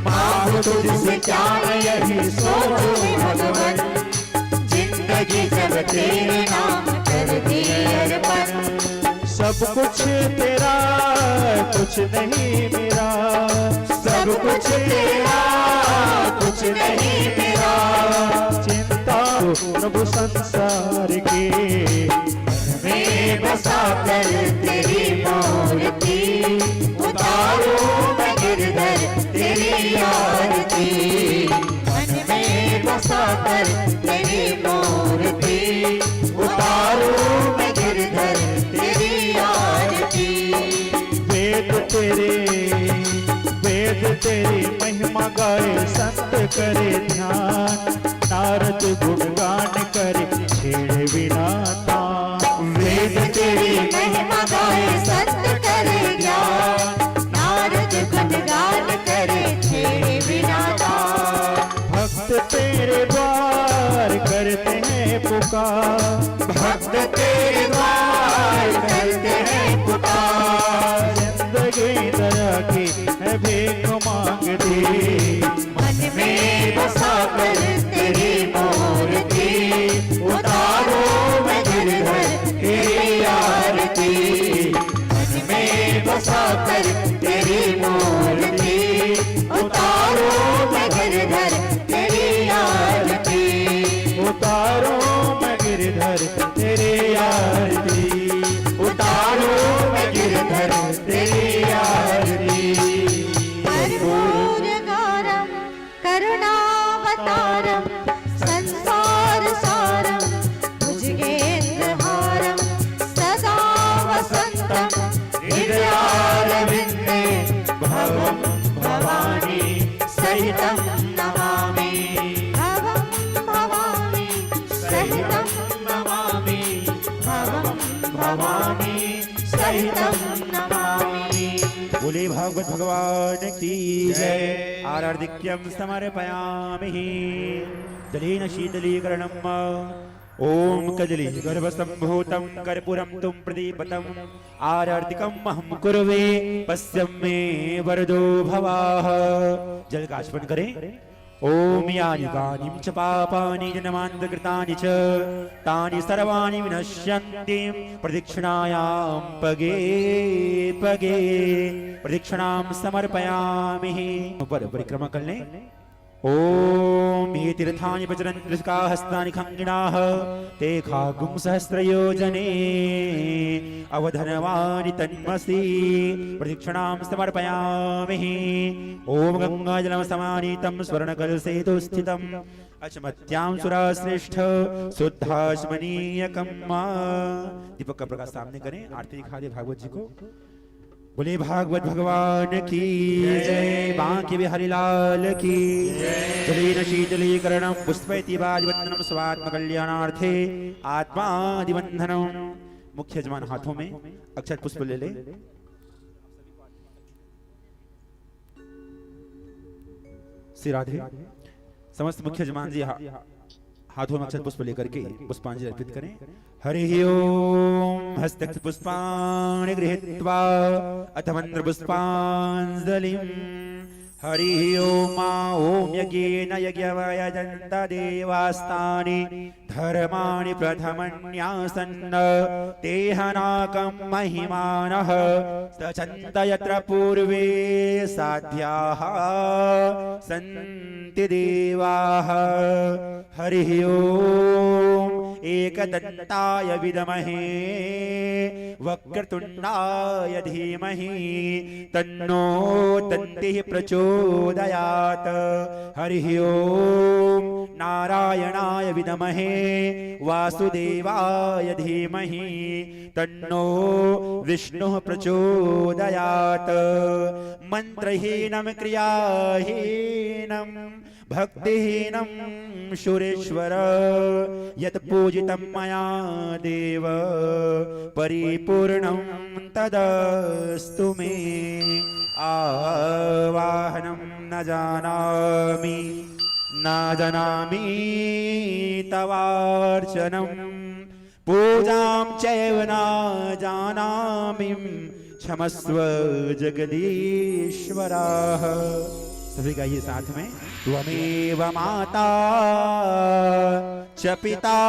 मांगो तुझसे क्या मैं यही सोचूं भगवन, जिंदगी जब तेरे नाम कर दी अर्पण। सब कुछ तेरा कुछ नहीं मेरा, सब कुछ तेरा कुछ नहीं मेरा। चिंता प्रभु संसार के मन में बसा कर तेरी मूर्ति उतारो मैं गिरधर तेरी आरती। मन में बसा कर तेरी मूर्ति उतारो मैं गिरधर तेरी आरती। वेद तेरी महिमा गाए संत करे ध्यान, नारद गुणगान करे छेड़े बिना तान। वेद तेरी महिमा गाए संत करे ज्ञान, नारद गुणगान करे छेड़े बिना तान। भक्त तेरे द्वार करते हैं पुकार, भक्त तेरे द्वार करते हैं पुकार। जिंदगी दया की है भीख मांगती, मन में बसा कर तेरी मूर्ति उतारो मैं गिरधर तेरी आरती। मन में बसा कर तेरी मूर्ति उतारो मैं गिरधर तेरी आरती, उतारो मैं गिरधर तेरी आरती, उतारो मैं गिरधर तेरी आरती। कर्पूरगारं करुणावतारं संसार सारं भुजगेन्द्रहारं सदा वसन्तं हृदयारविन्दे भवं भवानी सहितं नमामि, भवं भवामि सहितं नमामि, भवं भवानी सहितं नमामि। बोले भागवत भगवान की जय। आरार्धिक्यं समर्पयामि जलेन शीतलीकरणम्। ओम कदली गर्भसंभूतं कर्पूरं तुम प्रदीपतम् आरार्तिकम् अहं कुर्वे पश्यं मे वरदो भवाः। जल का आचमन करें ओम यानि कानि च पापानि जन्मान्तकृतानि च तानि सर्वाणि विनश्यन्ति प्रदक्षिणायां पगे पगे प्रदक्षिणां समर्पयामि। ऊपर परिक्रमा कर लें। ओम ये तीर्थानि प्रचरन् त्रिस्का हस्तानि खङ्गिणाः ते खागुं सहस्रयोजने अवधनवानि तन्मसि प्रदक्षिणां समर्पयामि। ओम गंगाजलं समानीतं स्वर्णकलशेतु स्थितम् अचमत्यां सुराश्रेष्ठ शुद्धाश्मनीयकम्। दीपक का प्रकाश सामने करें, आरती दिखा दे भागवत जी को। बोले भागवत भगवान की जय, बांके बिहारी लाल की जलेन शीतलीकरणं पुष्पैतिवादिवन्दनं स्वात्मकल्याणार्थे आत्मादिवन्दनं। मुख्य यजमान हाथों में अक्षत पुष्प ले ले। श्री राधे। समस्त मुख्य यजमान जी हाथों में अक्षत पुष्प लेकर के पुष्पांजलि अर्पित करें। हरि ओम हस्तस्थ पुष्पाणि गृहीत्वा अथ मंत्र पुष्पांजलिं। हरि ओम ओम यज्ञेन यज्ञवयजन्त देवास्तानि धर्माणि प्रथमन्यासन्न तेहनाकं महिमानः सचन्त यत्र पूर्वे साध्याः सन्ति देवाः। हरि ओम एकदन्ताय विद्महे वक्रतुण्डाय धीमहि तन्नो दन्तिः प्रचोदयात्। हरि ओम नारायणाय विद्महे वासुदेवाय धीमहि तन्नो विष्णुः प्रचोदयात्। मंत्रहीनं क्रियाहीनं भक्तिहीनं सुरेश्वर यत् पूजितं मया देव परिपूर्णं तदस्तु मे। आवाहनं न जानामि न जानामि तवार्चनं पूजां चैव न जानामि क्षमस्व जगदीश्वराः। सभी का ये साथ में। त्वमेव माता च पिता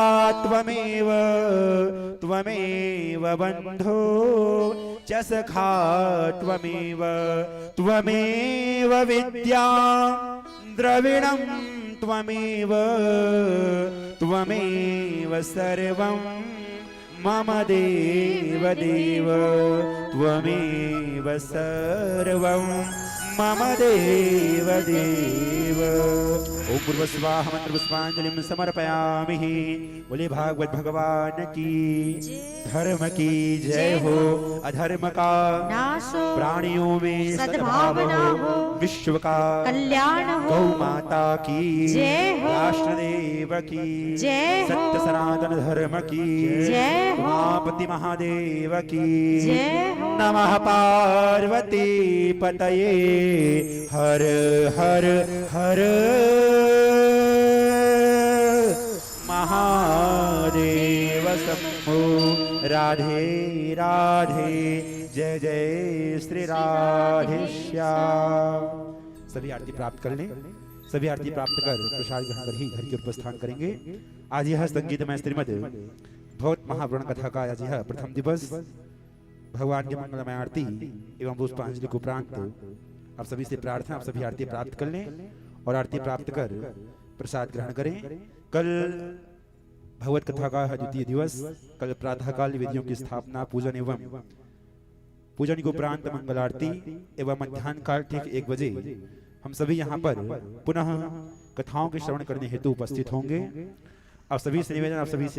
त्वमेव त्वमेव बन्धो च सखा त्वमेव त्वमेव विद्या द्रविणं त्वमेव त्वमेव सर्वं मम देव देव त्वमेव सर्वं मम देव देव। ओम पूर्वस्वाह मंत्र पुष्पांजलिं समर्पयामि। बोले भागवत भगवान की धर्म की जय हो। अधर्म का नाश हो, प्राणियों में सद्भावना हो, विश्व का कल्याण हो। गौ माता की जय हो, राष्ट्रदेव की जय हो, सत्य सनातन धर्म की जय हो, उमापति महादेव की जय हो। नमः पार्वती पतये हर हर हर महादेव शंभो। राधे राधे जय जय श्री राधे श्याम। सभी आरती प्राप्त कर लें। सभी आरती प्राप्त कर प्रसाद ग्रहण कर ही घर के उपस्थान करेंगे। आज यह संगीतमय श्रीमद भगवत महापुराण कथा का आज यह प्रथम दिवस भगवान की मंगलमय आरती एवं पुष्पांजलि को उपरांत आप सभी से प्रार्थना, आप सभी आरती प्राप्त कर लें और आरती प्राप्त कर प्रसाद ग्रहण करें। कल भगवत कथा का द्वितीय दिवस, कल प्रातःकाल वेदियों की स्थापना, पूजन को उपरांत मंगल आरती एवं मध्याह्न काल ठीक 1 बजे हम सभी यहाँ पर पुनः कथाओं के श्रवण करने हेतु उपस्थित होंगे। आप सभी से निवेदन, आप सभी से